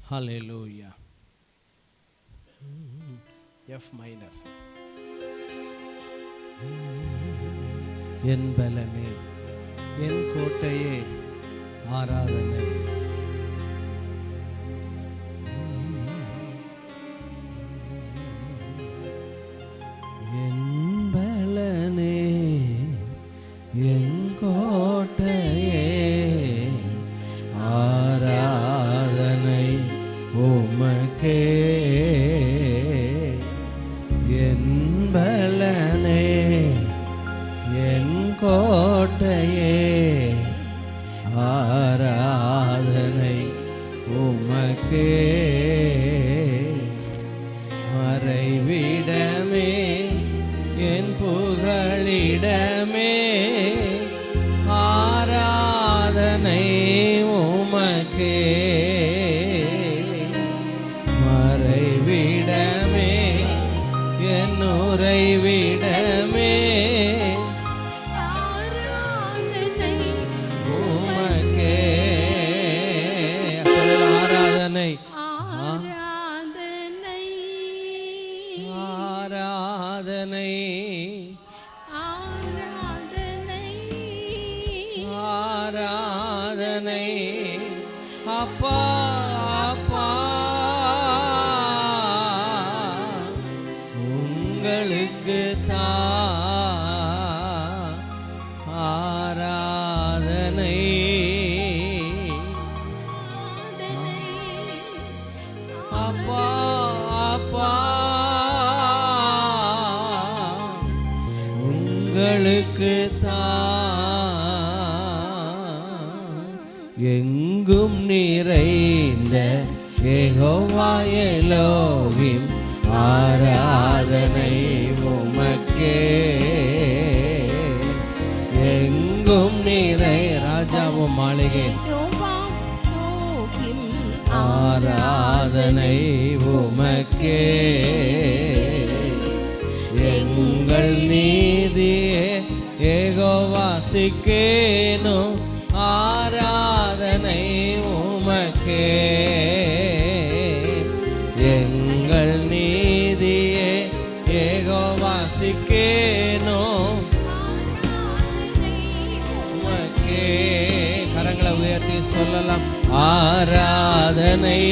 ஹல்லேலூயா. F minor. என் பலனே, என் கோட்டையே, ஆராதனை. என் பலனே, என் கோட்டையே, ஆராதனை உமக்கே. என் பலனே, என் கோட்டையே, ஆராதனை உமக்கே. மறைவிடமே, என் புகழிடமே, ஆராதனை உமக்கே. மறைவிடமே, என் உறைவிடமே, ஆராதனை உமக்கே. சொல்லலாம், ஆராதனை ஆராதனை ஆராதனை ஆராதனை அப்பா அப்பா, உங்களுக்கு தான் ஆராதனை. அப்பா அப்பா, உங்களுக்கு தான் எங்கும் நிறைந்த யெகோவா எலோகிம், ஆராதனை உமக்கே. எங்கும் நிறை ராஜாவும் மாளிகை, ஆராதனை உமக்கே. எங்கள் நீதியே யெகோவா சிக்கேனோ, ஆராதனை உமக்கே. எங்கள் நீதியே யெகோவா சிக்கேனோ, உமக்கே. கரங்களை உயர்த்தி சொல்லலாம், ஆராதனை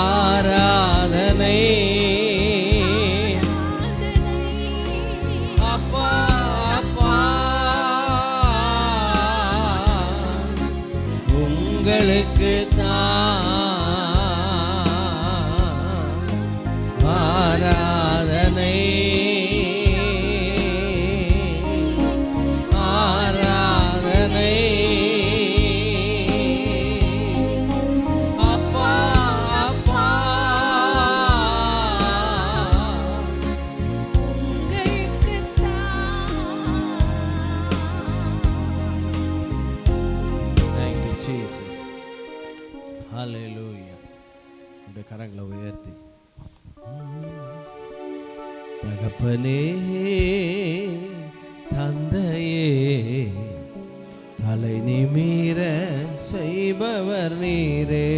ஆராதனை. அப்பா அப்பா, உங்களுக்கு தான் ஆராதனை ஆராதனை. அப்பா அப்பா, உங்களுக்கு தான். Thank you Jesus. Hallelujah. உடைய கரங்களை உயர்த்தி, தகப்பனே தந்தையே, தலை நிமிர செய்பவர் நீரே.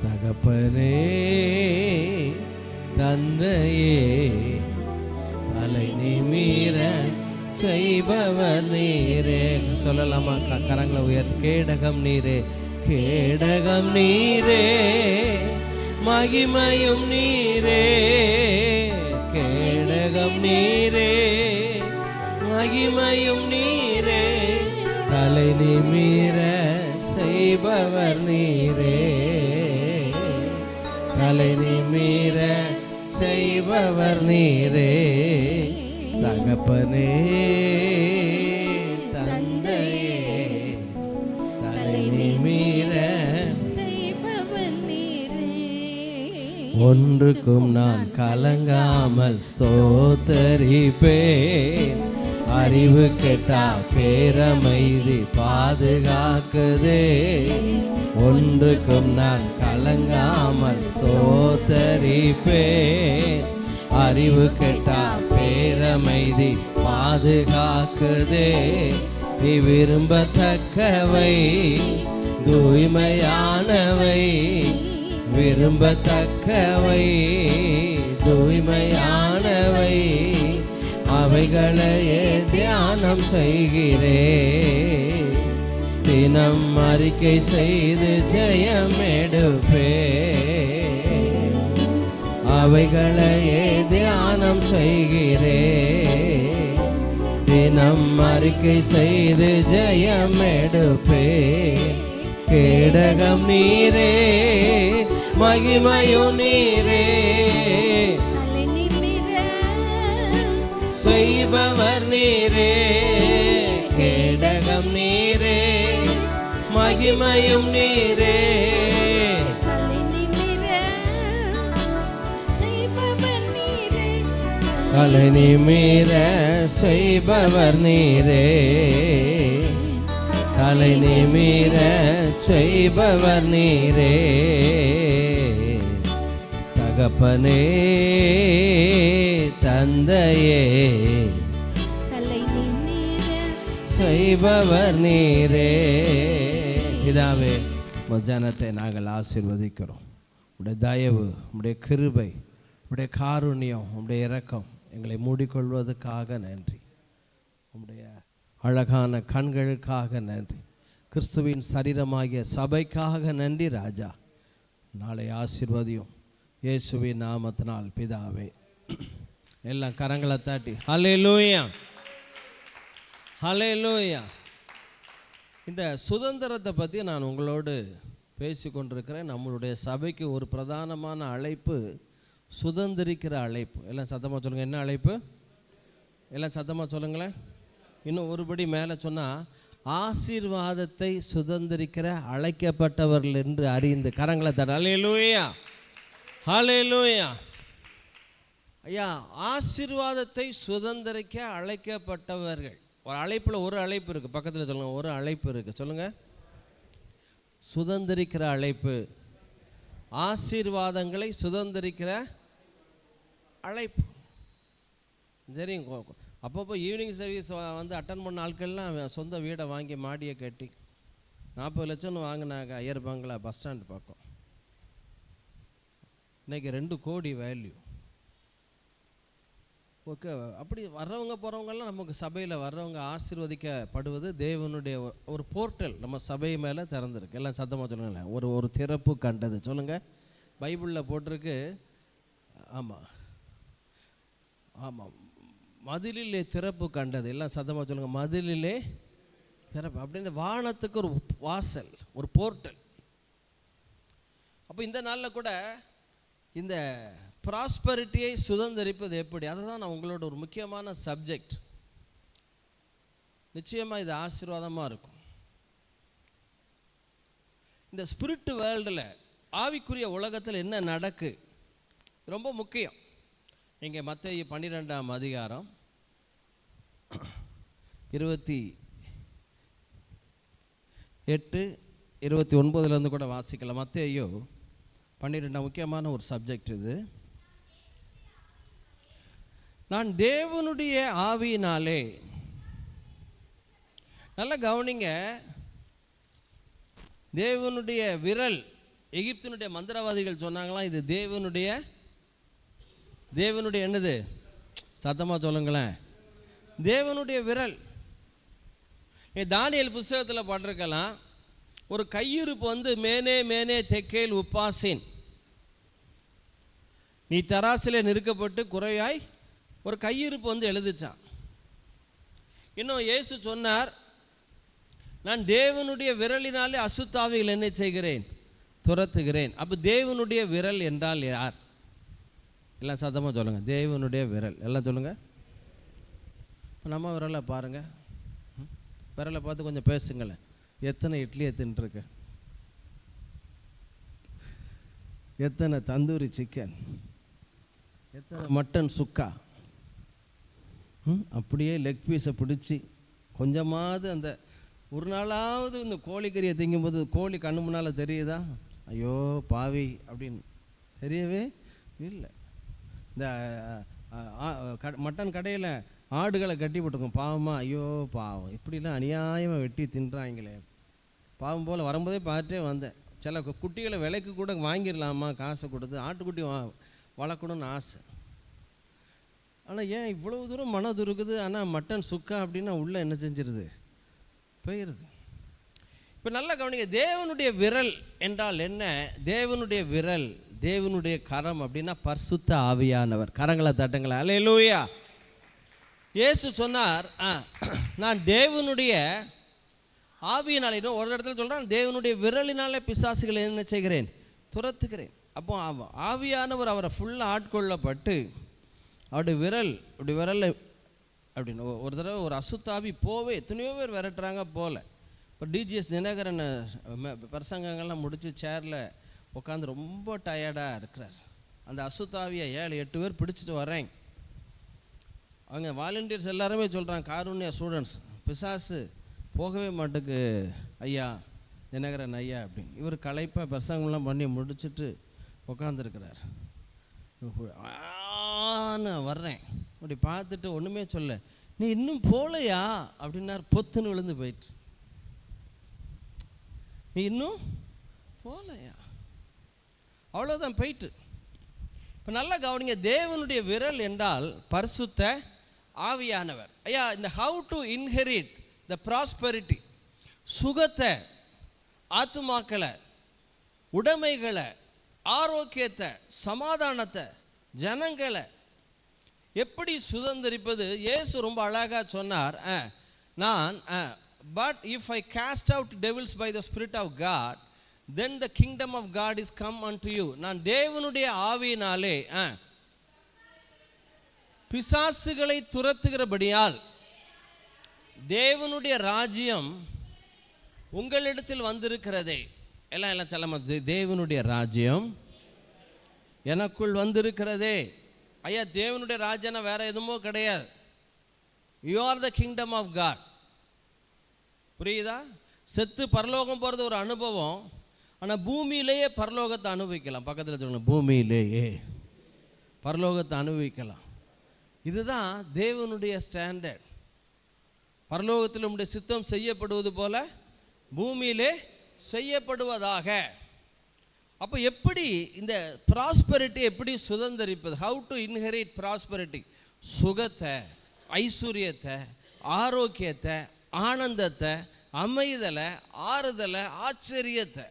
தகப்பனே தந்தையே, தலை நிமிர செய்பவர் நீரே. சொல்லலாமா? கரங்களை உயர்த்தி, கேடகம் நீரே, கேடகம் நீரே, மகிமையும் நீரே. கேடகம் நீரே, மகிமையும் நீரே, தலை நிமிர செய்பவர் நீரே. தலை நிமிர செய்பவர் நீரே. தகப்பனே தந்தையே, தலை நிமிர செய்பவர் நீரே. ஒன்றுக்கும் நான் கலங்காமல் ஸ்தோத்தரிப்பேன். அறிவு கெட்டா பேரமைதி பாதுகாக்குதே. ஒன்றுக்கும் நான் கலங்காமல் ஸ்தோத்தரிப்பேன். அறிவு கெட்டா பேரமைதி பாதுகாக்குதே. நீ விரும்பத்தக்கவை தூய்மையானவை, விரும்பத்தக்கவை தூய்மையானவை, அவைகளையே தியானம் செய்கிறேன். தினம் அறிக்கை செய்து ஜெயம் எடுப்பே, அவைகளையே தியானம் செய்கிறேன். தினம் அறிக்கை செய்து ஜெயம் எடுப்பே. கேடகம் நீரே, மகிமையும் நீரே, செய்பவர் நீரே. கேடகம் நீரே, மகிமையும் நீரே, கலை நிமிர செய்பவர் நீரே, கலை நிமிர செய்பவர் நீரே. தகப்பனே தந்தையே செய்பவர் நீரே. பிதாவே, ஜனத்தை நாங்கள் ஆசீர்வதிக்கிறோம். உடைய தயவு, உடைய கிருபை, உடைய காருண்யம், உடைய இரக்கம் எங்களை மூடிக்கொள்வதற்காக நன்றி. உடைய அழகான கண்களுக்காக நன்றி. கிறிஸ்துவின் சரீரமாகிய சபைக்காக நன்றி ராஜா. நாளை ஆசீர்வதியும் இயேசுவின் நாமத்தினால் பிதாவே. எல்லாம் கரங்களை தாட்டி ஹல்லேலூயா, ஹல்லேலூயா. இந்த சுதந்திரத்தை பற்றி நான் உங்களோடு பேசி கொண்டிருக்கிறேன். நம்மளுடைய சபைக்கு ஒரு பிரதானமான அழைப்பு சுதந்திரிக்கிற அழைப்பு. எல்லாம் சத்தமாக சொல்லுங்கள். என்ன அழைப்பு? எல்லாம் சத்தமாக சொல்லுங்களேன். இன்னும் ஒருபடி மேலே சொன்னால், ஆசீர்வாதத்தை சுதந்திரிக்கிற அழைக்கப்பட்டவர்கள் என்று அறிந்து கரங்களை தர. ஹல்லேலூயா, ஹல்லேலூயா. ஐயா, ஆசீர்வாதத்தை சுதந்திரிக்க அழைக்கப்பட்டவர்கள். ஒரு அழைப்பில் ஒரு அழைப்பு இருக்குது. பக்கத்தில் சொல்லுங்கள், ஒரு அழைப்பு இருக்குது. சொல்லுங்கள். சுதந்திரிக்கிற அழைப்பு, ஆசீர்வாதங்களை சுதந்திரிக்கிற அழைப்பு. சரிங்க. அப்பப்போ ஈவினிங் சர்வீஸ் வந்து அட்டன் பண்ண ஆட்கள்லாம் சொந்த வீடை வாங்கி மாடியை கட்டி 40 லட்சம்னு வாங்கினாங்க ஐயர் பங்களா பஸ் ஸ்டாண்டு பக்கம். இன்றைக்கி 2 கோடி வேல்யூ. ஓகே. அப்படி வர்றவங்க போகிறவங்கெல்லாம் நமக்கு சபையில் வர்றவங்க ஆசீர்வதிக்கப்படுவது தேவனுடைய ஒரு போர்ட்டல் நம்ம சபை மேலே திறந்துருக்கு. எல்லாம் சத்தமாக சொல்லுங்களேன். ஒரு திறப்பு கண்டது. சொல்லுங்கள். பைபிளில் போட்டிருக்கு. ஆமாம் ஆமாம், மதிலிலே திறப்பு கண்டது. எல்லாம் சத்தமாக சொல்லுங்கள். மதிலிலே திறப்பு. அப்படின்னு வானத்துக்கு ஒரு வாசல், ஒரு போர்ட்டல். அப்போ இந்த நாளில் கூட இந்த ப்ராஸ்பரிட்டியை சுதந்திரிப்பது எப்படி, அதை தான் நான் உங்களோட ஒரு முக்கியமான சப்ஜெக்ட். நிச்சயமாக இது ஆசீர்வாதமாக இருக்கும். இந்த ஸ்பிரிட் வேர்ல்டில், ஆவிக்குரிய உலகத்தில் என்ன நடக்கு ரொம்ப முக்கியம். இங்கே மத்தேயு 12ஆம் அதிகாரம் 28, 29 கூட வாசிக்கலாம். மத்தேயு 12 முக்கியமான ஒரு சப்ஜெக்ட் இது. நான் தேவனுடைய ஆவியினாலே, நல்லா கவனிங்க, தேவனுடைய விரல். எகிப்தினுடைய மந்திரவாதிகள் சொன்னாங்களாம், இது தேவனுடைய என்னது? சத்தமாக சொல்லுங்களேன். தேவனுடைய விரல். தானியேல் புஸ்தகத்தில் போட்டிருக்கலாம், ஒரு கையிருப்பு வந்து மேனே மேனே தெக்கேல் உப்பாசேன், நீ தராசிலே நிறுக்கப்பட்டு குறையாய் ஒரு கையிருப்பு வந்து எழுதிச்சான். இன்னும் இயேசு சொன்னார், நான் தேவனுடைய விரலினாலே அசுத்தாவிகள் என்ன செய்கிறேன்? துரத்துகிறேன். அப்போ தேவனுடைய விரல் என்றால் யார்? எல்லாம் சத்தமாக சொல்லுங்கள். தேவனுடைய விரல். எல்லாம் சொல்லுங்கள். இப்போ நம்ம விரலை பாருங்கள். விரலை பார்த்து கொஞ்சம் பேசுங்களேன். எத்தனை இட்லியை தின்ட்டுருக்கு, எத்தனை தந்தூரி சிக்கன், எத்தனை மட்டன் சுக்கா, அப்படியே லெக் பீஸை பிடிச்சி கொஞ்சமாவது அந்த ஒரு நாளாவது இந்த கோழிக்கறியை திங்கும்போது கோழி கண்ணு முன்னால் தெரியுதா? ஐயோ பாவி அப்படின்னு தெரியவே இல்லை. இந்த மட்டன் கடையில் ஆடுகளை கட்டி போட்டிருக்கோம். பாவமாக, ஐயோ பாவம், இப்படிலாம் அநியாயமாக வெட்டி தின்றாங்களே பாவம் போல் வரும்போதே பார்த்துட்டே வந்தேன். சில குட்டிகளை விலைக்கு கூட வாங்கிடலாமா காசை கொடுத்து, ஆட்டுக்குட்டி வளர்க்கணும்னு ஆசை. ஆனால் ஏன் இவ்வளோ தூரம் மனது இருக்குது. ஆனால் மட்டன் சுக்கா அப்படின்னா உள்ளே என்ன செஞ்சிருது, போயிடுது. இப்போ நல்லா கவனிங்க, தேவனுடைய விரல் என்றால் என்ன? தேவனுடைய விரல், தேவனுடைய கரம் அப்படின்னா பரிசுத்த ஆவியானவர். கரங்களை தட்டுங்களா, அல்லேலூயா. இயேசு சொன்னார், நான் தேவனுடைய ஆவியினாலே, ஒரு இடத்துல சொல்கிறான், தேவனுடைய விரலினாலே பிசாசுகளை என்ன செய்கிறேன், துரத்துகிறேன். அப்போ ஆவியானவர் அவரை ஃபுல்லாக ஆட்கொள்ளப்பட்டு அவருடைய விரல், அப்படி விரல் அப்படின்னு ஒரு தடவை ஒரு அசுத்தாவி போவே எத்தனையோ பேர் விரட்டுறாங்க போல. இப்போ டிஜிஎஸ் தினகரன் பிரசங்கங்கள்லாம் முடித்து சேரில் உட்காந்து ரொம்ப டயர்டாக இருக்கிறார். அந்த அசுத்தாவியை 7-8 பேர் பிடிச்சிட்டு வரேன். அவங்க வாலண்டியர்ஸ் எல்லாருமே சொல்கிறாங்க, காருண்யா ஸ்டூடெண்ட்ஸ், பிசாசு போகவே மாட்டுக்கு ஐயா, தினகரன் ஐயா அப்படின்னு. இவர் களைப்பாக பிரசங்கம்லாம் பண்ணி முடிச்சுட்டு உட்காந்துருக்கிறார். நான் வர்றேன், அப்படி பார்த்துட்டு ஒன்றுமே சொல்ல, நீ இன்னும் போகலையா அப்படின்னார். பொத்துன்னு விழுந்து போயிட்டு, நீ இன்னும் போகலையா, அவ்வளோதான் போயிட்டு. இப்போ நல்லா கவனிங்க, தேவனுடைய விரல் என்றால் பரிசுத்த ஆவியானவர். ஐயா, இந்த how to inherit the prosperity, சுகத்தை, ஆத்துமாக்களை, உடைமைகளை, ஆரோக்கியத்தை, சமாதானத்தை, ஜனங்களை எப்படி சுதந்திரிப்பது? இயேசு ரொம்ப அழகாக சொன்னார். நான் but if I cast out devils by the spirit of God then the kingdom of God is come unto you. நான் தேவனுடைய ஆவியினாலே பிசாசுகளை துரத்துகிறபடியால் தேவனுடைய ராஜ்யம் உங்களிடத்தில் வந்திருக்கிறதே. எல்லாம் செல்லமா, தேவனுடைய ராஜ்யம் எனக்குள் வந்திருக்கிறதே. ஐயா, தேவனுடைய ராஜ்யம்னா வேற எதுவுமோ கிடையாது. You are the kingdom of God. புரியுதா? செத்து பரலோகம் போகிறது ஒரு அனுபவம், ஆனால் பூமியிலேயே பரலோகத்தை அனுபவிக்கலாம். பக்கத்தில் சொல்லணும், பூமியிலேயே பரலோகத்தை அனுபவிக்கலாம். இதுதான் தேவனுடைய ஸ்டாண்டர்ட். பரலோகத்தில் உம்முடைய சித்தம் செய்யப்படுவது போல பூமியிலே செய்யப்படுவதாக. அப்போ எப்படி இந்த ப்ராஸ்பெரிட்டி எப்படி சுதந்திரிப்பது? How to inherit prosperity? சுகத்தை, ஐஸ்வர்யத்தை, ஆரோக்கியத்தை, ஆனந்தத்தை, அமைதலை, ஆறுதலை, ஆச்சரியத்தை.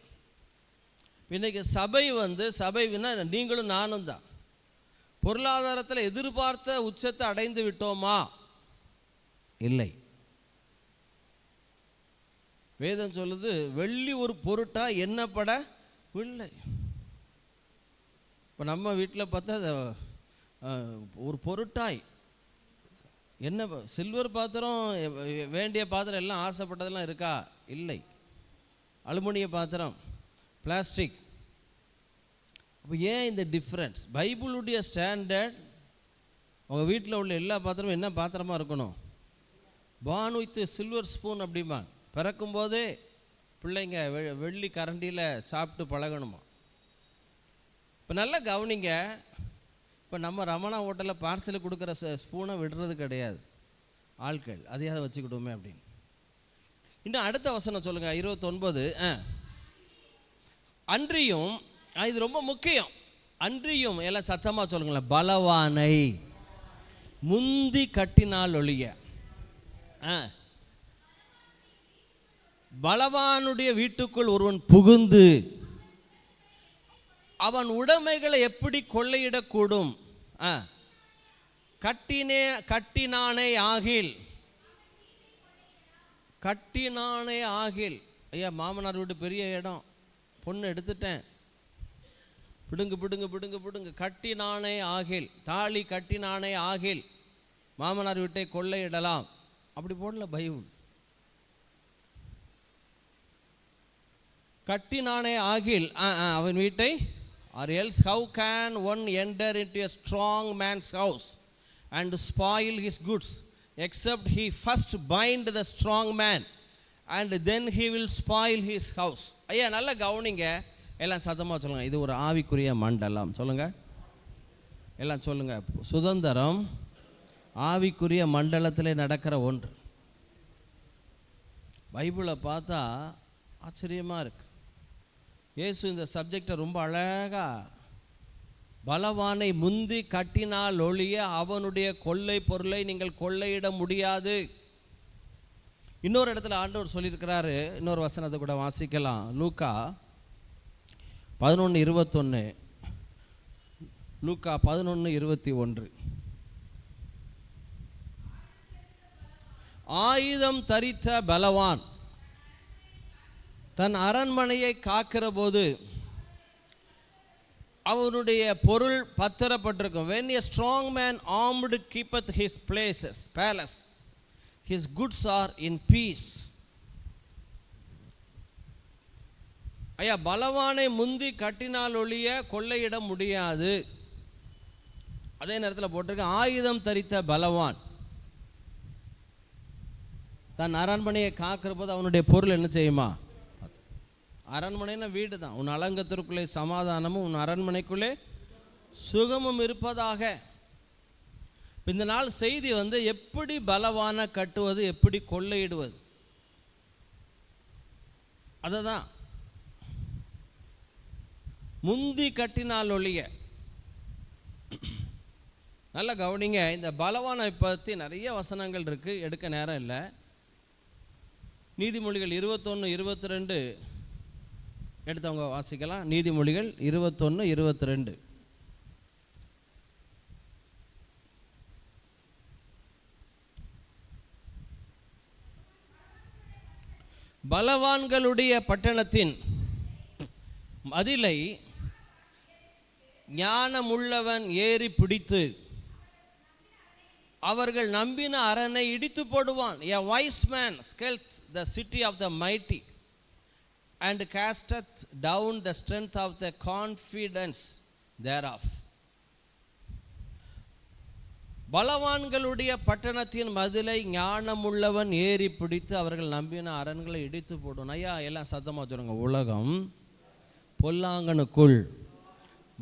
இன்னைக்கு சபைன்னா நீங்களும் நானும் தான். பொருளாதாரத்தில் எதிர்பார்த்த உச்சத்தை அடைந்து விட்டோமா? இல்லை. வேதம் சொல்லுது, வெள்ளி ஒரு பொருட்டா எண்ணப்படவில்லை. இப்போ நம்ம வீட்டில் பார்த்தா ஒரு பொருட்டாய் என்ன, சில்வர் பாத்திரம், வேண்டிய பாத்திரம் எல்லாம் ஆசைப்பட்டதெல்லாம் இருக்கா? இல்லை. அலுமினிய பாத்திரம், பிளாஸ்டிக். அப்போ ஏன் இந்த டிஃப்ரென்ஸ்? பைபிளுடைய ஸ்டாண்டர்ட், உங்கள் வீட்டில் உள்ள எல்லா பாத்திரமும் என்ன பாத்திரமாக இருக்கணும்? பார்ன் வித் சில்வர் ஸ்பூன் அப்படிமா. பிறக்கும்போதே பிள்ளைங்க வெள்ளி கரண்டியில் சாப்பிட்டு பழகணுமா. இப்போ நல்லா கவனிங்க, இப்போ நம்ம ரமணா ஹோட்டலில் பார்சல் கொடுக்குற ஸ்பூனை விடுறது கிடையாது ஆட்கள், அதையாவது வச்சுக்கிட்டோமே அப்படின்னு. இன்னும் அடுத்த வசனம் சொல்லுங்கள், 29. அன்றியும், இது ரொம்ப முக்கியம், அன்றியும் எல்லாம் சத்தமாக சொல்லுங்களேன், பலவானை முந்தி கட்டினால் ஒழிய. பலவானுடைய வீட்டுக்குள் ஒருவன் புகுந்து அவன் உடைமைகளை எப்படி கொள்ளையிடக்கூடும்? கட்டினானே ஆகில். கட்டினானே ஆகில். ஐயா, மாமனார் வீட்டு பெரிய இடம், பொண்ணு எடுத்துட்டேன், பிடுங்கு பிடுங்கு பிடுங்கு பிடுங்கு. கட்டினானே ஆகில், தாலி கட்டினானே ஆகில் மாமனார் வீட்டை கொள்ளையிடலாம். அப்படி போடல பைபிள். கட்டினானே ஆகில் அவன் வீட்டை, or else how can one enter into a strong man's house and spoil his goods except he first bind the strong man and then he will spoil his house. ஐயா, நல்லா கவனிங்க, எல்லாம் சத்தமாக சொல்லுங்கள், இது ஒரு ஆவிக்குரிய மண்டலம். சொல்லுங்கள், எல்லாம் சொல்லுங்கள். சுதந்திரம், ஆவிக்குரிய மண்டலத்தில் நடக்கிற ஒன்று. பைபிளை பார்த்தா ஆச்சரியமாக இருக்கு. இயேசு இந்த சப்ஜெக்டை ரொம்ப அழகாக, பலவானை முந்தி கட்டினால் ஒழிய அவனுடைய கொள்ளை பொருளை நீங்கள் கொள்ளையிட முடியாது. இன்னொரு இடத்துல ஆண்டவர் சொல்லியிருக்கிறாரு, இன்னொரு வசனத்தை கூட வாசிக்கலாம். லூக்கா 11:21. லூக்கா 11:21. ஆயுதம் தரித்த பலவான் தன் அரண்மனையை காக்கிற போது அவனுடைய பொருள் பத்திரப்பட்டிருக்கும். When a strong man armed keepeth his palace, his goods are in peace. ஐயா, பலவானை முந்தி கட்டினால் ஒழிய கொள்ளையிட முடியாது. அதே நேரத்தில் போட்டிருக்க ஆயுதம் தரித்த பலவான் தன் அரண்மனையை காக்கிற போது அவனுடைய பொருள் என்ன செய்யுமா? அரண்மனைன்னா வீடு தான். உன் அலங்கத்திற்குள்ளே சமாதானமும் உன் அரண்மனைக்குள்ளே சுகமும் இருப்பதாக. இந்த நாள் செய்தி எப்படி பலவான கட்டுவது, எப்படி கொள்ளையிடுவது, அதை தான். முந்தி கட்டினால் ஒழிய. நல்லா கவனிங்க, இந்த பலவானை பற்றி நிறைய வசனங்கள் இருக்குது, எடுக்க நேரம் இல்லை. நீதிமொழிகள் 21:22 எடுத்தவங்க வாசிக்கலாம். நீதிமொழிகள் 21:22. பலவான்களுடைய பட்டணத்தின் மதிலை ஞானமுள்ளவன் ஏறி பிடித்து அவர்கள் நம்பின அரணை இடித்து போடுவான். A wise man scaleth the city of the mighty and casteth down the strength of the confidence thereof. பலவான்களுடைய பட்டணத்தின் மதிலை ஞானமுள்ளவன் ஏறி பிடித்து அவர்கள் நம்பின அரண்களை இடித்து போடும். ஐயா, எல்லாம் சத்தமாக சொல்லுங்க. உலகம் பொல்லாங்கனுக்குள்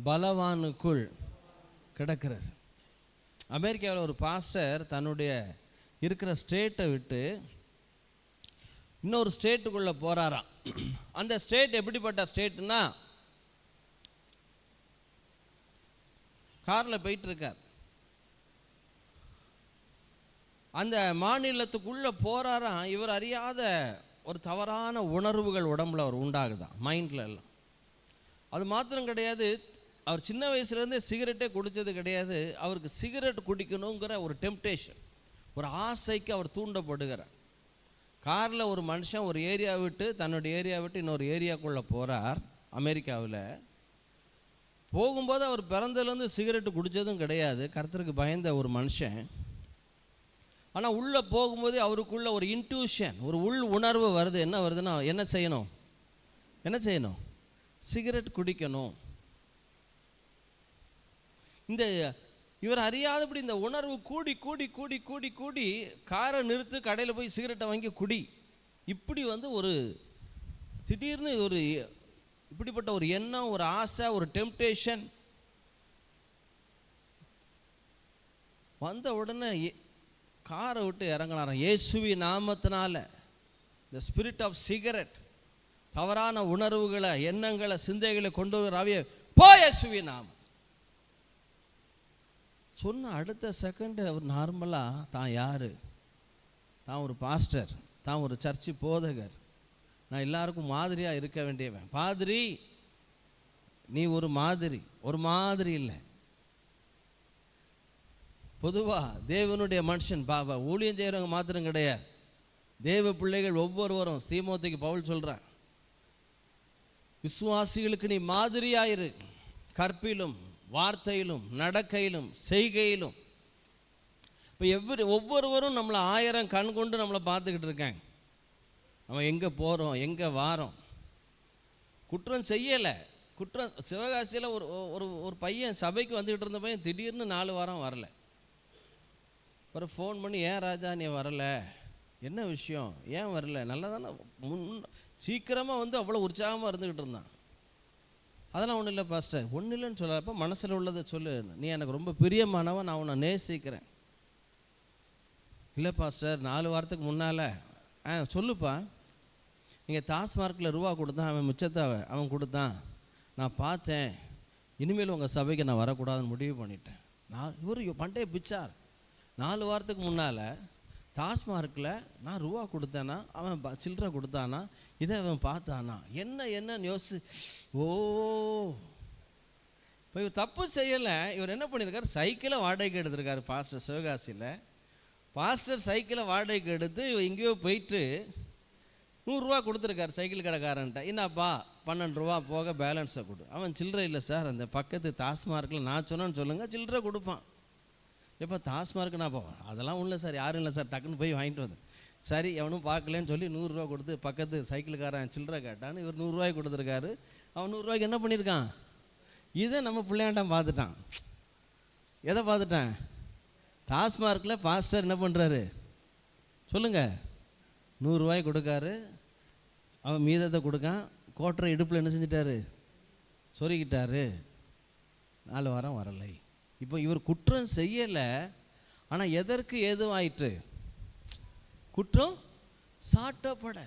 பலவானுக்குள் கிடக்கிறது. அமெரிக்காவில் ஒரு பாஸ்டர் தன்னுடைய இருக்கிற ஸ்டேட்டை விட்டு இன்னொரு ஸ்டேட்டுக்குள்ளே போகிறாராம். அந்த ஸ்டேட் எப்படிப்பட்ட ஸ்டேட்டுன்னா, காரில் போயிட்டுருக்கார். அந்த மாநிலத்துக்குள்ளே போகிறாராம். இவர் அறியாத ஒரு தவறான உணர்வுகள் உடம்புல அவர் உண்டாகுதான், மைண்டில் எல்லாம். அது மாத்திரம் கிடையாது, அவர் சின்ன வயசுலேருந்தே சிகரெட்டே குடித்தது கிடையாது. அவருக்கு சிகரெட் குடிக்கணுங்கிற ஒரு டெம்ப்டேஷன், ஒரு ஆசைக்கு அவர் தூண்டப்படுகிறார். காரில் ஒரு மனுஷன் ஒரு ஏரியா விட்டு தன்னுடைய ஏரியா விட்டு இன்னொரு ஏரியாக்குள்ளே போகிறார். அமெரிக்காவில் போகும்போது அவர் பிறந்ததுலேருந்து சிகரெட்டு குடித்ததும் கிடையாது, கர்த்தருக்கு பயந்த ஒரு மனுஷன். ஆனால் உள்ளே போகும்போது அவருக்குள்ள ஒரு இன்ட்யூஷன், ஒரு உள் உணர்வு வருது. என்ன வருதுன்னா, என்ன செய்யணும்? சிகரெட் குடிக்கணும். இந்த இவர் அறியாதபடி இந்த உணர்வு கூடி கூடி கூடி கூடி கூடி காரை நிறுத்து, கடையில் போய் சிகரெட்டை வாங்கி குடி. இப்படி ஒரு திடீர்னு ஒரு இப்படிப்பட்ட ஒரு எண்ணம், ஒரு ஆசை, ஒரு டெம்ப்டேஷன் வந்த உடனே காரை விட்டு இறங்கினாராம். இயேசுவி நாமத்தினால இந்த ஸ்பிரிட் ஆஃப் சிகரெட், தவறான உணர்வுகளை, எண்ணங்களை, சிந்தைகளை கொண்டு வராவே போ இயேசுவி நாம சொன்ன அடுத்த செகண்ட் அவர் நார்மலாக தான் யார், தான் ஒரு பாஸ்டர், தான் ஒரு சர்ச்சு போதகர், நான் எல்லாருக்கும் மாதிரியாக இருக்க வேண்டியவன். பாதிரி, நீ ஒரு மாதிரி இல்லை. பொதுவாக தேவனுடைய மனுஷன் பாபா ஊழியம் செய்கிறவங்க மாத்திரம் கிடையாது, தேவ பிள்ளைகள் ஒவ்வொருவரும். தீமோத்தேயுக்கு பவுல் சொல்கிறான், விசுவாசிகளுக்கு நீ மாதிரியாயிரு, கற்பிலும் வார்த்தையிலும் நடக்கையிலும் செய்கையிலும். இப்போ ஒவ்வொருவரும் நம்மளை 1000 கண் கொண்டு நம்மளை பார்த்துக்கிட்டு இருக்காங்க. நம்ம எங்கே போகிறோம், எங்கே வாரோம். குற்றம் செய்யலை. சிவகாசியில் ஒரு பையன் சபைக்கு வந்துக்கிட்டு இருந்த பையன் திடீர்னு 4 வாரம் வரல. அப்புறம் ஃபோன் பண்ணி, ஏன் ராஜா நீ வரலை, என்ன விஷயம், ஏன் வரல? நல்லா தானே சீக்கிரமாக அவ்வளோ உற்சாகமாக இருந்துக்கிட்டு இருந்தான். அதெல்லாம் ஒன்றும் இல்லை பாஸ்டர். ஒன்றும் இல்லைன்னு சொல்லப்போ மனசில் உள்ளதை சொல்லு, நீ எனக்கு ரொம்ப பிரியமானவன், நான் உன்னை நேசிக்கிறேன். இல்லை பாஸ்டர் 4 வாரத்துக்கு முன்னால் சொல்லுப்பா, நீங்கள் டாஸ்மார்க்கில் ரூபா கொடுத்தான், அவன் மிச்சத்தை அவன் கொடுத்தான், நான் பார்த்தேன், இனிமேல் உங்கள் சபைக்கு நான் வரக்கூடாதுன்னு முடிவு பண்ணிட்டேன். இவர் பண்டைய பிச்சார். 4 வாரத்துக்கு முன்னால் டாஸ்மார்க்கில் நான் ரூபா கொடுத்தேன்னா, அவன் சில்லறை கொடுத்தானா, இதை அவன் பார்த்தானா, என்னன்னு ஓ இப்போ இவர் தப்பு செய்யலை. இவர் என்ன பண்ணியிருக்காரு, சைக்கிளை வாடகைக்கு எடுத்திருக்காரு. பாஸ்டர் சிவகாசியில் பாஸ்டர் சைக்கிளை வாடகைக்கு எடுத்து எங்கேயோ போயிட்டு 100 ரூபா கொடுத்துருக்காரு சைக்கிள் கடைக்காரன்ட்ட. என்னப்பா 12 ரூபா போக பேலன்ஸை கொடு. அவன் சில்லறை இல்லை சார், அந்த பக்கத்து டாஸ்மார்க்கில் நான் சொன்னேன்னு சொல்லுங்கள், சில்லறை கொடுப்பான். எப்போ டாஸ்மார்க்கு நான் போவேன், அதெல்லாம் ஒன்றும் சார், யாரும் இல்லை சார், டக்குன்னு போய் வாங்கிட்டு வந்து, சரி எவனும் பார்க்கலன்னு சொல்லி 100 ரூபா கொடுத்து பக்கத்து சைக்கிளுக்காரன் சில்லறை கேட்டான்னு இவர் 100 ரூபாய்க்கு கொடுத்துருக்காரு. அவன் 100 ரூபாய்க்கு என்ன பண்ணியிருக்கான், இதை நம்ம பிள்ளையாண்டான் பார்த்துட்டான். எதை பார்த்துட்டான், டாஸ்மார்க்கில் பாஸ்டர் என்ன பண்ணுறாரு சொல்லுங்கள், 100 ரூபாய் கொடுக்காரு, அவன் மீதத்தை கொடுக்கான், கோட்டரை இடுப்பில் என்ன செஞ்சிட்டாரு, சொருகிட்டாரு. 4 வாரம் வரலை. இப்போ இவர் குற்றம் செய்யலை, ஆனால் எதற்கு ஏதுவாயிற்று, குற்றம் சாட்டப்பட.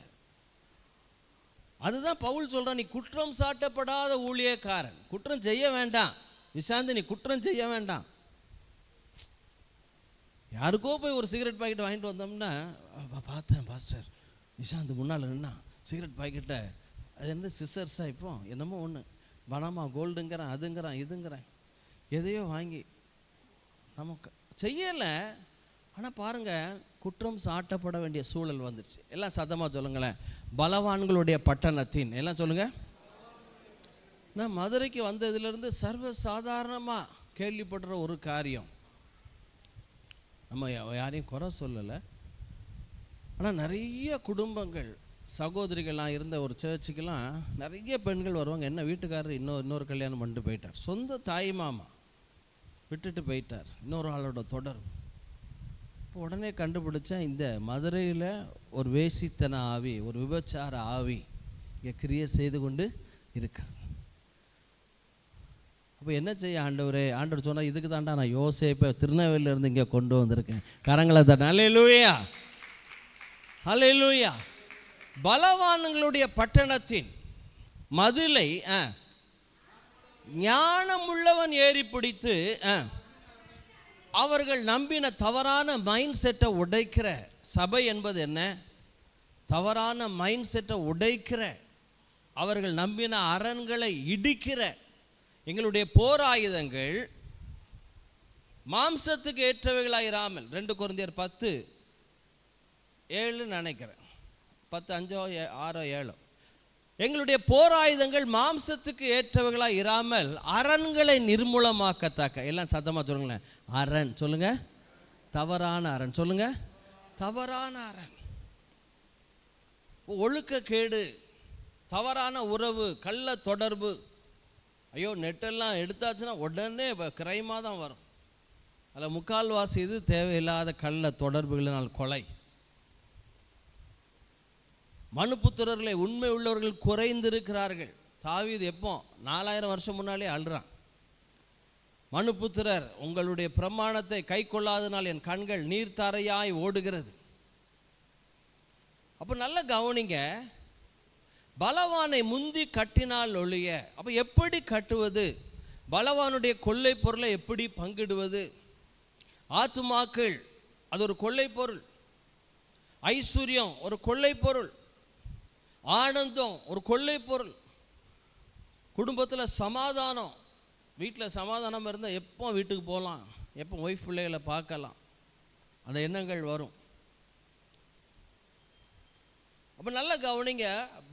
அதுதான் பவுல் சொல்கிறான், நீ குற்றம் சாட்டப்படாத ஊழியக்காரன், குற்றம் செய்ய வேண்டாம். நிசாந்த் நீ குற்றம் செய்ய வேண்டாம். யாருக்கோ போய் ஒரு சிகரெட் பாக்கெட் வாங்கிட்டு வந்தோம்னா, பார்த்தேன் பாஸ்டர் நிசாந்த் முன்னால் நின்னா சிகரெட் பாக்கெட்டை, அது என்ன சிசர்ஸாக இப்போ என்னமோ ஒன்று பனாமா கோல்டுங்கிறேன், அதுங்கிறேன், இதுங்கிறேன், எதையோ வாங்கி நமக்கு செய்யலை. ஆனால் பாருங்கள், குற்றம் சாட்டப்பட வேண்டிய சூழல் வந்துடுச்சு. எல்லாம் சத்தமாக சொல்லுங்களேன், பலவான்களுடைய பட்டணத்தின், எல்லாம் சொல்லுங்கள். நான் மதுரைக்கு வந்ததுலேருந்து சர்வ சாதாரணமாக கேள்விப்படுற ஒரு காரியம், நம்ம யாரையும் குறை சொல்லலை, ஆனால் நிறைய குடும்பங்கள் சகோதரிகள்லாம் இருந்த ஒரு சர்ச்சுக்கெல்லாம் நிறைய பெண்கள் வருவாங்க. என்ன வீட்டுக்காரர் இன்னொரு கல்யாணம் பண்ணிட்டு போயிட்டார், சொந்த தாய் மாமா விட்டுட்டு போயிட்டார், இன்னொரு ஆளோட தொடர்பு. இப்போ உடனே கண்டுபிடிச்சேன், இந்த மதுரையில் ஒரு வேசித்தன ஆவி, ஒரு விபச்சார ஆவி இங்கே கிரியை செய்து கொண்டு இருக்காது. அப்போ என்ன செய்ய ஆண்டவரே, ஆண்டவர் சொன்னால் இதுக்கு தாண்டா நான் யோசேப்பை திருநெல்வேலியிலேருந்து இங்கே கொண்டு வந்திருக்கேன். கரங்களை தட்ட அல்லேலூயா, அல்லேலூயா. பலவான்களுடைய பட்டணத்தின் மதிலை ஞானமுள்ளவன் ஏறி பிடித்து அவர்கள் நம்பின தவறான மைண்ட் செட்டை உடைக்கிற சபை என்பது என்ன, தவறான மைண்ட் செட்டை உடைக்கிற, அவர்கள் நம்பின அரண்களை இடிக்கிற. எங்களுடைய போர் ஆயுதங்கள் மாம்சத்துக்கு ஏற்றவைகளாயிராமல், 2 கொரிந்தியர் 10:7 நினைக்கிறேன், 10:5-6-7, எங்களுடைய போர் ஆயுதங்கள் மாம்சத்துக்கு ஏற்றவைகளாக இராமல் அரண்களை நிர்மூலமாக்கத்தக்க. எல்லாம் சத்தமாக சொல்லுங்களேன், அரண் சொல்லுங்க, தவறான அரண் சொல்லுங்க, தவறான அரண், ஒழுக்கக்கேடு, தவறான உறவு, கள்ள தொடர்பு. ஐயோ நெட்டெல்லாம் எடுத்தாச்சுன்னா உடனே கிரைமாக தான் வரும். அதில் முக்கால்வாசி இது தேவையில்லாத கள்ள தொடர்புகளினால் கொலை. மனுபுத்திரர்களை உண்மை உள்ளவர்கள் குறைந்திருக்கிறார்கள். தாவீது எப்போ 4000 வருஷம் முன்னாலே அழுறான், மனுபுத்திரர் உங்களுடைய பிரமாணத்தை கை கொள்ளாதனால் என் கண்கள் நீர்த்தாரையாய் ஓடுகிறது. அப்போ நல்ல கவனிங்க, பலவானை முந்தி கட்டினால் ஒழிய. அப்போ எப்படி கட்டுவது, பலவானுடைய கொள்ளை பொருளை எப்படி பங்கிடுவது? ஆத்துமாக்கள் அது ஒரு கொள்ளை பொருள், ஐஸ்வர்யம் ஒரு கொள்ளை பொருள், ஆனந்தம் ஒரு கொள்ளை பொருள், குடும்பத்தில் சமாதானம், வீட்டில் சமாதானம் இருந்தால் எப்போ வீட்டுக்கு போகலாம், எப்போ ஒய்ஃப் பிள்ளைகளை பார்க்கலாம், அந்த எண்ணங்கள் வரும். அப்போ நல்ல கவனிங்க,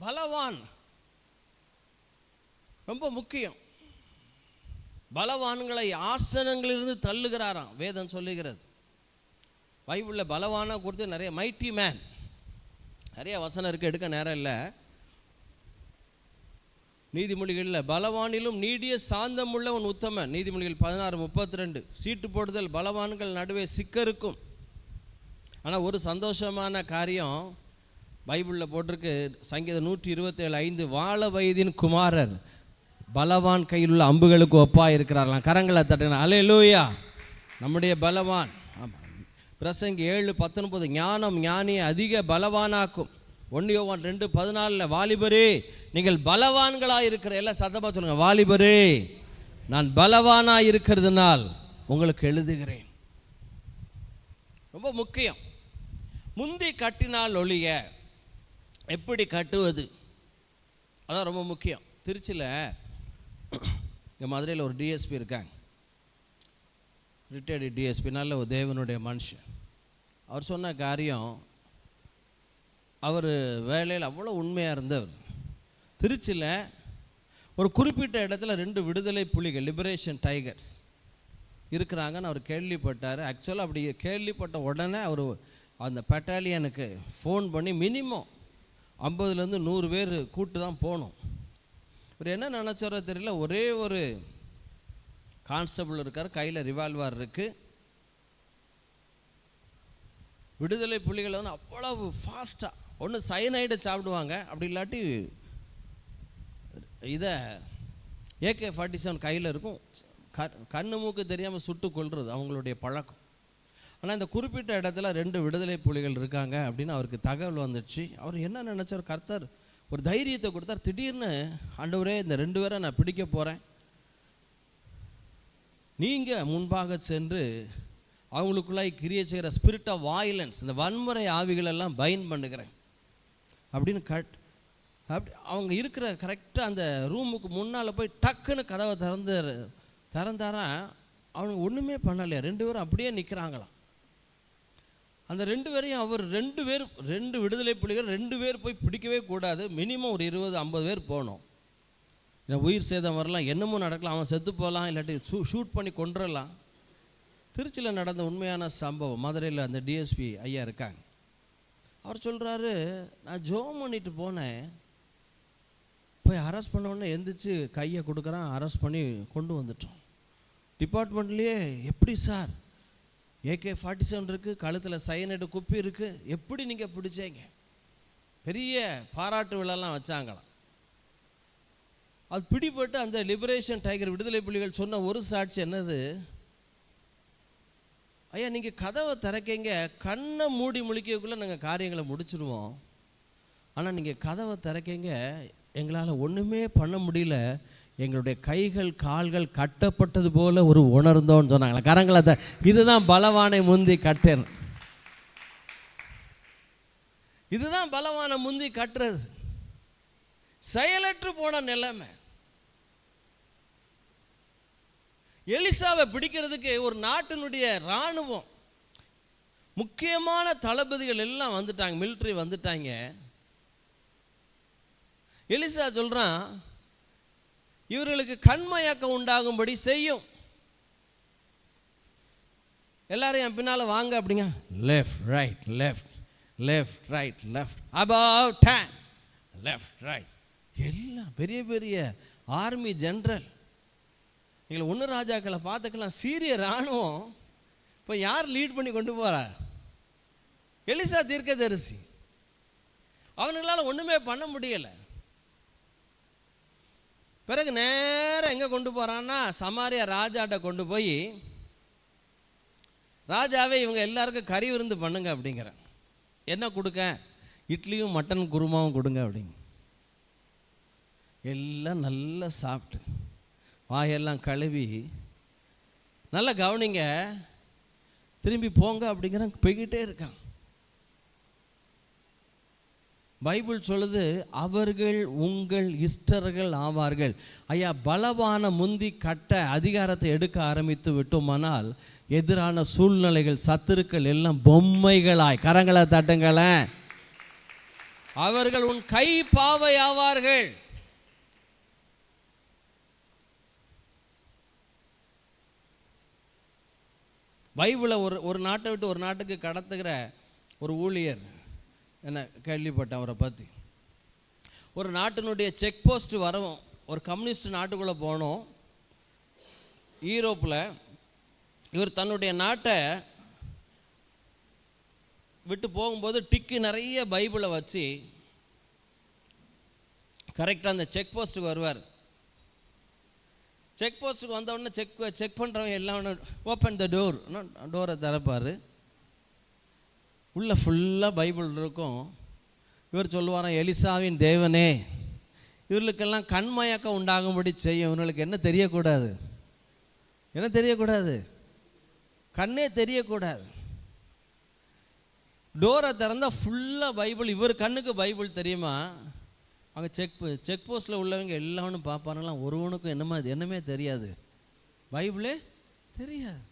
பலவான் ரொம்ப முக்கியம். பலவான்களை ஆசனங்களிலிருந்து தள்ளுகிறாராம் வேதம் சொல்லுகிறது. பைபிளில் பலவானை குறித்து நிறைய மைட்டி மேன் நிறைய வசனம் இருக்குது, எடுக்க நேரம் இல்லை. நீதிமொழிகளில் பலவானிலும் நீடிய சாந்தம் உள்ளவன் உத்தமன், நீதிமொழிகள் 16:32. சீட்டு போடுதல் பலவான்கள் நடுவே சிக்கருக்கும். ஆனால் ஒரு சந்தோஷமான காரியம் பைபிளில் போட்டிருக்கு, சங்கீதம் 127:5. வாழ வயதின் குமாரர் பலவான் கையில் உள்ள அம்புகளுக்கு ஒப்பாக இருக்கிறார்களாம். கரங்களை தட்டினா அல்லேலூயா. நம்முடைய பலவான். ஆமாம், பிரசங்கி 7:19 ஞானம் ஞானியை அதிக பலவானாக்கும். 1 யோவான் 2:14 வாலிபரே நீங்கள் பலவான்களாக இருக்கிற, எல்லாம் சத்தமாக சொல்லுங்கள், வாலிபரே நான் பலவானாக இருக்கிறதுனால் உங்களுக்கு எழுதுகிறேன். ரொம்ப முக்கியம். முந்தி கட்டினால் ஒழிய எப்படி கட்டுவது, அதான் ரொம்ப முக்கியம். திருச்சியில் இங்கே மதுரையில் ஒரு டிஎஸ்பி இருக்காங்க, ரிட்டையர்டு டிஎஸ்பி, நல்ல ஒரு தேவனுடைய மனுஷன். அவர் சொன்ன காரியம், அவர் வேலையில் அவ்வளோ உண்மையாக இருந்தவர். திருச்சியில் ஒரு குறிப்பிட்ட இடத்துல 2 விடுதலை புலிகள், லிபரேஷன் டைகர்ஸ் இருக்கிறாங்கன்னு அவர் கேள்விப்பட்டார். ஆக்சுவலாக அப்படி கேள்விப்பட்ட உடனே அவர் அந்த பட்டாலியனுக்கு ஃபோன் பண்ணி மினிமம் 50லேருந்து 100 பேர் கூட்டு தான் போகணும். இவர் என்ன நினச்சாரோ தெரியல, ஒரே ஒரு கான்ஸ்டபிள் இருக்கார், கையில் ரிவால்வர் இருக்குது. விடுதலை புலிகளை வந்து அவ்வளவு ஃபாஸ்ட்டாக ஒன்று சயனைடை சாப்பிடுவாங்க, அப்படி இல்லாட்டி இதை AK-47 கையில் இருக்கும், கண்ணு மூக்கு தெரியாமல் சுட்டு கொள்வது அவங்களுடைய பழக்கம். ஆனால் இந்த குறிப்பிட்ட இடத்துல 2 விடுதலை புலிகள் இருக்காங்க அப்படின்னு அவருக்கு தகவல் வந்துடுச்சு. அவர் என்ன நினச்சார், கர்த்தர் ஒரு தைரியத்தை கொடுத்தார். திடீர்னு ஆண்டவரே இந்த 2 பேரை நான் பிடிக்க போகிறேன், நீங்கள் முன்பாக சென்று அவங்களுக்குள்ளாய் கிரியை செய்கிற ஸ்பிரிட் ஆஃப் வயலன்ஸ், இந்த வன்முறை ஆவிகளெல்லாம் பைண்ட் பண்ணுகிறேன் அப்படின்னு அப்படி அவங்க இருக்கிற கரெக்டாக அந்த ரூமுக்கு முன்னால் போய் டக்குன்னு கதவை திறந்தாரா. அவனுக்கு ஒன்றுமே பண்ணலையா, 2 பேரும் அப்படியே நிற்கிறாங்களாம். அந்த 2 பேரையும் அவர் 2 விடுதலை புலிகள் 2 பேர் போய் பிடிக்கவே கூடாது, மினிமம் ஒரு 20-50 பேர் போகணும். உயிர் சேதம் வரலாம், என்னமோ நடக்கலாம், அவன் செத்து போகலாம், இல்லாட்டி ஷூட் பண்ணி கொண்டுடலாம். திருச்சியில் நடந்த உண்மையான சம்பவம். மதுரையில் அந்த டிஎஸ்பி ஐயா இருக்காங்க. அவர் சொல்கிறாரு, நான் ஜோம் பண்ணிட்டு போனேன், போய் அரெஸ்ட் பண்ணோன்னே எந்திரிச்சு கையை கொடுக்குறான், அரெஸ்ட் பண்ணி கொண்டு வந்துட்டோம். டிபார்ட்மெண்ட்லேயே எப்படி சார் AK-47 இருக்குது, கழுத்தில் சயனைடு குப்பி இருக்குது, எப்படி நீங்கள் பிடிச்சீங்க? பெரிய பாராட்டு விழாலாம் வச்சாங்களாம். அது பிடிபட்டு அந்த லிபரேஷன் டைகர் விடுதலை புலிகள் சொன்ன ஒரு சாட்சி என்னது, ஐயா நீங்கள் கதவை திறக்கீங்க, கண்ணை மூடி முழிக்கக்குள்ளே நாங்கள் காரியங்களை முடிச்சிடுவோம், ஆனால் நீங்கள் கதவை திறக்கீங்க, எங்களால் ஒன்றுமே பண்ண முடியல, எங்களுடைய கைகள் கால்கள் கட்டப்பட்டது போல ஒரு உணர்ந்தோன்னு சொன்னாங்களா. கரங்களை இதுதான் பலவானை முந்தி கட்டேன், இதுதான் பலவான முந்தி கட்டுறது. செயலற்று போன நிலைமை. எலிசாவை பிடிக்கிறதுக்கு ஒரு நாட்டினுடைய இராணுவம், முக்கியமான தளபதிகள் எல்லாம் வந்துட்டாங்க, மிலிட்ரி வந்துட்டாங்க. எலிசா சொல்றான், இவர்களுக்கு கண்மயக்கம் உண்டாகும்படி செய்யும், எல்லாரும் என் பின்னால் வாங்க அப்படிங்க, left right left left right left about 10 left right, எல்லாம் பெரிய பெரிய ஆர்மி ஜெனரல். எங்களை 1 ராஜாக்களை பார்த்துக்கலாம், சீரிய இராணுவம். இப்போ யார் லீட் பண்ணி கொண்டு போறா? எலிசா தீர்க்கதரிசி. அவனுங்களால ஒன்றுமே பண்ண முடியலை. பிறகு நேரம் எங்கே கொண்டு போகிறான்னா, சமாரியா ராஜாட்ட கொண்டு போய், ராஜாவே இவங்க எல்லாருக்கும் கறி விருந்து பண்ணுங்க அப்படிங்கிறேன். என்ன கொடுக்க? இட்லியும் மட்டன் குருமாவும் கொடுங்க அப்படிங்க. எல்லாம் நல்லா சாப்பிட்டு வாயெல்லாம் கழுவி, நல்லா கவனிங்க, திரும்பி போங்க அப்படிங்கிறான். போய்கிட்டே இருக்கான். பைபிள் சொல்லுது, அவர்கள் உங்கள் இஷ்டர்கள் ஆவார்கள். ஐயா, பலவான முந்தி கட்ட அதிகாரத்தை எடுக்க ஆரம்பித்து விட்டோமானால் எதிரான சூழ்நிலைகள், சத்துருக்கள் எல்லாம் பொம்மைகளாய், கரங்களை தட்டுங்களேன், அவர்கள் உன் கை பாவை ஆவார்கள். பைபிளை ஒரு நாட்டை விட்டு ஒரு நாட்டுக்கு கடத்துகிற ஒரு ஊழியர் என்ன கேள்விப்பட்டேன் அவரை பற்றி. ஒரு நாட்டினுடைய செக் போஸ்ட் வரவும், ஒரு கம்யூனிஸ்ட் நாட்டுக்குள்ளே போனோம் யூரோப்பில். இவர் தன்னுடைய நாட்டை விட்டு போகும்போது டிக்கு நிறைய பைபிளை வச்சு கரெக்டாக அந்த செக் போஸ்ட்டுக்கு வருவார். செக் போஸ்ட்டுக்கு வந்தவுடனே செக் பண்ணுறவங்க எல்லாம் ஓப்பன் த டோரை திறப்பார். உள்ள ஃபுல்லாக பைபிள் இருக்கும். இவர் சொல்லுவாராம், எலிசாவின் தேவனே இவர்களுக்கெல்லாம் கண்மயக்கம் உண்டாகும்படி செய்யும். இவர்களுக்கு என்ன தெரியக்கூடாது? என்ன தெரியக்கூடாது? கண்ணே தெரியக்கூடாது. டோரை திறந்தால் ஃபுல்லாக பைபிள். இவர் கண்ணுக்கு பைபிள் தெரியுமா? அங்கே செக் போஸ்ட்டில் உள்ளவங்க எல்லாரும் பார்ப்பானுங்களாம், ஒருவனுக்கும் என்னமே தெரியாது, பைபிளே தெரியாது.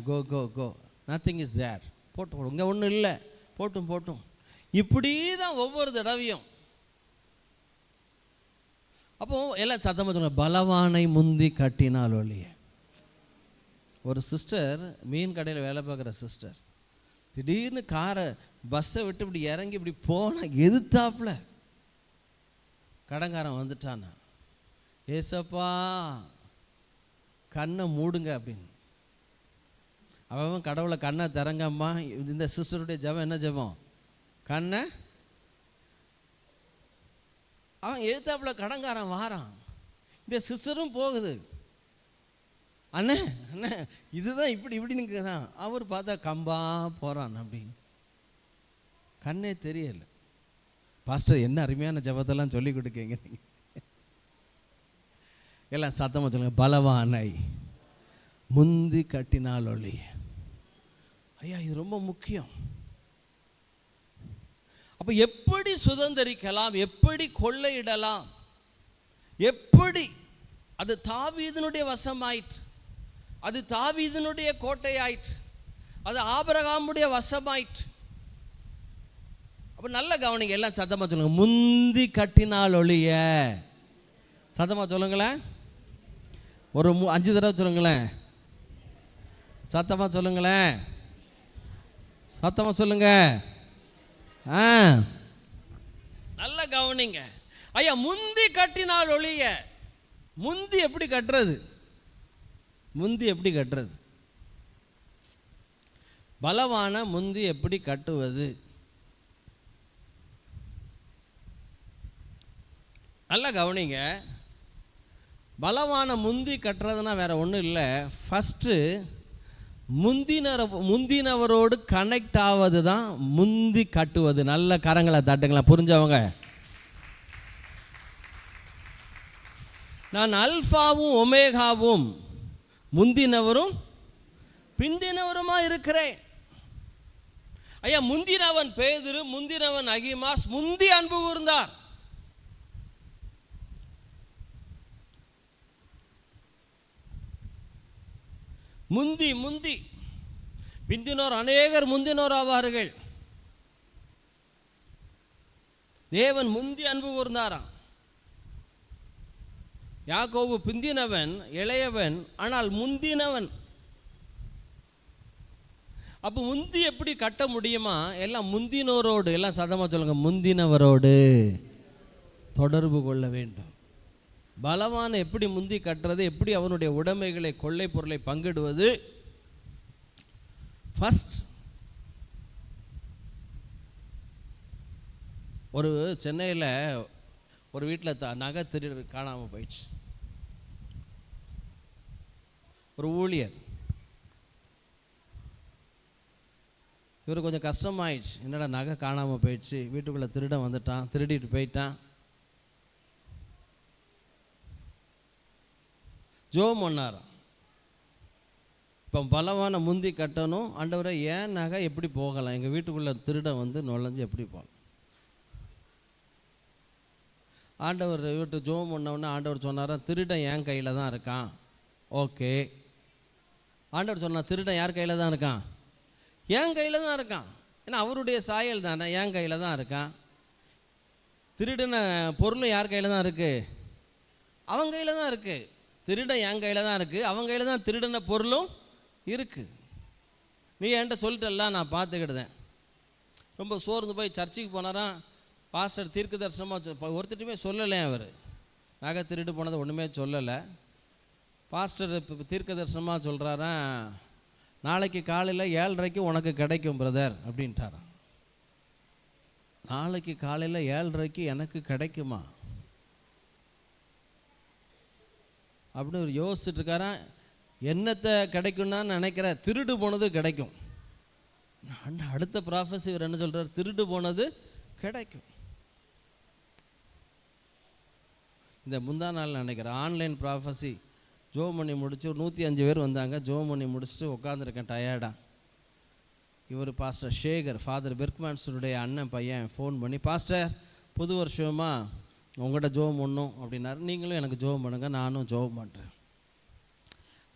கோ கோ கோ நத்திங் இஸ் தேர், போட்டு இங்கே ஒன்றும் இல்லை, போட்டும் இப்படி தான் ஒவ்வொரு தடவையும். அப்போ எல்லாம் சத்தமாக சொல்லுங்க, பலவானை முந்தி கட்டினால் ஒழிய. ஒரு சிஸ்டர், மீன் கடையில் வேலை பார்க்குற சிஸ்டர், திடீர்னு பஸ்ஸை விட்டு இப்படி இறங்கி இப்படி போனால் எதிர்த்தாப்புல கடங்காரன் வந்துட்டானா, ஏசப்பா கண்ணை மூடுங்க அப்படின்னு. அவன் கடவுளை கண்ணை திறங்கம்மா. இந்த சிஸ்டருடைய ஜெபம் என்ன ஜெபம்? கண்ணை. அவன் எழுத்தாப்புல கடங்காரன் வாரான், இந்த சிஸ்டரும் போகுது, அண்ணே அண்ணே இதுதான் இப்படின்னு தான். அவர் பார்த்தா கம்பா போகிறான் அப்படி, கண்ணே தெரியலை. பாஸ்டர் என்ன அருமையான ஜெபத்தெல்லாம் சொல்லி கொடுக்கீங்க நீங்கள். எல்லாம் சத்தமாக சொல்லுங்க, பலவானை முந்தி கட்டினால் ஒழிய. ஐயா இது ரொம்ப முக்கியம். அப்போ எப்படி சுதந்திரிக்கலாம், எப்படி கொள்ளையிடலாம், எப்படி? அது தாவீதினுடைய வசமாயிற்று, அது தாவீதினுடைய கோட்டையாயிற்று, அது ஆபிரகாமுடைய வசமாயிற்று. அப்போ நல்ல கவனிங்க, எல்லாம் சத்தமாக சொல்லுங்க, முந்தி கட்டினால் ஒழிய. சத்தமாக சொல்லுங்களேன், ஒரு 5 தடவை சொல்லுங்களேன், சத்தமாக சொல்லுங்களேன், சத்தமாக சொல்லுங்க. நல்ல கவனிங்க ஐயா, முந்தி கட்டினால் ஒழிய. முந்தி எப்படி கட்டுறது? முந்தி எப்படி கட்டுறது? பலவான முந்தி எப்படி கட்டுவது? நல்லா கவனிங்க. பலவான முந்தி கட்டுறதுனா வேற ஒன்றும் இல்லை. ஃபஸ்ட்டு முந்தினவரோடு கனெக்ட் ஆவது தான் முந்தி கட்டுவது. நல்ல கரங்களை தட்டுங்களா, புரிஞ்சவங்க. நான் அல்ஃபாவும் ஒமேகாவும், முந்தினவரும் பிந்தினவருமா இருக்கிறேன். ஐயா முந்தினவன் பேதுரு, முந்தினவன் அகிமாஸ், முந்தி அன்பு கூர்ந்தார். முந்தி பிந்தினோர் அநேகர் முந்தினோர் ஆவார்கள். தேவன் முந்தி அன்பு கூர்ந்தாராம். யாக்கோபு பிந்தினவன், இளையவன், ஆனால் முந்தினவன். அப்போ முந்தி எப்படி கட்ட முடியுமா? எல்லாம் முந்தினோரோடு, எல்லாம் சதமா சொல்லுங்க, முந்தினவரோடு தொடர்பு கொள்ள வேண்டும். பலவான எப்படி முந்தி கட்டுறது, எப்படி அவனுடைய உடைமைகளை, கொள்ளை பொருளை பங்கிடுவது? ஃபர்ஸ்ட் ஒரு சென்னையில் ஒரு வீட்டில் நகை திருடு காணாமல் போயிடுச்சு. ஒரு ஊழியர், இவர் கொஞ்சம் கஷ்டமாயிடுச்சு, என்னடா நகை காணாமல் போயிடுச்சு, வீட்டுக்குள்ளே திருடன் வந்துட்டான், திருடிட்டு போயிட்டான். ஜோம் பண்ணாராம். இப்போ பலவான முந்தி கட்டணும். ஆண்டவரை ஏன் நகை எப்படி போகலாம், எங்கள் வீட்டுக்குள்ளே திருடன் வந்து நுழைஞ்சு எப்படி போகலாம்? ஆண்டவர் வீட்டு ஜோம் பண்ணவுடனே ஆண்டவர் சொன்னாராம், திருடன் என் கையில் தான் இருக்கான். ஓகே. ஆண்டவர் சொன்னார், திருடன் யார் கையில் தான் இருக்கான்? என் கையில் தான் இருக்கான். ஏன்னா அவருடைய சாயல் தானே, என் கையில் தான் இருக்கான். திருடின பொருளும் யார் கையில் தான் இருக்குது? அவன் கையில் தான் இருக்குது. திருடன் என் கையில் தான் இருக்குது, அவங்க கையில் தான் திருடின பொருளும் இருக்குது. நீ என்கிட்ட சொல்லிட்டெல்லாம் நான் பார்த்துக்கிட்டேன். ரொம்ப சோர்ந்து போய் சர்ச்சுக்கு போனாராம். பாஸ்டர் தீர்க்க தரிசனமாக ஒருத்தட்டுமே சொல்லலை. அவர் நகை திருட்டு போனதை ஒன்றுமே சொல்லலை. பாஸ்டர் தீர்க்க தரிசனமாக சொல்கிறாராம், நாளைக்கு காலையில் 7:30 உனக்கு கிடைக்கும் பிரதர் அப்படின்ட்டாராம். நாளைக்கு காலையில் 7:30 எனக்கு கிடைக்குமா அப்படின்னு ஒரு யோசிச்சுட்டு இருக்காராம். என்னத்தை கிடைக்கும்னா நினைக்கிற, திருடு போனது கிடைக்கும். அடுத்த ப்ராஃபஸி இவர் என்ன சொல்கிறார்? திருடு போனது கிடைக்கும். இந்த முந்தா நாள் நினைக்கிறேன் ஆன்லைன் ப்ராஃபஸி ஜோம் பண்ணி முடிச்சு ஒரு 105 பேர் வந்தாங்க. ஜோம் பண்ணி முடிச்சுட்டு உட்காந்துருக்கேன் டயர்டாக. இவர் பாஸ்டர் ஷேகர், ஃபாதர் பெர்க்மான்ஸருடைய அண்ணன் பையன் ஃபோன் பண்ணி, பாஸ்டர் புது வருஷமாக உங்கள்கிட்ட ஜோம் பண்ணும் அப்படின்னாரு. நீங்களும் எனக்கு ஜோம் பண்ணுங்கள், நானும் ஜோம் பண்ணுறேன்.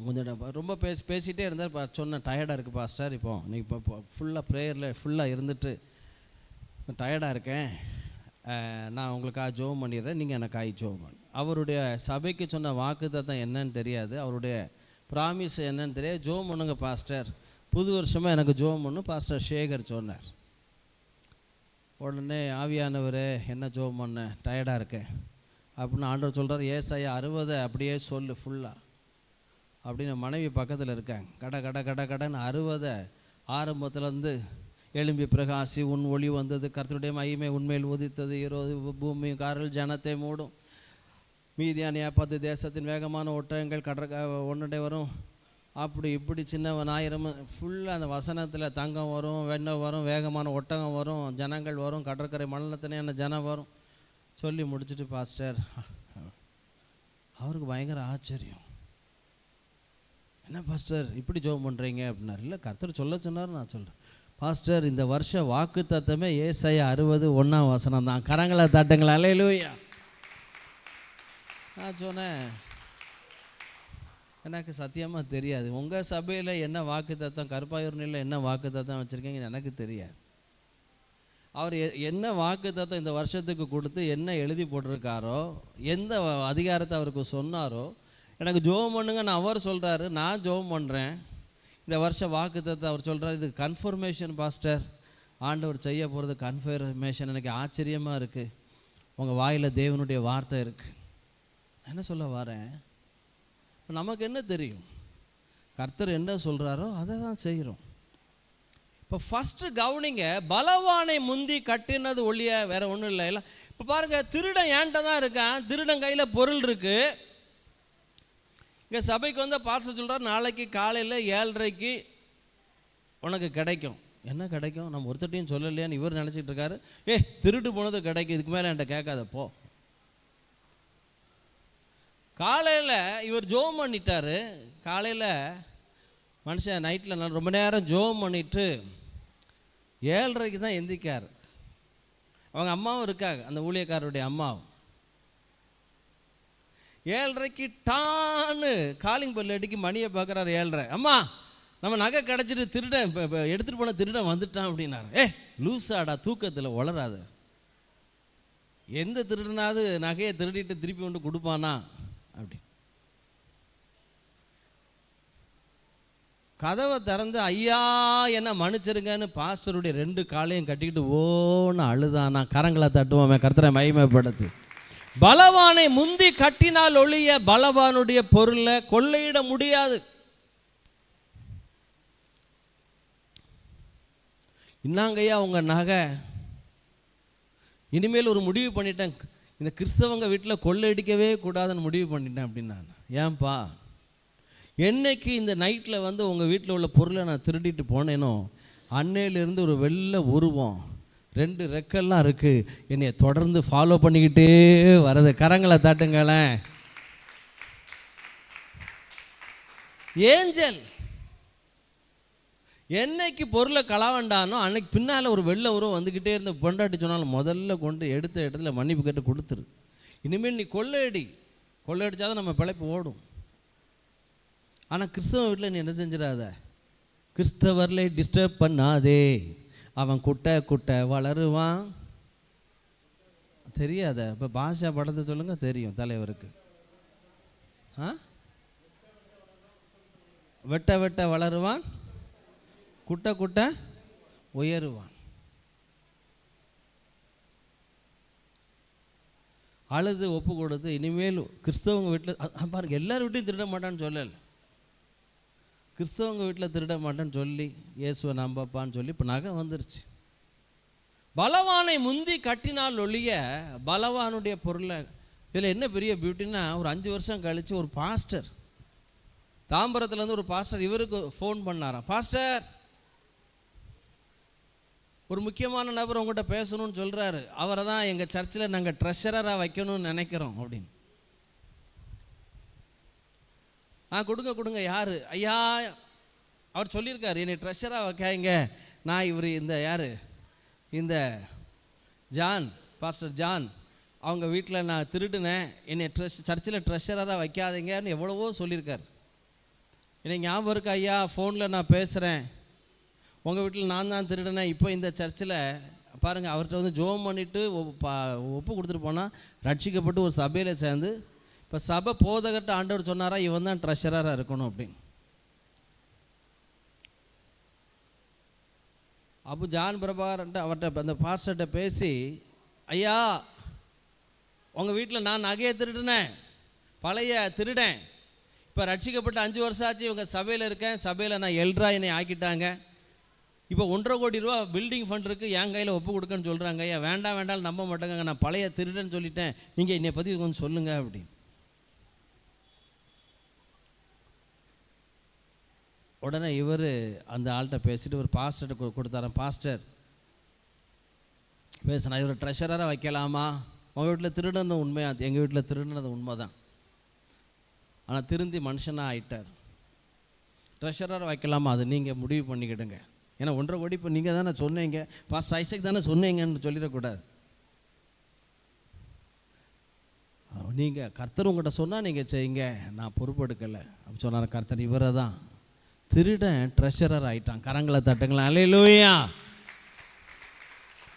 கொஞ்சம் ரொம்ப பேசிகிட்டே இருந்தார். சொன்னேன், டயர்டாக இருக்குது பாஸ்டர், இப்போ நீங்கள் இப்போ ஃபுல்லாக ப்ரேயரில் ஃபுல்லாக இருந்துட்டு டயர்டாக இருக்கேன், நான் உங்களுக்காக ஜோம் பண்ணிடுறேன், நீங்கள் எனக்காக ஜோம் பண்ணு. அவருடைய சபைக்கு சொன்ன வாக்குத்தத்தம் என்னன்னு தெரியாது, அவருடைய ப்ராமிஸ் என்னன்னு தெரியாது. ஜோம் பண்ணுங்க பாஸ்டர், புது வருஷமாக எனக்கு ஜோம் பண்ணு பாஸ்டர் ஷேகர் சொன்னார். உடனே ஆவியானவர் என்ன ஜோம் பண்ண, டயர்டாக இருக்கேன் அப்படின்னு ஆண்டவர் சொல்கிறார். ஏசாயா 60 அப்படியே சொல்லு ஃபுல்லாக அப்படின்னு. மனைவி பக்கத்தில் இருக்காங்க. கடன்னு 60 ஆரம்பத்துலேருந்து எழும்பி பிரகாசி உன் ஒளி வந்தது, கர்த்தருடைய மகிமை உண்மையில் உதித்தது, பூமி காரில் ஜனத்தை மூடும், மீதியான 10 தேசத்தின் வேகமான ஒட்டகங்கள் ஒன்றுடை வரும், அப்படி இப்படி சின்ன 1000 ஃபுல்லாக அந்த வசனத்தில் தங்கம் வரும், வெண்ணெய் வரும், வேகமான ஒட்டகம் வரும், ஜனங்கள் வரும், கடற்கரை மணலத்தினையான ஜனம் வரும் சொல்லி முடிச்சுட்டு பாஸ்டர் அவருக்கு பயங்கர ஆச்சரியம். என்ன பாஸ்டர் இப்படி ஜெபம் பண்ணுறீங்க அப்படின்னாரு. இல்லை, கர்த்தர் சொல்ல சொன்னார், நான் சொல்கிறேன். பாஸ்டர் இந்த வருஷம் வாக்கு தத்தமே ஏசாயா 60:1 தான். கரங்களை தட்டுங்களா, அல்லேலூயா. நான் சொன்னேன், எனக்கு சத்தியமாக தெரியாது உங்கள் சபையில் என்ன வாக்கு தத்தம், கருப்பாயூர்னில் என்ன வாக்கு தத்தம் வச்சுருக்கீங்கன்னு எனக்கு தெரியாது. அவர் என்ன வாக்கு தத்தம் இந்த வருஷத்துக்கு கொடுத்து என்ன எழுதி போட்டிருக்காரோ, எந்த அதிகாரத்தை அவருக்கு சொன்னாரோ, எனக்கு ஜெபம் பண்ணுங்க நான் அவர் சொல்கிறாரு, நான் ஜெபம் பண்ணுறேன். இந்த வருஷம் வாக்கு தத்தம் அவர் சொல்கிறார், இது கன்ஃபர்மேஷன் பாஸ்டர், ஆண்டவர் செய்ய போகிறது கன்ஃபர்மேஷன். எனக்கு ஆச்சரியமாக இருக்குது, உங்கள் வாயில் தேவனுடைய வார்த்தை இருக்குது. என்ன சொல்ல வரேன், நமக்கு என்ன தெரியும், கர்த்தர் என்ன சொல்கிறாரோ அதை தான் செய்கிறோம். இப்போ ஃபஸ்ட்டு கவனிங்க, பலவானை முந்தி கட்டினது ஒழிய வேற ஒன்றும் இல்லை. இல்லை இப்போ பாருங்கள், திருடன் ஏன்ட்ட தான் இருக்கான், திருடன் கையில் பொருள் இருக்குது. இங்கே சபைக்கு வந்து பாஸ்டர் சொல்கிறார், நாளைக்கு காலையில் 7:30 உனக்கு கிடைக்கும். என்ன கிடைக்கும், நம்ம ஒருத்தட்டையும் சொல்லலையான்னு இவர் நினச்சிட்டு இருக்காரு. திருட்டு போனது கிடைக்கும், இதுக்கு மேலே என்கிட்ட கேட்காத போ. காலையில் இவர் ஜோம் பண்ணிட்டாரு. காலையில் மனுஷன் நைட்டில் ரொம்ப நேரம் ஜோம் பண்ணிட்டு 7:30 தான் எந்திக்கார். அவங்க அம்மாவும் இருக்காங்க, அந்த ஊழியக்காரருடைய அம்மாவும். 7:30 டான்னு காலிங் பெல் அடிக்கி மணியை பார்க்குறாரு. 7:30, அம்மா நம்ம நகை கிடச்சிட்டு திருடன் எடுத்துகிட்டு போன திருடன் வந்துட்டான் அப்படின்னாரு. லூஸாடா, தூக்கத்தில் வளராது. எந்த திருடனாவது நகையை திருடிட்டு திருப்பி கொண்டு கொடுப்பானா அப்படி. கதவை திறந்து ஐயா என்ன மன்னிச்சிருங்கன்னு பாஸ்டருடைய 2 காலையும் கட்டிக்கிட்டு ஓன்னு அழுதானா. கரங்களை தட்டுவோமே, கர்த்தரை மகிமைப்படுத்து. பலவானை முந்தி கட்டினால் ஒழிய பலவானுடைய பொருளை கொள்ளையிட முடியாது. இன்னாங்கய்யா உங்க நகை, இனிமேல் ஒரு முடிவு பண்ணிட்டேன், இந்த கிறிஸ்தவங்க வீட்டில் கொள்ளையடிக்கவே கூடாதுன்னு முடிவு பண்ணிட்டேன் அப்படின்னா. ஏன்பா, என்னைக்கு இந்த நைட்டில் வந்து உங்கள் வீட்டில் உள்ள பொருளை நான் திருடிட்டு போனேனோ அன்னையிலேருந்து ஒரு வெள்ளை உருவம் 2 ரெக்கெல்லாம் இருக்குது, என்னைய தொடர்ந்து ஃபாலோ பண்ணிக்கிட்டே வரது. கரங்களை தட்டுங்களேன். ஏஞ்சல் என்னைக்கு பொருளை களவாண்டானோ அன்னைக்கு பின்னால் ஒரு வெள்ளை உருவம் வந்துக்கிட்டே இருந்த பொண்டாட்டி சொன்னாலும் முதல்ல கொண்டு எடுத்த இடத்துல மன்னிப்பு கேட்டு கொடுத்துரு. இனிமேல் நீ கொள்ளையடிச்சாதான் நம்ம பிழைப்பு ஓடும். ஆனால் கிறிஸ்தவ வீட்டில் நீ என்ன செஞ்சிடாத, கிறிஸ்தவர்களை டிஸ்டர்ப் பண்ணாதே, அவன் குட்டை வளருவான். தெரியாத இப்போ பாஷா படத்தை சொல்லுங்க, தெரியும் தலைவருக்கு. வெட்ட வளருவான், குட்டை உயருவான். அழுது ஒப்பு கொடுத்து இனிமேல் கிறிஸ்தவங்க வீட்டில் பாருங்க, எல்லாரும் வீட்டையும் திருட மாட்டான்னு சொல்லலை, கிறிஸ்தவங்க வீட்டில் திருட மாட்டேன்னு சொல்லி இயேசுவை நம்பப்பான்னு சொல்லி இப்போ நகை வந்துருச்சு. பலவானை முந்தி கட்டினால் ஒழிய பலவானுடைய பொருளை. இதில் என்ன பெரிய பியூட்டின்னா, ஒரு 5 வருஷம் கழித்து ஒரு பாஸ்டர், தாம்பரத்துலேருந்து ஒரு பாஸ்டர் இவருக்கு ஃபோன் பண்ணாராம். பாஸ்டர் ஒரு முக்கியமான நபர் உங்கள்கிட்ட பேசணும்னு சொல்கிறாரு, அவரை தான் எங்கள் சர்ச்சில் நாங்கள் ட்ரெஷரராக வைக்கணும்னு நினைக்கிறோம் அப்படின்னு. கொடுங்க யார் ஐயா? அவர் சொல்லியிருக்காரு, என்னை ட்ரெஷராக வைக்காங்க, நான் இவர் இந்த யார் இந்த ஜான், பாஸ்டர் ஜான் அவங்க வீட்டில் நான் திருடினேன், என்னை சர்ச்சில் ட்ரெஷரராக வைக்காதீங்கன்னு எவ்வளவோ சொல்லியிருக்காரு. எனக்கு ஞாபகம் இருக்கு ஐயா, ஃபோனில் நான் பேசுகிறேன், உங்கள் வீட்டில் நான் தான் திருடினேன், இப்போ இந்த சர்ச்சில் பாருங்கள், அவர்கிட்ட வந்து ஜோம் பண்ணிவிட்டு ஒப்பு கொடுத்துட்டு போனால் ரட்சிக்கப்பட்டு ஒரு சபையில் சேர்ந்து இப்போ சபை போதகர்கிட்ட ஆண்டவர் சொன்னாரா இவன் தான் ட்ரெஷரராக இருக்கணும் அப்படின்னு. அப்போ ஜான் பிரபாகரன்ட்டு அவர்கிட்ட அந்த பாஸ்டர்கிட்ட பேசி, ஐயா உங்கள் வீட்டில் நான் நகையை திருடினேன், பழைய திருடேன், இப்போ ரட்சிக்கப்பட்டு 5 வருஷம் ஆச்சு, இவங்க சபையில் இருக்கேன், சபையில் நான் எல்ட்ரா என்னை ஆக்கிட்டாங்க, இப்போ 1.5 கோடி ரூபா பில்டிங் ஃபண்ட் இருக்குது, என் கையில் ஒப்பு கொடுக்கன்னு சொல்கிறாங்க, ஐயா வேண்டாம் நம்ப மாட்டேங்க, நான் பழைய திருடன்னு சொல்லிட்டேன், நீங்கள் என்னை பற்றி கொஞ்சம் சொல்லுங்கள் அப்படின்னு. உடனே இவர் அந்த ஆள்கிட்ட பேசிட்டு ஒரு பாஸ்டர்கிட்ட கொடுத்தாரன். பாஸ்டர் பேசினா, இவர் ட்ரெஷரராக வைக்கலாமா? உங்கள் வீட்டில் திருடுனது உண்மையா? எங்கள் வீட்டில் திருடுனது உண்மை தான், ஆனால் திருந்தி மனுஷனாக ஆயிட்டார். ட்ரெஷரராக வைக்கலாமா? அது நீங்கள் முடிவு பண்ணிக்கிடுங்க. ஏன்னா 1.5 கோடி இப்போ நீங்கள் தானே சொன்னீங்க, பாஸ்டர் ஐசக் தானே சொன்னீங்கன்னு சொல்லிடக்கூடாது. நீங்கள் கர்த்தர் உங்கள்கிட்ட சொன்னால் நீங்கள் செய்யுங்க, நான் பொறுப்பெடுக்கலை அப்படி சொன்னார் கர்த்தர். இவரை தான் திருடன் ட்ரெஷரர் ஆயிட்டான். கரங்களை தட்டுங்களா, அல்லேலூயா.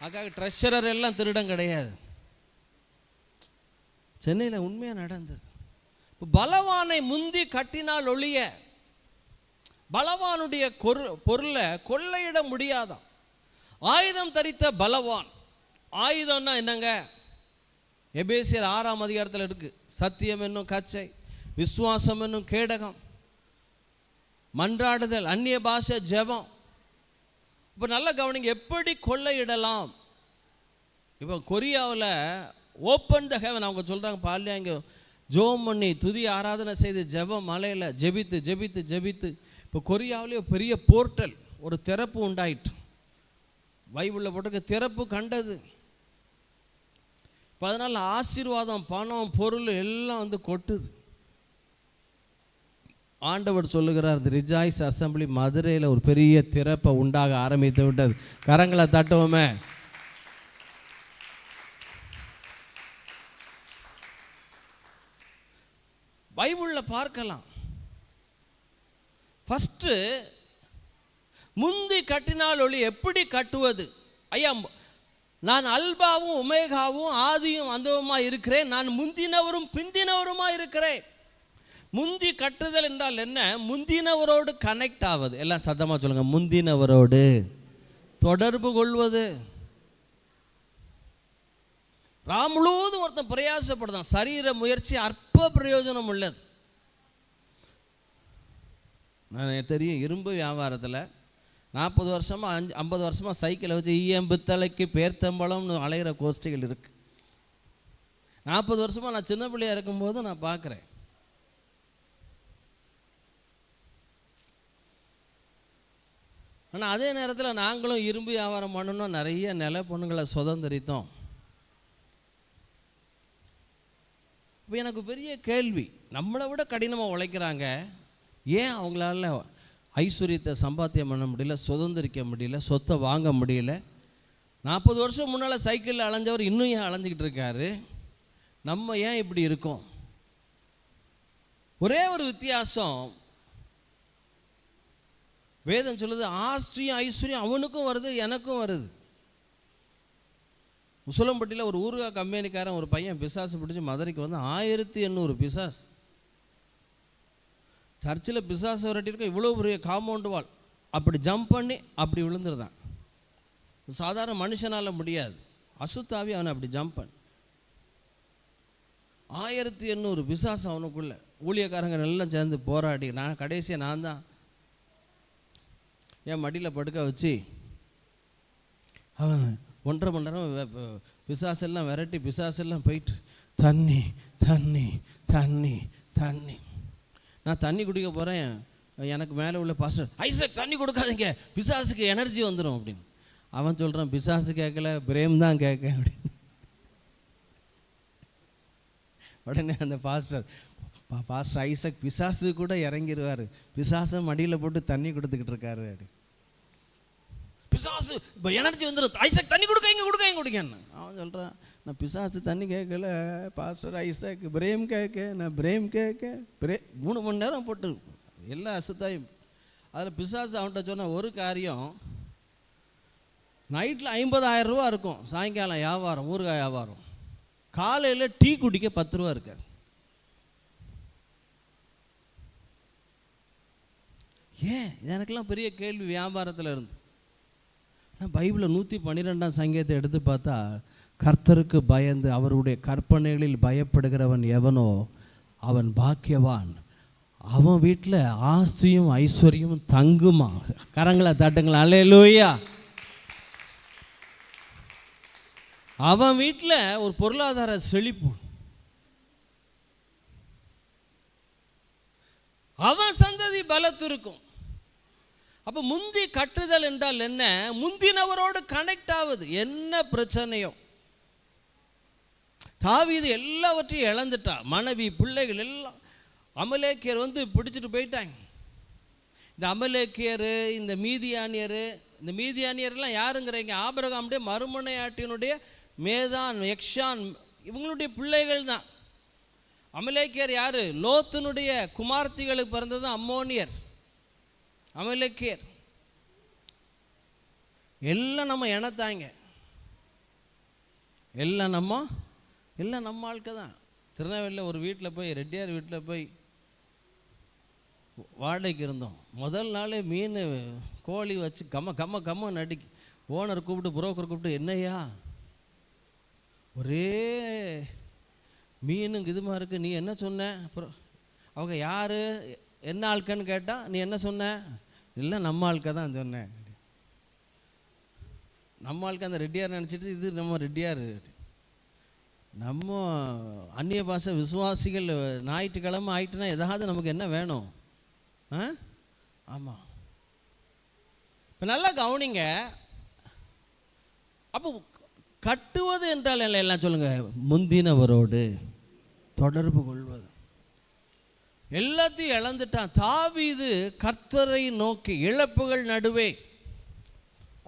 அதுக்காக ட்ரெஷரர் எல்லாம் திருடன் கிடையாது. சென்னையில் உண்மையாக நடந்தது. இப்போ பலவானை முந்தி கட்டினால் ஒழிய பலவானுடைய பொருளை கொள்ளையிட முடியாதான். ஆயுதம் தரித்த பலவான். ஆயுதம்னா என்னங்க? எபேசியர் 6ஆம் அதிகாரத்தில் இருக்கு. சத்தியம் என்னும் கச்சை, விசுவாசம் என்னும் கேடகம், மன்றாடுதல், அந்நிய பாஷை, ஜெபம். இப்போ நல்ல கவனிங்க, எப்படி கொள்ளையிடலாம். இப்போ கொரியாவில் ஓப்பன் த ஹெவன் அவங்க சொல்கிறாங்க, பாலியா இங்கே ஜோம் பண்ணி துதி ஆராதனை செய்து ஜெபம் மலையில் ஜெபித்து இப்போ கொரியாவிலே பெரிய போர்ட்டல், ஒரு திறப்பு உண்டாயிட்டு. பைபிளில் போட்டிருக்க திறப்பு கண்டது. இப்போ அதனால் ஆசீர்வாதம், பணம், பொருள் எல்லாம் வந்து கொட்டுது. ஆண்டவர் சொல்லுகிறார், இந்த ரிஜாய்ஸ் அசம்பிளி மதுரையில் ஒரு பெரிய திறப்பை உண்டாக ஆரம்பித்து விட்டது. கரங்களை தட்டுவோமே. பைபிளில் பார்க்கலாம். ஃபஸ்ட்டு முந்தி கட்டினால் ஒளி எப்படி கட்டுவது? ஐயா, நான் அல்பாவும் உமேகாவும் ஆதியும் அந்தவுமா இருக்கிறேன், நான் முந்தினவரும் பிந்தினவருமா இருக்கிறேன். முந்தி கட்டுதல் என்றால் என்ன? முந்தினவரோடு கனெக்ட் ஆவது. எல்லாம் சத்தமாக சொல்லுங்க, முந்தினவரோடு தொடர்பு கொள்வது. முழுவதும் ஒருத்தன் பிரயாசப்படுதான். சரீர முயற்சி அற்ப பிரயோஜனம் உள்ளது. நான் தெரியும், இரும்பு வியாபாரத்தில் 40 வருஷமாக 50 வருஷமாக சைக்கிளை வச்சு ஈயம்பித்தலைக்கு பேர்த்தம்பளம்னு அலைகிற கோஷ்டிகள் இருக்குது. 40 வருஷமாக நான் சின்ன பிள்ளையாக இருக்கும்போது நான் பார்க்குறேன். ஆனால் அதே நேரத்தில் நாங்களும் இரும்பு வியாபாரம் பண்ணணும், நிறைய நில பொண்ணுங்களை சுதந்திரித்தோம். இப்போ எனக்கு பெரிய கேள்வி, நம்மளை விட கடினமாக உழைக்கிறாங்க, ஏன் அவங்களால ஐஸ்வர்யத்தை சம்பாத்தியம் பண்ண முடியல, சுதந்திரிக்க முடியல, சொத்தை வாங்க முடியல? 40 வருஷம் முன்னால் சைக்கிளில் அலைஞ்சவர் இன்னும் ஏன் அலைஞ்சிக்கிட்டு இருக்காரு? நம்ம ஏன் இப்படி இருக்கோம்? ஒரே ஒரு வித்தியாசம், வேதம் சொல்லுது, ஆசையும் ஐஸ்வர்யம் அவனுக்கும் வருது எனக்கும் வருது. உசிலம்பட்டியில் ஒரு ஊருகா கம்பெனிக்காரன் ஒரு பையன் பிசாசு பிடிச்சி மதுரைக்கு வந்து 1800 பிசாஸ். சர்ச்சில் பிசாசு விரட்டியிருக்க இவ்வளோ பெரிய காம்பவுண்டு வால், அப்படி ஜம்ப் பண்ணி அப்படி விழுந்துருதான். சாதாரண மனுஷனால் முடியாது, அசுத்தாவி அவனை அப்படி ஜம்ப் பண்ணி 1800 பிசாசு அவனுக்குள்ள. ஊழியக்காரங்க எல்லாம் சேர்ந்து போராடி, நான் கடைசியாக நான் தான் என் மடியில் படுக்க வச்சு அவன் 1.5 மணி நேரம் பிசாசெல்லாம் விரட்டி பிசாசெல்லாம் போயிட்டு தண்ணி தண்ணி தண்ணி தண்ணி. நான் தண்ணி குடிக்க போகிறேன், எனக்கு மேலே உள்ள பாஸ்டர், ஐசக் தண்ணி கொடுக்காதீங்க, பிசாசுக்கு எனர்ஜி வந்துடும் அப்படின்னு. அவன் சொல்கிறான் பிசாசு கேட்கல, பிரேம் தான் கேட்க அப்படின்னு. உடனே அந்த பாஸ்டர் ஐசக் பிசாசு கூட இறங்கிடுவார், பிசாசை மடியில் போட்டு தண்ணி கொடுத்துக்கிட்டு இருக்காரு அப்படி. பிசாசு இப்போ எனர்ஜி வந்துடும், ஐசக் தண்ணி கொடுக்க இங்கே கொடுக்கன்னு அவன் சொல்கிறான். நான் பிசாசு தண்ணி கேட்கல பாஸ்டர் ஐசக், பிரேம் கேட்க, நான் பிரேம் கேட்க 3 மணி நேரம் போட்டு எல்லா அசுத்தாயும். அதில் பிசாசு அவன்கிட்ட சொன்ன ஒரு காரியம், நைட்டில் 50,000 ரூபா இருக்கும், சாயங்காலம் வியாபாரம், ஊறுகாய் வியாபாரம், காலையில் டீ குடிக்க 10 ரூபா இருக்காது. ஏன் எனக்கெல்லாம் பெரிய கேள்வி வியாபாரத்தில் இருந்து. ஆனால் பைபிளில் 112ஆம் சங்கீதத்தை எடுத்து பார்த்தா, கர்த்தருக்கு பயந்து அவருடைய கற்பனைகளில் பயப்படுகிறவன் எவனோ அவன் பாக்கியவான், அவன் வீட்டில் ஆஸ்தியும் ஐஸ்வர்யமும் தங்குமா. கரங்களை தட்டுங்களா, அல்லேலூயா. அவன் வீட்டில் ஒரு பொருளாதார செழிப்பு, அவன் சந்ததி பலத்து இருக்கும். அப்போ முந்தி கட்டுதல் என்றால் என்ன? முந்தினவரோடு கனெக்ட் ஆகுது. என்ன பிரச்சனையோ, தாவீது எல்லாவற்றையும் இழந்துட்டான், மனைவி பிள்ளைகள் எல்லாம். அமலேக்கியர் வந்து பிடிச்சிட்டு போயிட்டாங்க. இந்த அமலேக்கியர், இந்த மீதியானியர்லாம் யாருங்கிறீங்க? ஆபிரகாமுடைய மறுமனையாட்டினுடைய மேதான், எக்ஷான், இவங்களுடைய பிள்ளைகள் தான். அமலேக்கியர் யாரு? லோத்தினுடைய குமார்த்திகளுக்கு பிறந்தது அம்மோனியர், அமலேக்கியர். எல்லாம் நம்ம இனத்தாங்க, எல்லாம் நம்ம ஆட்க தான். திருநெல்வேலியில் ஒரு வீட்டில் போய், ரெட்டியார் வீட்டில் போய் வாடகைக்கு இருந்தோம். முதல் நாளே மீன் கோழி வச்சு கம்ம நடிக்கு. ஓனர் கூப்பிட்டு, புரோக்கர் கூப்பிட்டு, என்னையா ஒரே மீனுங்க இதுமா இருக்குது, நீ என்ன சொன்ன? அவங்க யார், என்ன ஆட்கன்னு கேட்டால், நீ என்ன சொன்ன? இல்லை நம்ம ஆட்க தான் சொன்னேன். நம்ம ஆட்க அந்த ரெட்டியார் நினச்சிட்டு, இது நம்ம ரெட்டியார். நம்ம அந்நிய பாஷை விசுவாசிகள் ஞாயிற்றுக்கிழமை ஆயிட்டுனா எதாவது நமக்கு என்ன வேணும்? ஆமாம். இப்போ நல்லா கவனிங்க. அப்போ கட்டுவது என்றால் எல்லாம் சொல்லுங்கள், முந்தினவரோடு தொடர்பு கொள்வது. எல்லாத்தையும் இழந்துட்டான் தாவீது. கர்த்தரை நோக்கி, இழப்புகள் நடுவே,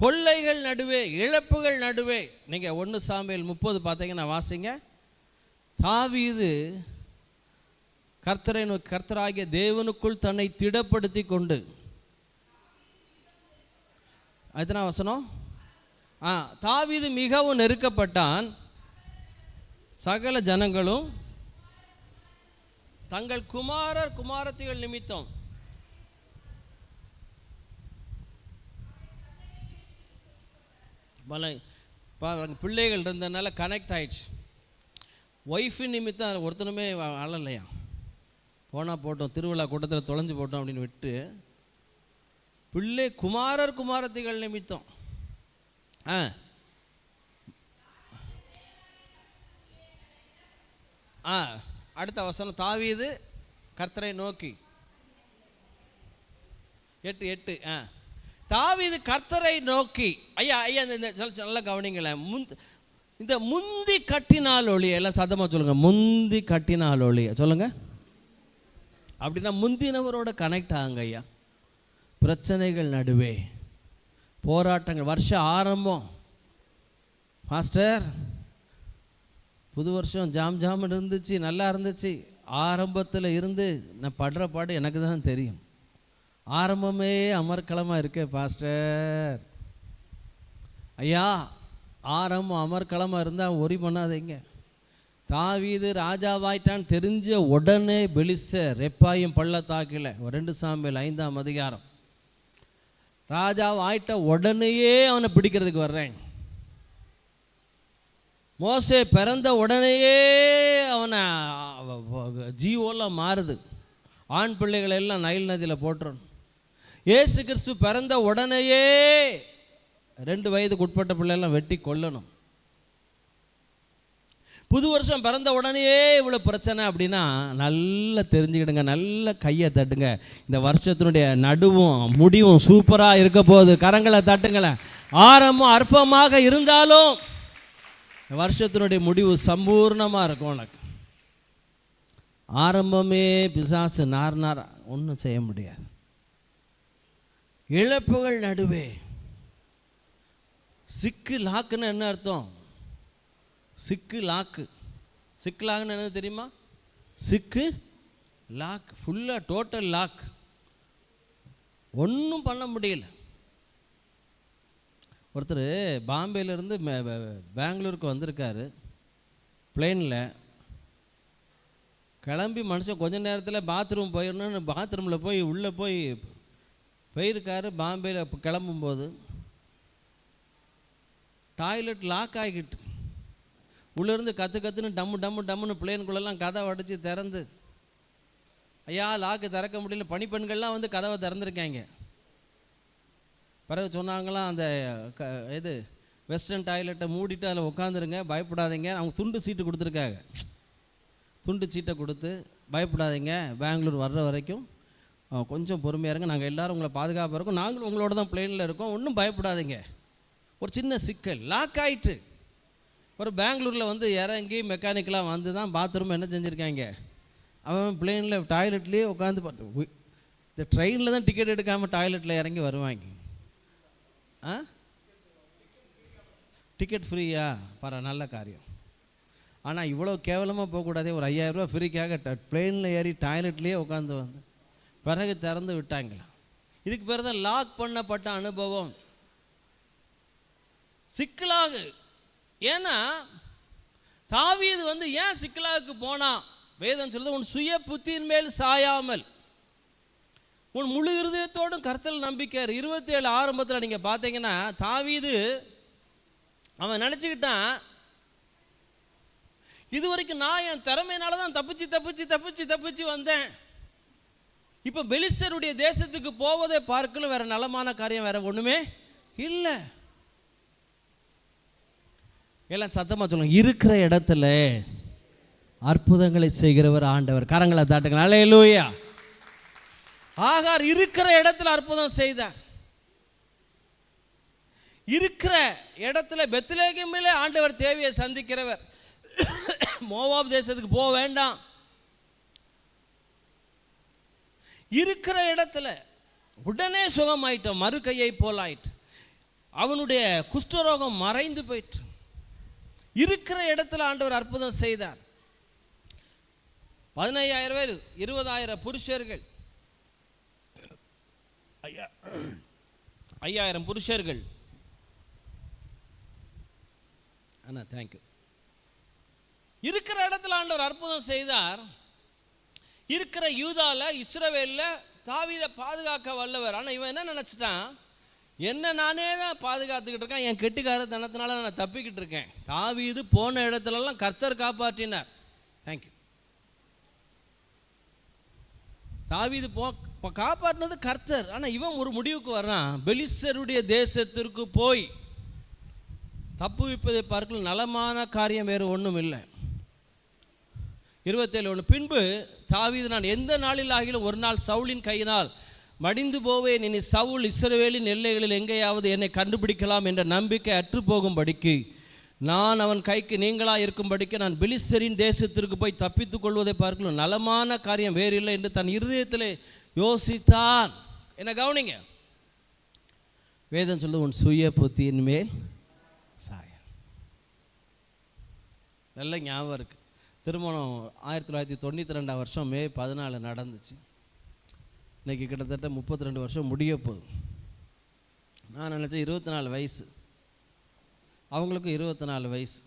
கொள்ளைகள் நடுவே, இழப்புகள் நடுவே. நீங்கள் 1 சாமுவேல் 30 பார்த்தீங்கன்னா வாசிங்க. தாவீது கர்த்தரை நோக்கி, கர்த்தராகிய தேவனுக்குள் தன்னை திடப்படுத்தி கொண்டு, அதுதான் வசனம். தாவீது மிகவும் நெருக்கப்பட்டான், சகல ஜனங்களும் தங்கள் குமாரர் குமாரத்திகள் நிமித்தம் பிள்ளைகள் இருந்ததுனால கனெக்ட் ஆயிடுச்சு. ஒய்ஃபின் நிமித்தம் ஒருத்தனுமே அழலையா, போனால் போட்டோம், திருவிழா கூட்டத்தில் தொலைஞ்சு போட்டோம் அப்படின்னு விட்டு, பிள்ளை குமாரர் குமாரத்திகள் நிமித்தம். அடுத்த வசனம், தாவீது கர்த்தரை நோக்கி 8 தாவீது கர்த்தரை நோக்கி. ஐயா நல்ல கவனிங்களேன். இந்த முந்தி கட்டினால் ஒளிய, எல்லாம் சத்தமாக சொல்லுங்க, முந்தி கட்டினால் ஒளிய சொல்லுங்க. அப்படின்னா முந்தினவரோட கனெக்ட் ஆகுங்க ஐயா. பிரச்சனைகள் நடுவே, போராட்டங்கள், வருஷம் ஆரம்பம். மாஸ்டர் புது வருஷம் ஜாம் இருந்துச்சு, நல்லா இருந்துச்சு. ஆரம்பத்தில் இருந்து நான் படுற பாடு எனக்கு தான் தெரியும். ஆரம்பமே அமர்க்களமாக இருக்கே பாஸ்டர். ஐயா ஆரம்பம் அமர்க்களமாக இருந்தால் ஒரி பண்ணாதீங்க. தாவீது ராஜாவாயிட்டான்னு தெரிஞ்ச உடனே பெலிஸ்தர் ரெப்பாயும் பள்ளத்தாக்கில் 2 சாமுவேல் 5ஆம் அதிகாரம், ராஜாவாயிட்ட உடனேயே அவனை பிடிக்கிறதுக்கு வர்றேன். மோசே பிறந்த உடனேயே அவனை ஜீவோலாம் மாறுது. ஆண் பிள்ளைகளை எல்லாம் நைல் நதியில் போட்டுறணும். இயேசு கிறிஸ்து பிறந்த உடனேயே 2 வயதுக்கு உட்பட்ட பிள்ளைலாம் வெட்டி கொல்லணும். புது வருஷம் பிறந்த உடனேயே இவ்வளோ பிரச்சனை அப்படின்னா நல்லா தெரிஞ்சுக்கிடுங்க, நல்ல கையை தட்டுங்க. இந்த வருஷத்தினுடைய நடுவும் முடிவும் சூப்பராக இருக்க போகுது. கரங்களை தட்டுங்களேன். ஆரம்பம் அற்பமாக இருந்தாலும் வருஷத்தினுடைய முடிவு சம்பூர்ணமாக இருக்கும். உனக்கு ஆரம்பமே பிசாசு நார் ஒன்றும் செய்ய முடியாது. இழப்புகள் நடுவே சிக்கு லாக்குன்னு என்ன அர்த்தம்? சிக்கு லாக்கு, சிக்கு லாக்குன்னு என்ன தெரியுமா? சிக்கு லாக், ஃபுல்லாக டோட்டல் லாக், ஒன்றும் பண்ண முடியல. ஒருத்தர் பாம்பேலேருந்து பெங்களூருக்கு வந்திருக்காரு பிளேனில். கிளம்பி மனுஷன் கொஞ்ச நேரத்தில் பாத்ரூம் போயிடணும்னு பாத்ரூமில் போய் உள்ளே போயிருக்காரு. பாம்பேயில் கிளம்பும்போது டாய்லெட் லாக் ஆகிக்கிட்டு உள்ளேருந்து கற்றுன்னு டம்முன்னு பிளேனுக்குள்ளெல்லாம் கதவை அடித்து திறந்து, ஐயா லாக்கு திறக்க முடியல, பணிப்பெண்கள்லாம் வந்து கதவை திறந்துருக்காங்க. பிறகு சொன்னாங்களாம், அந்த இது வெஸ்டர்ன் டாய்லெட்டை மூடிட்டு அதில் உட்காந்துருங்க, பயப்படாதீங்க. அவங்க துண்டு சீட்டு கொடுத்துருக்காங்க. துண்டு சீட்டை கொடுத்து, பயப்படாதீங்க, பெங்களூர் வர்ற வரைக்கும் கொஞ்சம் பொறுமையாக இருங்க, நாங்கள் எல்லோரும் உங்களை பாதுகாப்பாக இருக்கோம், நாங்களும் உங்களோட தான் பிளேனில் இருக்கோம், ஒன்றும் பயப்படாதீங்க. ஒரு சின்ன சிக்கல், லாக் ஆகிட்டு. ஒரு பெங்களூரில் வந்து இறங்கி மெக்கானிக்கெலாம் வந்து தான் பாத்ரூம் என்ன செஞ்சுருக்காங்க, அவன் பிளேனில் டாய்லெட்லேயே உட்காந்து பார்த்து, இந்த ட்ரெயினில் தான் டிக்கெட் எடுக்காமல் டாய்லெட்டில் இறங்கி வருவாங்க. டிக்கெட் ஃப்ரீயா? நல்ல காரியம். ஆனால் இவ்வளோ கேவலமாக போகக்கூடாதே. ஒரு 5000 ரூபா ஃப்ரீக்காக பிளேனில் ஏறி டாய்லெட்லேயே உட்காந்து வந்து பிறகு திறந்து விட்டாங்களா. இதுக்கு பேர் தான் லாக் பண்ணப்பட்ட அனுபவம். சிக்கலாகு. ஏன்னா தாவீது வந்து ஏன் சிக்கலாவுக்கு போனா? வேதம் சொல்லுது, உன் சுய புத்தியின் மேல் சாயாமல் உன் முழு இருதயத்தோடும் கர்த்தரில் நம்பிக்கை. 27 ஆரம்பத்தில் நீங்கள் பார்த்தீங்கன்னா தாவீது அவன் நினச்சிக்கிட்டான், இது வரைக்கும் நான் என் திறமையினால தான் தப்பிச்சு வந்தேன், இப்போ பெலிஸ்தருடைய தேசத்துக்கு போவதை பார்க்கலும் வேற நலமான காரியம் வேற ஒன்றுமே இல்லை. எல்லாம் சத்தமாக சொல்லுங்க, இருக்கிற இடத்துல அற்புதங்களை செய்கிறவர் ஆண்டவர். கரங்களை தாட்டுங்க. அல்லேலூயா. ஆகார் இருக்கிற இடத்துல அற்புதம் செய்தார். இருக்கிற இடத்துல பெத்லகேமிலே ஆண்டவர் தேவையை சந்திக்கிறவர். மோவாப் தேசத்துக்கு போக வேண்டாம். இருக்கிற இடத்துல உடனே சுகமாயிட்டோம், மறு கையை போல் ஆயிட்டு. அவனுடைய குஷ்டரோகம் மறைந்து போயிட்டு. இருக்கிற இடத்துல ஆண்டவர் அற்புதம் செய்தார். 15,000 பேர், 20,000 புருஷர்கள், 5,000 புருஷர்கள். அண்ணா தேங்க்யூ. இருக்கிற இடத்துல ஆண்டவர் அற்புதம் செய்தார். இருக்கிற யூதால இஸ்ரவேல்ல தாவீதை பாதுகாக்க வல்லவர். ஆனால் இவன் என்ன நினச்சிட்டான், என்ன நானே தான் பாதுகாத்துக்கிட்டு இருக்கேன், என் கெட்டிக்கார தனத்தினால நான் தப்பிக்கிட்டு இருக்கேன். தாவீது போன இடத்துலலாம் கர்த்தர் காப்பாற்றினார். தேங்க்யூ. தாவீது காப்பாற்றினது கர்த்தர். ஆனால் இவன் ஒரு முடிவுக்கு வர்றான், பெலிஸ்தருடைய தேசத்திற்கு போய் தப்புவிப்பதை பார்க்கல நலமான காரியம் வேறு ஒன்றும் இல்லை. 27:1 பின்பு தாவீது, நான் எந்த நாளில் ஆகிலும் ஒரு நாள் சவுலின் கையினால் மடிந்து போவேன், இனி சவுல் இஸ்ரவேலின் எல்லைகளில் எங்கேயாவது என்னை கண்டுபிடிக்கலாம் என்ற நம்பிக்கை அற்றுப்போகும்படிக்கு நான் அவன் கைக்கு நீங்களாக இருக்கும்படிக்கு நான் பெலிஸ்தரின் தேசத்திற்கு போய் தப்பித்துக் கொள்வதை பார்க்கலாம் நலமான காரியம் வேறு இல்லை என்று தன் இருதயத்தில் யோசித்தான். என்ன கவனிங்க, வேதம் சொல்லுது, உன் சுய புத்தியின் மேல் சாய. நல்ல ஞாபகம் இருக்கு. திருமணம் 1992 வருஷம் மே 14 நடந்துச்சு. இன்றைக்கி கிட்டத்தட்ட 32 வருஷம் முடிய போகுது. நான் நினச்சேன் 24 வயசு, அவங்களுக்கும் 24 வயசு.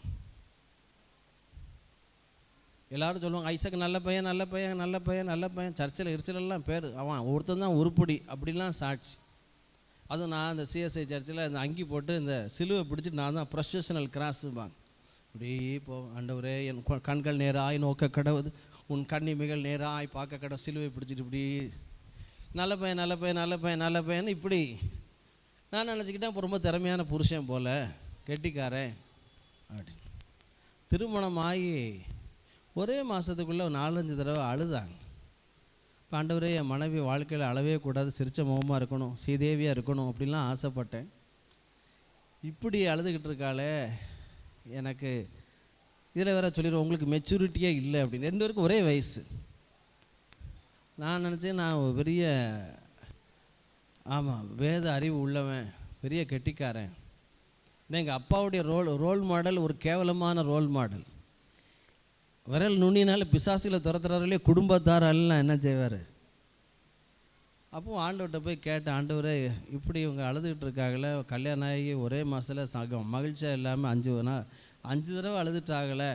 எல்லோரும் சொல்லுவாங்க, ஐசக் நல்ல பையன் நல்ல பையன் நல்ல பையன் நல்ல பையன், சர்ச்சில் எரிச்சலெல்லாம் பேர், அவன் ஒருத்தன் தான் உருப்படி அப்படிலாம் சாட்சி. அதுவும் நான் இந்த சிஎஸ்ஐ சர்ச்சில் இந்த அங்கி போட்டு இந்த சிலுவை பிடிச்சிட்டு நான் தான் ப்ரொஃபஷனல் கிராஸுவாங்க. இப்படி போ ஆண்டவரே, என் கண்கள் நேராய் நோக்க கடவுது, உன் கண்ணிமைகள் நேராய் பார்க்க கடவுள், சிலுவை பிடிச்சிட்டு இப்படி நல்ல பையன் நல்ல பையன் நல்ல பையன் நல்ல பையன். இப்படி நான் நினச்சிக்கிட்டேன், இப்போ ரொம்ப திறமையான புருஷன் போல், கெட்டிக்காரன் அப்படி. திருமணம் ஆகி ஒரே மாதத்துக்குள்ளே 4-5 தடவை அழுதாங்க. ஆண்டவரே, என் மனைவி வாழ்க்கையில் அழவே கூடாது, சிரிச்ச முகமாக இருக்கணும், சீதேவியாக இருக்கணும் அப்படின்லாம் ஆசைப்பட்டேன். இப்படி அழுதுகிட்டு இருக்காளே, எனக்கு இதில் வேற சொல்லிடுவோம் உங்களுக்கு மெச்சூரிட்டியே இல்லை அப்படின்னு. 2 பேருக்கும் ஒரே வயசு. நான் நினச்சேன் நான் பெரிய வேத அறிவு உள்ளவன், பெரிய கெட்டிக்காரன். எங்கள் அப்பாவுடைய ரோல் மாடல் ஒரு கேவலமான ரோல் மாடல். விரல் நுண்ணினால பிசாசில துரத்துறாருலே குடும்பத்தார் எல்லாம் என்ன செய்வார். அப்போ ஆண்டவர்கிட்ட போய் கேட்டேன், ஆண்டவரே இப்படி இவங்க அழுதுகிட்டு இருக்காங்களே, கல்யாணம் ஆகி ஒரே மாதத்தில் மகிழ்ச்சியாக இல்லாமல் 5 தடவை அழுதுட்டாங்களே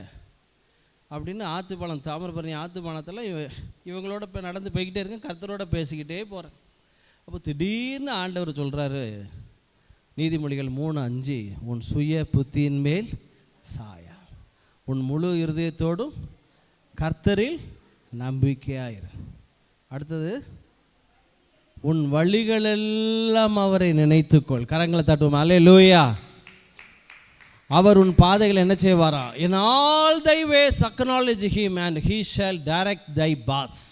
அப்படின்னு. ஆற்றுப்பாலம் தாமிரபரணி ஆற்றுப்பாலத்தில் இவங்களோட இப்போ நடந்து போய்கிட்டே இருக்கேன், கர்த்தரோட பேசிக்கிட்டே போகிறேன். அப்போ திடீர்னு ஆண்டவர் சொல்கிறாரு, நீதிமொழிகள் 3:5, உன் சுய புத்தியின் மேல் சாயா, உன் முழு இருதயத்தோடும் கர்த்தரில் நம்பிக்கையாயிரு. அடுத்தது, உன் வழிகளெல்லாம் அவரை நினைத்துக்கொள். கரங்களை தட்டுவோம், அல்லேலூயா. அவர் உன் பாதைகளை என்ன செய்வாரா? in all thy ways acknowledge him and he shall direct thy paths.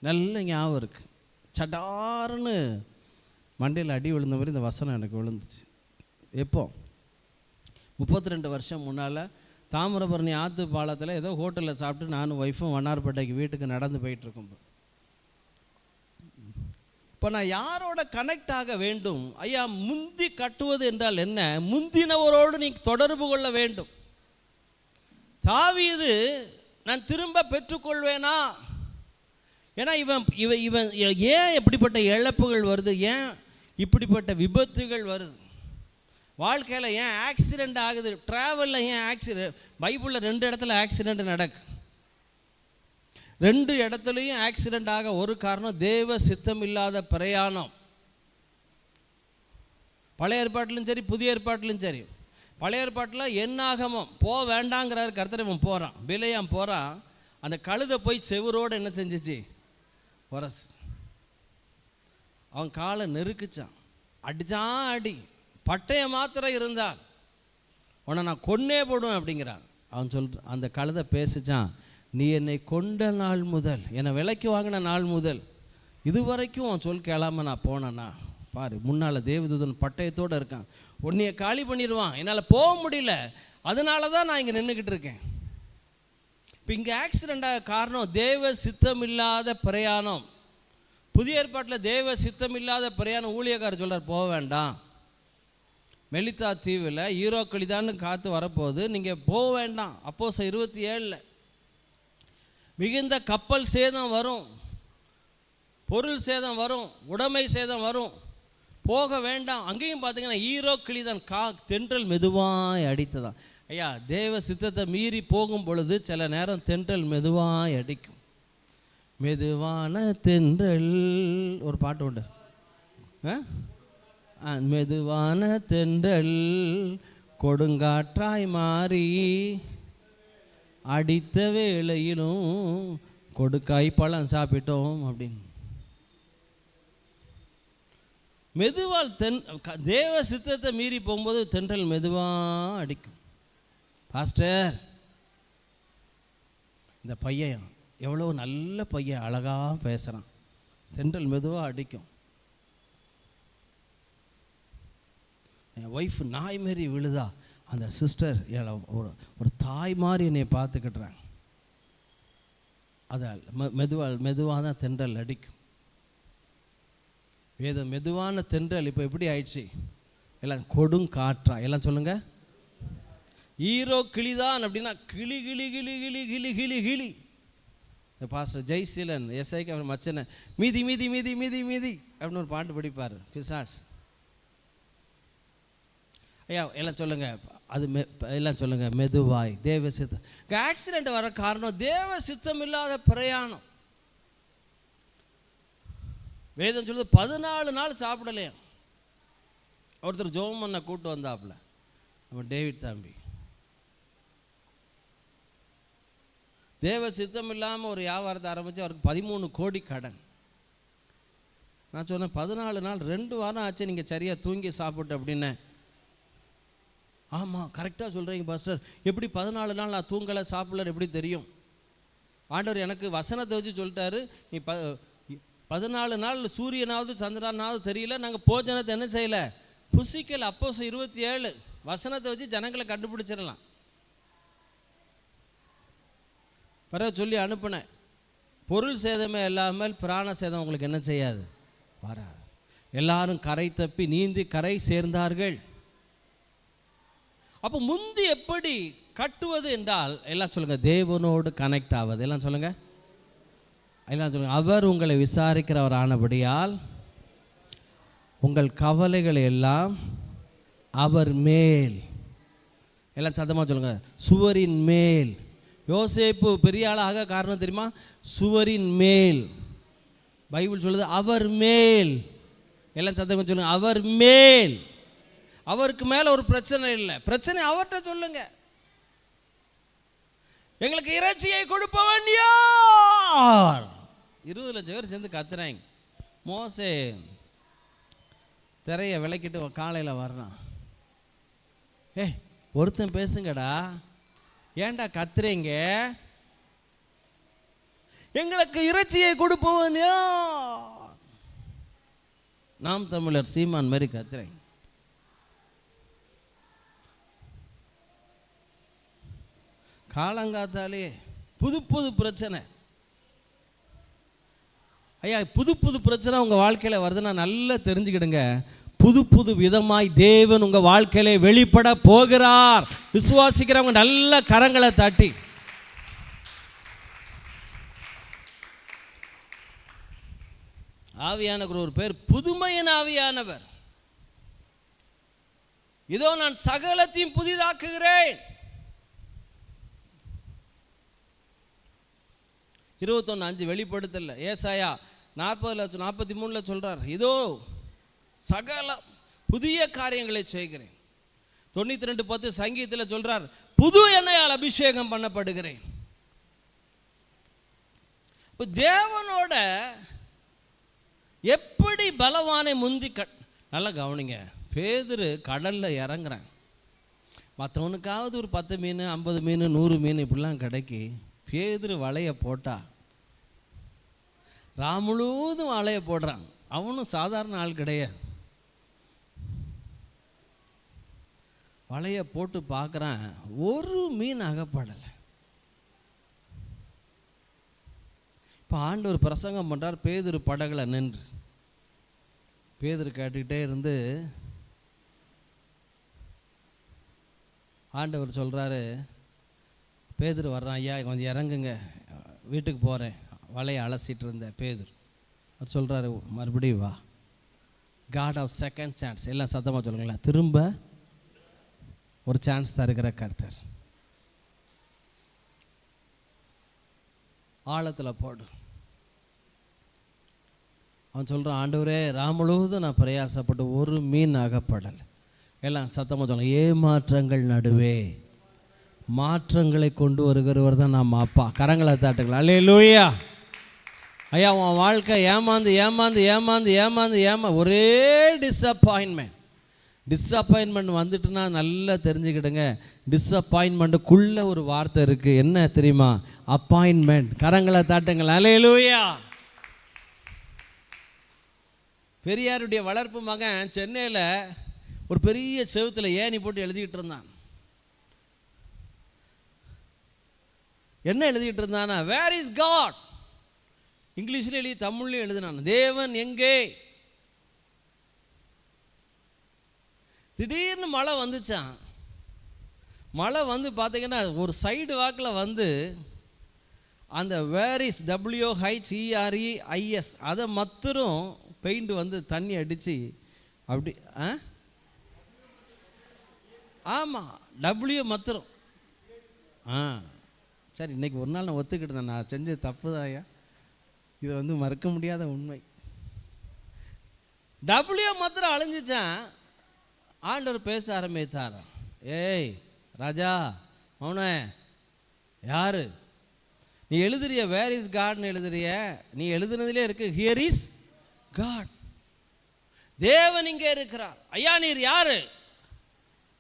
நல்ல ஞாபகம் இருக்கு. சடார்னு மண்டையில் அடி விழுந்த மாதிரி இந்த வசனம் எனக்கு விழுந்துச்சு. எப்போ? 32 வருஷம் முன்னால் தாமிரபரணி ஆற்று பாலத்தில் ஏதோ ஹோட்டலில் சாப்பிட்டு நானும் ஒய்ஃபும் வண்ணார்பேட்டைக்கு வீட்டுக்கு நடந்து போயிட்டுருக்கோம். இப்போ நான் யாரோட கனெக்ட் ஆக வேண்டும்? ஐயா, முந்தி கட்டுவது என்றால் என்ன? முந்தினவரோடு நீ தொடர்பு கொள்ள வேண்டும். தாவீது நான் திரும்ப பெற்றுக்கொள்வேனா? ஏன்னா இவன் ஏன் இப்படிப்பட்ட இழப்புகள் வருது, ஏன் இப்படிப்பட்ட விபத்துகள் வருது வாழ்க்கையில், ஏன் ஆக்சிடெண்ட் ஆகுது, ட்ராவலில் ஏன் ஆக்சிடெண்ட்? பைபிளில் 2 இடத்துல ஆக்சிடெண்ட் நடக்கு. 2 இடத்துலையும் ஆக்சிடெண்ட் ஆக ஒரு காரணம் தேவ சித்தம் இல்லாத பிரயாணம். பழைய ஏற்பாட்டிலும் சரி புதிய ஏற்பாட்டிலும் சரி. பழைய ஏற்பாட்டில் என்னாகமம் வேண்டாங்கிறாரு கர்த்தர், இவன் போகிறான், பிலேயாம் போகிறான். அந்த கழுதை போய் செவுரோடு என்ன செஞ்சிச்சு? உரசு. அவன் காலை நெருக்குச்சான், அடிச்சான். அடி பட்டைய மாத்திரம் இருந்தால் உன்னை நான் கொன்னே போடுவேன் அப்படிங்கிறான். அவன் அந்த கழுதை பேசிச்சான், நீ என்னை கொண்ட நாள் முதல், என்னை விலைக்கு வாங்கின நாள் முதல் இதுவரைக்கும் அவன் சொல் கேளாமல் நான் போனேன்னா பாரு, முன்னால் தேவதூதன் பட்டயத்தோடு இருக்கான், உன்னைய காலி பண்ணிடுவான், என்னால் போக முடியல, அதனால தான் நான் இங்கே நின்றுக்கிட்டு இருக்கேன். இப்போ இங்கே ஆக்சிடெண்ட்டாக காரணம் தேவ சித்தம் இல்லாத பிரயாணம். புதிய ஏற்பாட்டில் தேவ சித்தம் இல்லாத பிரயாணம் ஊழியக்காரர் சொல்கிறார், போக வேண்டாம். மெலித்தா தீவில் ஈரோக்களிதான்னு காற்று வரப்போகுது, நீங்கள் போக வேண்டாம். அப்போஸ்தலர் 27 மிகுந்த கப்பல் சேதம் வரும், பொருள் சேதம் வரும், உடைமை சேதம் வரும், போக வேண்டாம். அங்கேயும் பார்த்தீங்கன்னா ஈரோக்களிதான் தென்றல் மெதுவாய் அடித்ததான். ஐயா, தேவ சித்தத்தை மீறி போகும் பொழுது சில நேரம் தென்றல் மெதுவாய் அடிக்கும். மெதுவான தென்றல் ஒரு பாட்டு உண்டு, மெதுவான தென்றல் கொடுங்காற்றாய் மாறி அடித்த வேளையிலும் கொடுக்காய் பழம் சாப்பிட்டோம் அப்படின்னு. மெதுவால் தேவ சித்தத்தை மீறி போகும்போது தென்றல் மெதுவாக அடிக்கும். பாஸ்டர், இந்த பையன் எவ்வளோ நல்ல பையன், அழகாக பேசுகிறான், தென்றல் மெதுவாக அடிக்கும். என் ஒய்ஃப் நாய் மாரி விழுதா, அந்த சிஸ்டர் ஒரு தாய் மாதிரி என்னை பார்த்துக்கிட்டுறாங்க. அதால் மெதுவாக தான் தென்றல் அடிக்கும். வேதம் மெதுவான தென்றல் இப்போ எப்படி ஆயிடுச்சு? எல்லாம் கொடுங்காற்றா, எல்லாம் சொல்லுங்க. ஈரோ கிளிதான் அப்படின்னா கிளி கிளி கிளி கிளி கிளி கிளி கிளி. இந்த பாஸ்டர் ஜெய்சீலன் எஸ்ஐக்கு அவர் மச்சனை மீதி மீதி மீதி மீதி மீதி அப்படின்னு ஒரு பாட்டு படிப்பார், பிசாஸ். ஐயா எல்லாம் சொல்லுங்க, அது எல்லாம் சொல்லுங்க, மெதுவாய் தேவ சித்தம். ஆக்சிடெண்ட் வர காரணம் தேவ சித்தம் இல்லாத பிரயாணம். வேதம் சொல்லுது 14 நாள் சாப்பிடலையா. ஒருத்தர் ஜோம் பண்ண கூட்டு வந்தாப்புல, நம்ம டேவிட் தம்பி. தேவ சித்தம் இல்லாமல் ஒரு வியாபாரத்தை ஆரம்பித்து அவருக்கு 13 கோடி கடன். நான் சொன்னேன் 14 நாள் 2 வாரம் ஆச்சு நீங்கள் சரியாக தூங்கி சாப்பிட்டு அப்படின்னு. ஆமாம் கரெக்டாக சொல்கிறீங்க பாஸ்டர், எப்படி 14 நாள் நான் தூங்கலை சாப்பிடலன்னு எப்படி தெரியும்? ஆண்டவர் எனக்கு வசனத்தை வச்சு சொல்லிட்டாரு, நீ 14 நாள் சூரியனாவது சந்திரனாவது தெரியல, நாங்கள் போஜனத்தை என்ன செய்யலை புசிக்கல். அப்போஸ்தலர் 27 வசனத்தை வச்சு ஜனங்களை கண்டுபிடிச்சிடலாம். பிறகு சொல்லி அனுப்புனேன், பொருள் சேதமே இல்லாமல் பிராண சேதம் உங்களுக்கு என்ன செய்யாது, வராது. எல்லாரும் கரை தப்பி நீந்தி கரை சேர்ந்தார்கள். அப்போ முந்தி எப்படி கட்டுவது என்றால், எல்லாம் சொல்லுங்க, தேவனோடு கனெக்ட் ஆவது. எல்லாம் சொல்லுங்க, எல்லாம் சொல்லுங்க. அவர் உங்களை விசாரிக்கிறவர் ஆனபடியால் உங்கள் கவலைகளை எல்லாம் அவர் மேல், எல்லாம் சத்தமாக சொல்லுங்க, சுவரின் மேல். யோசேப்பு பெரிய ஆளாக காரணம் தெரியுமா? சுவரின் மேல். பைபிள் சொல்லுது அவர் மேல். எல்லாம் சத்தமாக சொல்லுங்க, அவர் மேல். அவருக்கு மேலே ஒரு பிரச்சனை இல்லை, பிரச்சனை அவர்கிட்ட சொல்லுங்க. எங்களுக்கு இறைச்சியை கொடுப்பவன் யார்? 20 லட்சம் பேர் சேர்ந்து கத்துறாங்க. மோசே திரையை விளக்கிட்டு காலையில் வர்றான். ஒருத்தன் பேசுங்கடா, ஏன்டா கத்துறீங்க? எங்களுக்கு இறைச்சியை கொடுப்பவன் யார்? நாம் தமிழர் சீமான் மாதிரி கத்துறேன். காலங்காத்தாலே புது புது பிரச்சனை. ஐயா, புது புது பிரச்சனை உங்கள் வாழ்க்கையில் வருதுன்னா நல்லா தெரிஞ்சுக்கிடுங்க, புது புது விதமாய் தேவன் உங்கள் வாழ்க்கையில வெளிப்பட போகிறார். விசுவாசிக்கிறவங்க நல்ல கரங்களை தட்டி ஆவியானவர் ஒரு பேர் புதுமையின் ஆவியானவர். இதோ நான் சகலத்தையும் புதிதாக்குகிறேன். 21:5 வெளிப்படுத்தல. ஏசாயா 40:43 சொல்றார், இதோ சகல புதிய காரியங்களை செய்கிறேன். 92:10 சங்கீதத்தில் சொல்றார், புது எண்ணெயால் அபிஷேகம் பண்ணப்படுகிறேன். தேவனோட எப்படி பலவானை முந்தி நல்லா கவனிங்க. பேதுரு கடல்ல இறங்குறேன். மற்றவனுக்காவது ஒரு 10 மீன் 50 மீன் 100 மீன் இப்படிலாம் கிடைக்கி. பேதுரு வலையை போட்டா முழுவதும் வலையை போடுறான். அவனும் சாதாரண ஆள் கிடையாது. வலையை போட்டு பார்க்குறான், ஒரு மீன் அகப்படலை. இப்போ ஆண்டவர் பிரசங்கம் பண்ணுறார். பேதுரு படகுல நின்று பேதுரு கேட்டுக்கிட்டே இருந்து ஆண்டவர் சொல்கிறாரு, பேதுரு வர்றான், ஐயா கொஞ்சம் இறங்குங்க, வீட்டுக்கு போகிறேன். வலையை அலசிட்டு இருந்த பேதுரு அவர் சொல்கிறாரு, மறுபடியும் வா. God of second chance. எல்லாம் சத்தமாக சொல்லுங்களேன், திரும்ப ஒரு சான்ஸ் தருகிற கர்த்தர். ஆழத்தில் போடு. அவன் சொல்கிறான், ஆண்டவரே முழுவதும் நான் பிரயாசப்பட்டு ஒரு மீன் அகப்படலை. எல்லாம் சத்தமாக சொல்லுங்க, ஏமாற்றங்கள் நடுவே மாற்றங்களை கொண்டு வருகிறவர் தான் நம்ம அப்பா. கரங்களை தாட்டுங்களா. அல்லேலூயா. ஐயா, உன் வாழ்க்கை ஏமாந்து ஏமாந்து ஏமாந்து ஏமாந்து ஒரே டிஸப்பாயின்மெண்ட் வந்துட்டுன்னா நல்லா தெரிஞ்சுக்கிடுங்க. டிஸப்பாயின்மெண்ட்டுக்குள்ளே ஒரு வார்த்தை இருக்குது, என்ன தெரியுமா? அப்பாயின்மெண்ட். கரங்களை தாட்டுங்களா. அல்லேலூயா. பெரியாருடைய வளர்ப்பு மகன் சென்னையில் ஒரு பெரிய செவுத்தில் ஏணி போட்டு எழுதிக்கிட்டு இருந்தான். என்ன எழுதிக்கிட்டு இருந்தானா? Where is God. இங்கிலீஷ்ல எழுதி தமிழ்லையும் எழுதினான், தேவன் எங்கே. திடீர்னு மழை வந்துச்சான். மழை வந்து பார்த்தீங்கன்னா ஒரு சைடு வாக்கில் வந்து அந்த வேர் இஸ் WHEREIS அதை மத்தரும் பெயிண்ட் வந்து தண்ணி அடித்து அப்படி. ஆமாம், W மத்தரும். சரி, இன்றைக்கி ஒரு நாள் நான் ஒத்துக்கிட்டேன், நான் செஞ்சது தப்பு தான் ஐயா, இது வந்து மறக்க முடியாத உண்மை. W மாத்திரம் அழிஞ்சிச்சான். ஆண்டவர் பேச ஆரம்பித்தார், ஏய் ராஜா அவனே, யாரு நீ எழுதுறிய? Where is காட்னு எழுதுறிய? நீ எழுதுனதுலே இருக்கு ஹியர் இஸ் காட். தேவன் இங்கே இருக்கிறார். ஐயா நீர் யாரு?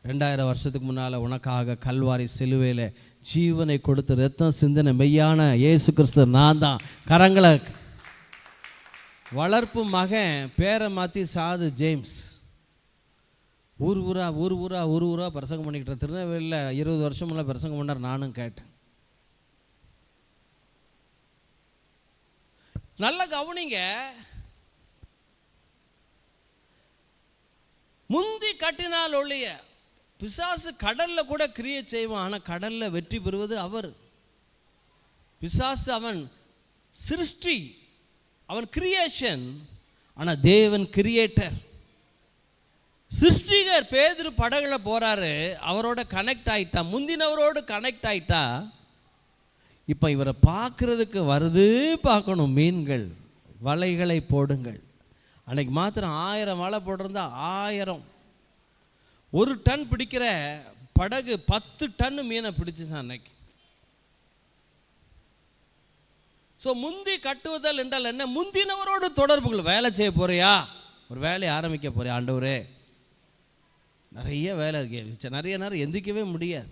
2000 வருஷத்துக்கு முன்னால் உனக்காக கல்வாரி சிலுவையில் ஜீவனை கொடுத்து ரத்தம் சிந்தனை மெய்யான இயேசு கிறிஸ்து நான் தான். கரங்களை. வளர்ப்பு மகன் பேரை மாற்றி சாது ஜேம்ஸ். ஊர் ஊராக பிரசங்கம் பண்ணிக்கிட்டேன். திருநெல்வேலியில் 20 வருஷமெல்லாம் பிரசங்கம் பண்ணார். நானும் கேட்டேன். நல்ல கவனிங்க, முந்தி கட்டினால் ஒழிய பிசாசு கடல்ல கூட கிரியை செய்வான். ஆனால் கடல்ல வெற்றி பெறுவது அவர். பிசாசு அவன் சிருஷ்டி, அவன் கிரியேஷன். ஆனால் தேவன் கிரியேட்டர், சிருஷ்டிகர். பேதுரு படகுல போறாரு, அவரோட கனெக்ட் ஆயிட்டா, முந்தினவரோடு கனெக்ட் ஆயிட்டா. இப்போ இவரை பார்க்கறதுக்கு வருது, பார்க்கணும். மீன்கள், வலைகளை போடுங்கள். அன்னைக்கு மாத்திரம் 1000 வலை போட்டிருந்தா 1000, 1 டன் பிடிக்கிற படகு 10 டன் மீனை பிடிச்சிச்சான் அன்னைக்கு. ஸோ முந்தி கட்டுவதல் என்றால் என்ன? முந்தினவரோடு தொடர்புகள். வேலை செய்ய போறியா? ஒரு வேலையை ஆரம்பிக்க போறியா? ஆண்டவரே நிறைய வேலை இருக்கு, நிறைய நேரம் எந்திரிக்கவே முடியாது.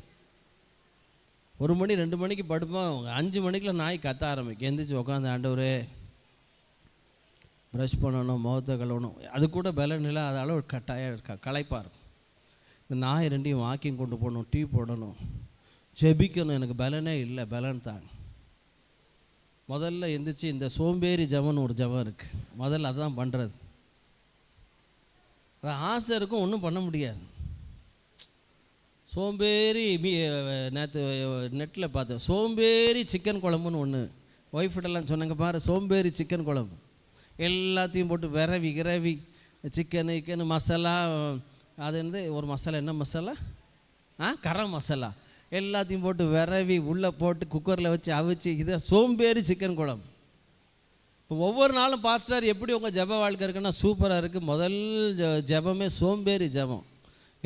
1 மணி 2 மணிக்கு படுப்போம், 5 மணிக்குள்ள நாய் கத்த ஆரம்பிக்கும். எந்திரிச்சு உட்காந்து, ஆண்டவரே ப்ரஷ் பண்ணணும், முகத்தை கழுவணும். அது கூட பலன் இல்லை, அதால் ஒரு களைப்பார். இந்த நாய் 2ஐயும் வாக்கிங் கொண்டு போகணும், டீ போடணும், ஜெபிக்கணும். எனக்கு பலனே இல்லை, பலன் தாங்க. முதல்ல எந்திரிச்சு இந்த சோம்பேறி ஜபம்னு ஒரு ஜபம் இருக்குது. முதல்ல அதுதான் பண்ணுறது. அது ஆசை இருக்கும், ஒன்றும் பண்ண முடியாது. சோம்பேறி நேற்று நெட்டில் பார்த்தேன், சோம்பேறி சிக்கன் குழம்புன்னு ஒன்று. ஒய்ஃப்டெல்லாம் சொன்னாங்க, பாரு சோம்பேறி சிக்கன் குழம்பு. எல்லாத்தையும் போட்டு விரவி சிக்கனு மசாலா. அது வந்து ஒரு மசாலா, என்ன மசாலா? கரம் மசாலா. எல்லாத்தையும் போட்டு விரவி உள்ளே போட்டு குக்கரில் வச்சு அவிச்சு, இதை சோம்பேறி சிக்கன் குழம்பு. இப்போ ஒவ்வொரு நாளும் பாஸ்டர் எப்படி உங்கள் ஜப வாழ்க்கை இருக்குன்னா சூப்பராக இருக்குது. முதல் ஜபமே சோம்பேறி ஜபம்.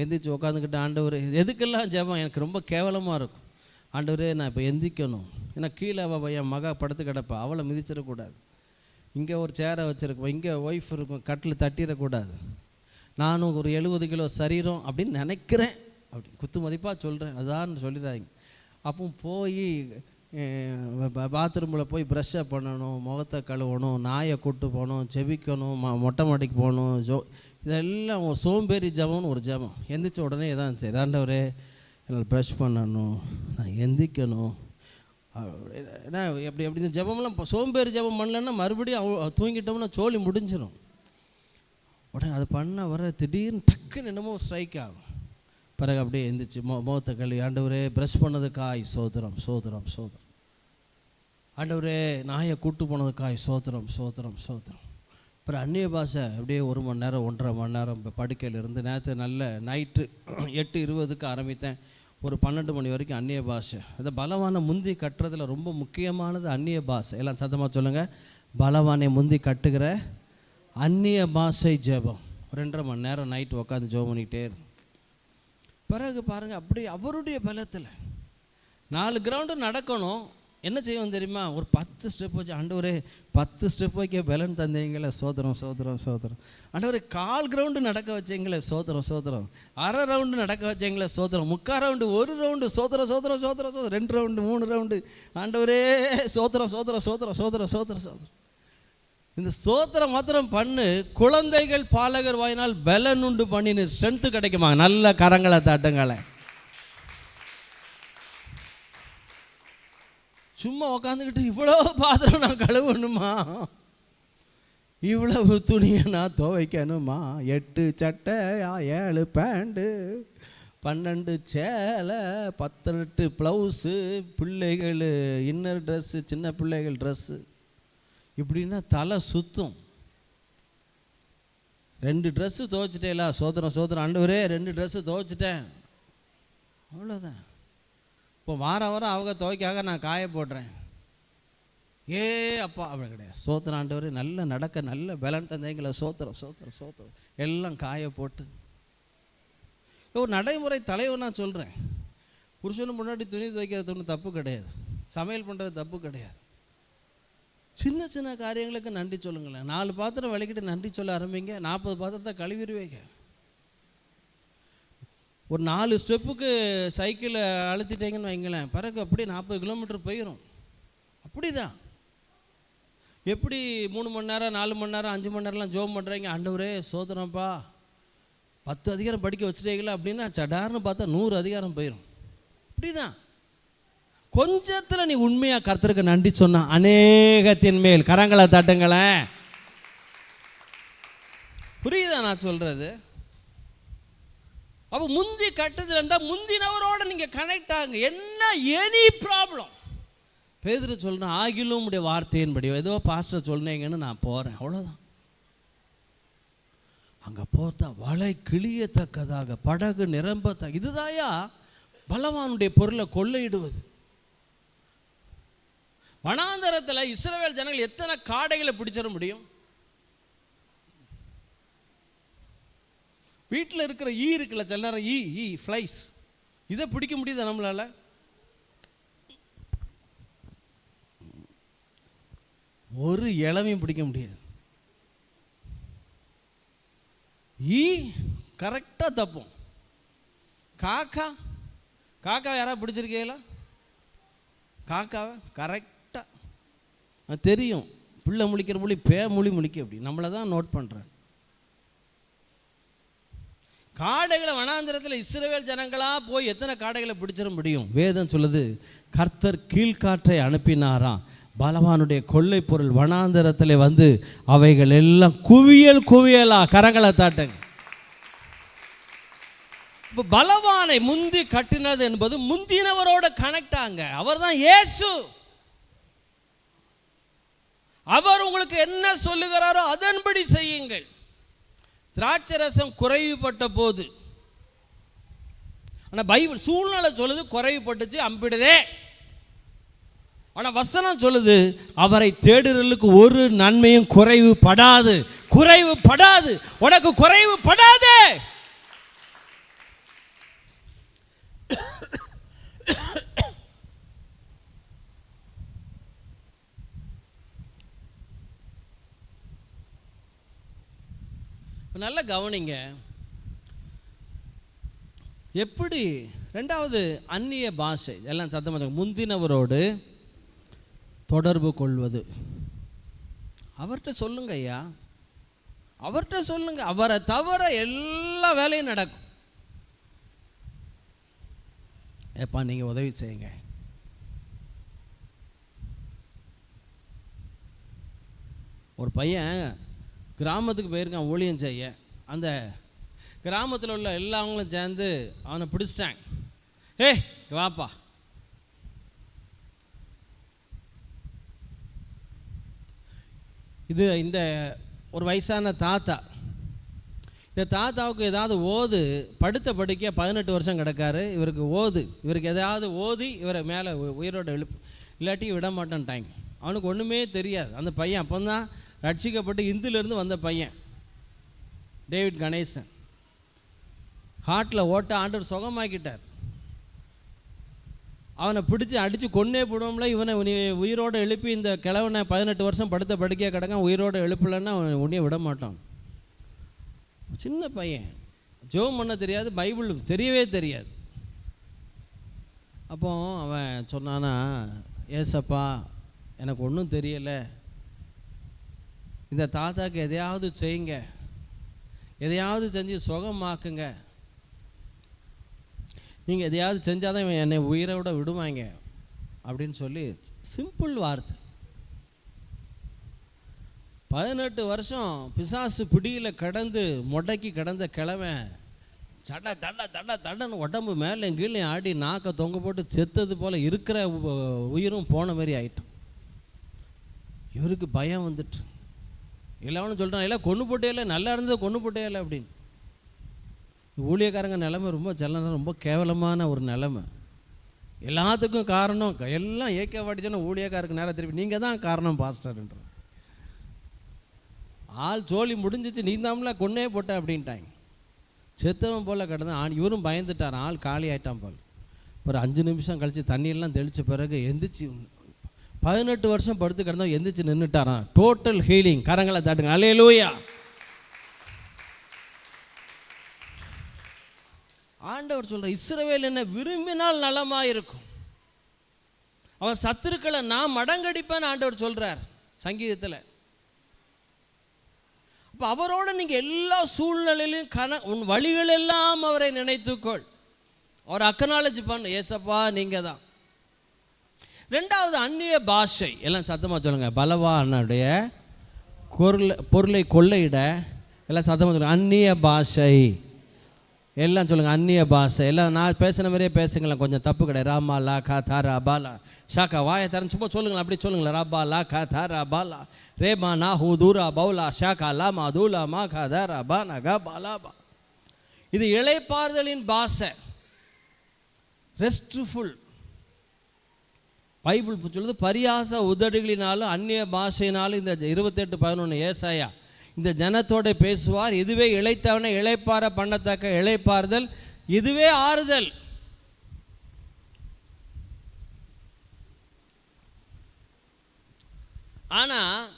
எந்திரிச்சு உட்காந்துக்கிட்டு, ஆண்டவர் எதுக்கெல்லாம் ஜபம் எனக்கு ரொம்ப கேவலமாக இருக்கும். ஆண்டவரே நான் இப்போ எந்திரிக்கணும், ஏன்னா கீழே என் மகா படுத்து கிடப்பா, அவளை மிதிச்சிடக்கூடாது. இங்கே ஒரு சேரை வச்சுருக்கோம், இங்கே ஒய்ஃப் இருக்கும், கட்டில் தட்டிடக்கூடாது. நானும் ஒரு 70 கிலோ சரீரம் அப்படின்னு நினைக்கிறேன், அப்படி குத்து மதிப்பாக சொல்கிறேன், அதான் சொல்லிடாதீங்க. அப்போ போய் பாத்ரூமில் போய் ப்ரஷ்ஷை பண்ணணும், முகத்தை கழுவணும், நாயை கூட்டு போகணும், செபிக்கணும், மொட்டை மாடிக்கு போகணும். இதெல்லாம் ஒரு சோம்பேறி ஜபம்னு ஒரு ஜபம். எந்திரிச்ச உடனே இதான் சரி, ஆண்டவரே என்னால் ப்ரஷ் பண்ணணும், நான் எந்திரிக்கணும். ஏன்னா எப்படி இந்த ஜபம்லாம் சோம்பேறி ஜபம் பண்ணலன்னா மறுபடியும் தூங்கிட்டோம்னா சோழி முடிஞ்சிடும். உடனே அதை பண்ண வர திடீர்னு டக்குன்னு என்னமோ ஸ்ட்ரைக் ஆகும். பிறகு அப்படியே எந்திரிச்சு முகத்தை கழுவி, ஆண்டவரே ப்ரஷ் பண்ணதுக்காய் சோத்திரம் சோத்திரம் சோத்திரம், ஆண்டவரே நாயை கூட்டு போனதுக்காய் சோத்திரம் சோத்திரம் சோத்திரம். அப்புறம் அந்நிய பாஷை அப்படியே 1 மணி நேரம் 1.5 மணி நேரம் படுக்கையில் இருந்து. நேற்று நல்ல நைட்டு 8:20க்கு ஆரம்பித்தேன், ஒரு 12 மணி வரைக்கும் அந்நிய பாஷை. அதை பலவானை முந்தி கட்டுறதுல ரொம்ப முக்கியமானது அந்நிய பாஷை. எல்லாம் சத்தமாக சொல்லுங்கள், பலவானை முந்தி கட்டுகிற அந்நிய பாஷை ஜெபம். 2.5 மணி நேரம் நைட்டு உட்காந்து ஜெபம் பண்ணிக்கிட்டே இருக்கும். பிறகு பாருங்கள், அப்படி அவருடைய பலத்தில் 4 கிரவுண்டு நடக்கணும். என்ன செய்வோம் தெரியுமா? ஒரு 10 ஸ்டெப் வச்சு, ஆண்டவரே 10 ஸ்டெப் வைக்க பலன் தந்தீங்களே சோத்திரம் சோத்திரம் சோத்திரம். ஆண்டவரே 1/4 கிரவுண்டு நடக்க வச்சிங்களே சோத்திரம் சோத்திரம். 1/2 ரவுண்டு நடக்க வச்சிங்களே சோத்திரம். 3/4 ரவுண்டு, 1 ரவுண்டு சோத்திரம் சோத்திரம் சோத்திரம் சோத்திரம். 2 ரவுண்டு 3 ரவுண்டு, ஆண்டவரே சோத்திரம் சோத்திரம் சோத்திரம் சோத்திரம் சோத்திரம் சோத்திரம். இந்த சோத்திரம் மாத்திரம் பண்ணு, குழந்தைகள் பாலகர் வாயினால் பலன் உண்டு பண்ணின்னு ஸ்ட்ரென்த்து கிடைக்குமா? நல்ல கரங்களை தட்டுங்களே. சும்மா உக்காந்துக்கிட்டு இவ்வளோ பாத்திரம் நான் கழுவணுமா, இவ்வளவு துணியை நான் துவைக்கணுமா, 8 சட்டை 7 பேண்ட்டு 12 சேலை 18 ப்ளவுஸு, பிள்ளைகள் இன்னர் ட்ரெஸ்ஸு, சின்ன பிள்ளைகள் ட்ரெஸ்ஸு, இப்படின்னா தலை சுற்றும். 2 ட்ரெஸ்ஸு துவைச்சிட்டேலா சோத்திரம் சோத்திரம். ஆண்டவரே 2 ட்ரெஸ்ஸு துவைச்சிட்டேன், அவ்வளோதான். இப்போ வாரம் அவங்க துவைக்காக நான் காய போடுறேன். அப்பா அப்படி கிடையாது. சோத்திரம் ஆண்டவரே, நல்ல நடக்க நல்ல பலன் தந்தீங்களா சோத்திரம் சோத்திரம் சோத்திரம். எல்லாம் காய போட்டு ஒரு நடைமுறை தலைவர் நான் சொல்கிறேன். புருஷனு முன்னாடி துணி துவைக்கிறது ஒன்றும் தப்பு கிடையாது, சமையல் பண்ணுறது தப்பு கிடையாது. சின்ன சின்ன காரியங்களுக்கு நன்றி சொல்லுங்களேன். 4 பாத்திரம் விளக்கிட்டு நன்றி சொல்ல ஆரம்பிங்க, 40 பாத்திரத்தை கழுவிடுவீங்க. ஒரு 4 ஸ்டெப்புக்கு சைக்கிளை அழுத்திட்டீங்கன்னு வைங்களேன், பிறகு அப்படியே 40 கிலோமீட்டர் போயிடும். அப்படி தான். எப்படி 3 மணி நேரம் 4 மணி நேரம் 5 மணி நேரம்லாம் ஜோம் பண்ணுறீங்க, ஆண்டவரே சோதனப்பா 10 அதிகாரம் படிக்க வச்சுட்டீங்களா அப்படின்னா சடார்னு பார்த்தா 100 அதிகாரம் போயிடும். இப்படிதான் கொஞ்சத்தில் நீ உண்மையாக கர்த்தருக்கு நன்றி சொன்ன அநேகத்தின் மேல் கரங்களை தட்டுங்களேன். புரியுதா நான் சொல்றது? அப்போ முந்தி கட்டுதுலண்டா முந்தினவரோட நீங்கள் கனெக்ட் ஆகுங்க. என்ன எனி ப்ராப்ளம் பேதுரு சொல்கிறேன், ஆகிலும் உடைய வார்த்தையின்படி ஏதோ பாஸ்டர் சொன்னீங்கன்னு நான் போகிறேன், அவ்வளோதான். அங்கே போர்த்தா வலை கிளியத்தக்கதாக படகு நிரம்பத்தக்க. இதுதாயா பலவானுடைய பொருளை கொள்ளையிடுவது. வனாந்தரத்தில் இஸ்ரவேல் ஜனங்கள் எத்தனை காடைகளை பிடிச்சிட முடியும்? வீட்டில் இருக்கிற ஈ இருக்குல்ல, சில நேரம் ஈ ஃப்ளைஸ், இதை பிடிக்க முடியுதா நம்மளால? ஒரு இளவையும் பிடிக்க முடியாது. ஈ கரெக்டாக தப்பும். காக்கா யாராவது பிடிச்சிருக்கீங்களா? காக்காவை கரெக்டாக தெரியும். பிள்ளை முழிக்கிற மொழி மொழி முழிக்க அப்படி நம்மளை தான் நோட் பண்ணுறேன். காடைகளை வனாந்திரத்தில் இஸ்ரவேல் ஜனங்களாக போய் எத்தனை காடைகளை பிடிச்சிட முடியும்? வேதம் சொல்லுது, கர்த்தர் கீழ்காற்றை அனுப்பினாராம், பலவானுடைய கொள்ளை பொருள் வனாந்திரத்தில் வந்து அவைகள் எல்லாம் குவியலா. கரங்களை தாட்டுங்க. இப்போ பலவானை முந்தி கட்டினது என்பது முந்தினவரோட கனெக்ட் ஆங்க. அவர் தான் இயேசு. அவர் உங்களுக்கு என்ன சொல்லுகிறாரோ அதன்படி செய்யுங்கள். திராட்சரசம் குறைவுபட்ட போது, ஆனால் பைபிள் சூழ்நிலை சொல்லுது குறைவுபட்டுச்சு, அம்பிடுதே. ஆனால் வசனம் சொல்லுது அவரை தேடுறதுக்கு ஒரு நன்மையும் குறைவுபடாது. உனக்கு குறைவுபடாது. நல்லா கவனிங்க. எப்படி ரெண்டாவது அந்நிய பாஷை எல்லாம் சத்தமாக முந்தினவரோடு தொடர்பு கொள்வது. அவர்கிட்ட சொல்லுங்க ஐயா, அவர்கிட்ட சொல்லுங்க. அவரை தவிர எல்லா வேலையும் நடக்கும். ஏப்பா நீங்கள் உதவி செய்யுங்க. ஒரு பையன் கிராமத்துக்கு போயிருக்கான் ஊழியம் செய்ய. அந்த கிராமத்தில் உள்ள எல்லாவங்களும் சேர்ந்து அவனை பிடிச்சிட்டாங்க. ஏய் வாப்பா, இது இந்த ஒரு வயசான தாத்தா. இந்த தாத்தாவுக்கு ஏதாவது ஓது படுத்த படிக்க 18 வருஷம் கிடக்காரு. இவருக்கு இவருக்கு எதாவது ஓதி இவரை மேலே உயிரோடு எழுப்பு, இல்லாட்டி விட மாட்டேன்ட்டாங்க. அவனுக்கு ஒன்றுமே தெரியாது. அந்த பையன் அப்போ தான் ரட்சிக்கப்பட்டு இந்துலேருந்து வந்த பையன், டேவிட் கணேசன். ஹார்ட்டில் ஓட்ட ஆண்டவர் சுகமாக்கிட்டார். அவனை பிடிச்சி அடித்து கொன்னே போடுவோம்ல. இவனை உயிரோடு எழுப்பி இந்த கிழவனை 18 வருஷம் படுத்த படுக்கையாக கிடக்கான், உயிரோடு எழுப்பலைன்னா அவன் உடனே விட மாட்டான். சின்ன பையன், ஜெபம் பண்ண தெரியாது, பைபிள் தெரியவே தெரியாது. அப்போ அவன் சொன்னானா, ஏசப்பா எனக்கு ஒன்றும் தெரியலை, இந்த தாத்தாக்கு எதையாவது செய்யுங்க, எதையாவது செஞ்சு சுகமாக்குங்க, நீங்கள் எதையாவது செஞ்சால் தான் என்னை உயிரோட விடுவாங்க அப்படின்னு சொல்லி சிம்பிள் வார்த்தை. 18 வருஷம் பிசாசு பிடியில் கடந்து முடக்கி கிடந்த கிழமை தடன்னு உடம்பு மேலே கீழே ஆடி நாக்க தொங்க போட்டு செத்தது போல் இருக்கிற உயிரும் போன மாதிரி ஆயிட்டான். இவருக்கு பயம் வந்துட்டு எல்லாவனும் சொல்கிறான், எல்லாம் கொண்டு போட்டே இல்லை, நல்லா இருந்தது கொண்டு போட்டே இல்லை அப்படின்னு. ஊழியக்காரங்க நிலைமை ரொம்ப செல்லம், ரொம்ப கேவலமான ஒரு நிலைமை. எல்லாத்துக்கும் காரணம் எல்லாம் ஏக்க வாடிச்சுன்னா ஊழியக்காரருக்கு நேரம் திருப்பி நீங்கள் தான் காரணம் பாஸ்டர்ன்ற ஆள் சோழி முடிஞ்சிச்சு, நீ தாம்ல கொன்னே போட்ட அப்படின்ட்டாங்க. செத்தவன் போல் கிடந்தான். இவரும் பயந்துட்டார், ஆள் காலி ஆகிட்டான் போல். ஒரு 5 நிமிஷம் கழித்து தண்ணியெல்லாம் தெளித்த பிறகு எந்திரிச்சு 18 வருஷம் படுத்து கிடந்தோம், எந்திரிச்சு நின்றுட்டாரான். Total healing. கரங்களை தாட்டுங்க, அல்லேலூயா. ஆண்டவர் சொல்ற, இஸ்ரவேல் என்ன விரும்பினால் நலமாக இருக்கும், அவன் சத்துருக்களை நான் மடங்கடிப்பேன்னு ஆண்டவர் சொல்றார் சங்கீதத்தில். அப்போ அவரோடு நீங்கள் எல்லா சூழ்நிலையிலும் உன் வழிகளெல்லாம் அவரை நினைத்துக்கொள். அவர் அக்னாலஜ் பண்ணு, ஏசப்பா நீங்கள் தான். ரெண்டாவது அந்நிய பாஷை. எல்லாம் சத்தமாக சொல்லுங்கள். பலவானுடைய பொருளை கொள்ளையிட, எல்லாம் சத்தமாக சொல்லுங்கள். அந்நிய பாஷை. எல்லாம் சொல்லுங்கள். அந்நிய பாஷை. எல்லாம் நான் பேசுன மாதிரியே பேசுங்களேன், கொஞ்சம் தப்பு கிடையாது. ராமா லா கா தாரா பாலா ஷாக்கா வாயை தரேன் சும்மா சொல்லுங்களேன், அப்படி சொல்லுங்களேன். ராபா லா கா தாரா பாலா ரேமா நா ஹூ தூரா பவுலா ஷாக்கா லா மா தூலா மா கா தாரா பா நகா பாலா பா. இது இளைப்பாறுதலின் பாஷை, ரெஸ்ட்ஃபுல். பைபிள் சொல்லுது பரியாச உதடுகளினாலும் அந்நிய பாஷையினாலும் இந்த 28:11 ஏசாயா இந்த ஜனத்தோடு பேசுவார். இதுவே இளைத்தவனை இளைப்பாற பண்ணத்தக்க இளைப்பாறுதல், இதுவே ஆறுதல். ஆனால்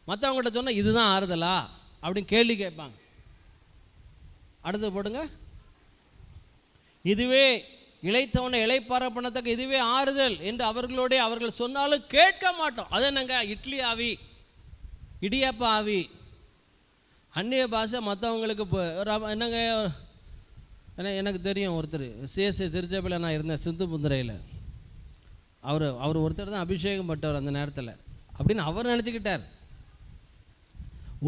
மற்றவங்கள்ட்ட சொன்னால் இதுதான் ஆறுதலா அப்படின்னு கேள்வி கேட்பாங்க. அடுத்து போடுங்க. இதுவே இளைத்தவனை இளைப்பாற பண்ணத்தக்க இதுவே ஆறுதல் என்று அவர்கள் சொன்னாலும் கேட்க மாட்டோம். அது என்னங்க, இட்லி ஆவி, இடியாப்ப ஆவி. அந்நிய பாஷை மற்றவங்களுக்கு என்னங்க, எனக்கு தெரியும் ஒருத்தர் சிஎஸ்ஐ திருச்சபையில் நான் இருந்தேன், சிந்து முந்திரையில். அவர் ஒருத்தர் தான் அபிஷேகம் பட்டவர் அந்த நேரத்தில் அப்படின்னு அவர் நினச்சிக்கிட்டார்.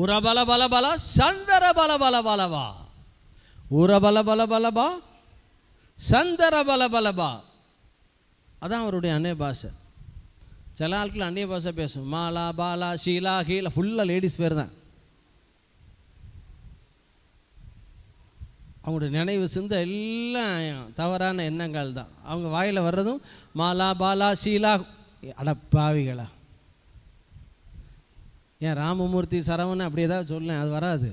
உரபல பல பல சந்தர பல பல பலவா, உரபல பல பலபா சந்தர பல பலபா. அதான் அவருடைய அந்நிய பாஷை. சில ஆட்கள் அந்நிய பாஷை பேசும். மாலா பாலா ஷீலா கீழே ஃபுல்லாக லேடிஸ் பேர் தான். அவங்களுடைய நினைவு சிந்த எல்லாம் தவறான எண்ணங்கள் தான். அவங்க வாயில் வர்றதும் மாலா பாலா ஷீலா. அடப்பாவிகளா, ஏன் ராமமூர்த்தி சரவணன் அப்படி ஏதாவது சொல்லேன், அது வராது.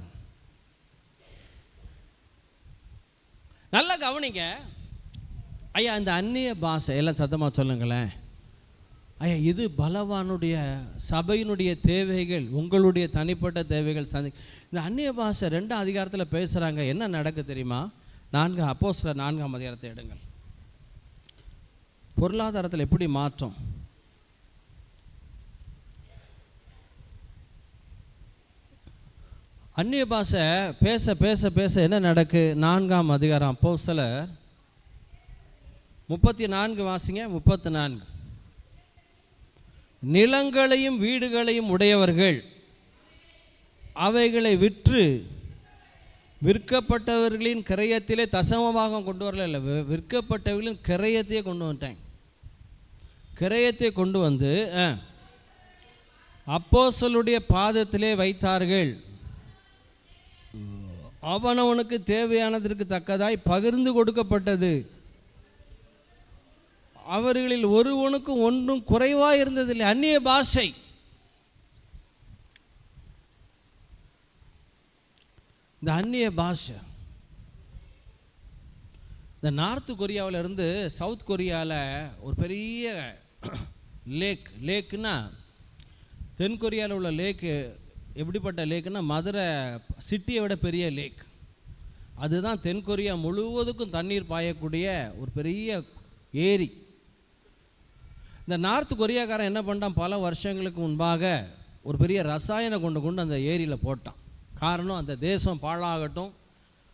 நல்லா கவனிங்க ஐயா. இந்த அந்நிய பாஷை எல்லாம் சத்தமாக சொல்லுங்களேன் ஐயா. இது பலவானுடைய சபையினுடைய தேவைகள், உங்களுடைய தனிப்பட்ட தேவைகள் இந்த அந்நிய பாஷை 2ஆம் அதிகாரத்தில் பேசுகிறாங்க. என்ன நடக்கு தெரியுமா? அப்போஸ்தலர் 4ஆம் அதிகாரத்தை எடுங்கள். பொருளாதாரத்தில் எப்படி மாற்றம்? அந்நிய பாஷை பேச பேச பேச என்ன நடக்கு? 4ஆம் அதிகாரம் அப்போஸ்தலர் 34 வாசிங்க. 34. நிலங்களையும் வீடுகளையும் உடையவர்கள் அவைகளை விற்று விற்கப்பட்டவர்களின் கிரயத்திலே தசமபாகம் கொண்டு வரல, இல்லை, விற்கப்பட்டவர்களின் கிரயத்தையே கொண்டு வந்துட்டாங்க. கிரயத்தை கொண்டு வந்து அப்போஸ்தலருடைய பாதத்திலே வைத்தார்கள். அவனவனுக்கு தேவையானதற்கு தக்கதாய் பகிர்ந்து கொடுக்கப்பட்டது. அவர்களில் ஒருவனுக்கும் ஒன்றும் குறைவாக இருந்ததில்லை. அந்நிய பாஷை. இந்த அந்நிய பாஷை இந்த நார்த் கொரியாவில் இருந்து சவுத் கொரியாவில் ஒரு பெரிய லேக்குன்னா, தென் கொரியாவில் உள்ள லேக்கு எப்படிப்பட்ட லேக்குன்னா மதுரை சிட்டியை விட பெரிய லேக். அதுதான் தென் கொரியா முழுவதுக்கும் தண்ணீர் பாயக்கூடிய ஒரு பெரிய ஏரி. இந்த நார்த் கொரியாக்காரன் என்ன பண்ணிட்டான், பல வருஷங்களுக்கு முன்பாக ஒரு பெரிய ரசாயனம் கொண்டு அந்த ஏரியில் போட்டான். காரணம், அந்த தேசம் பாழாகட்டும்,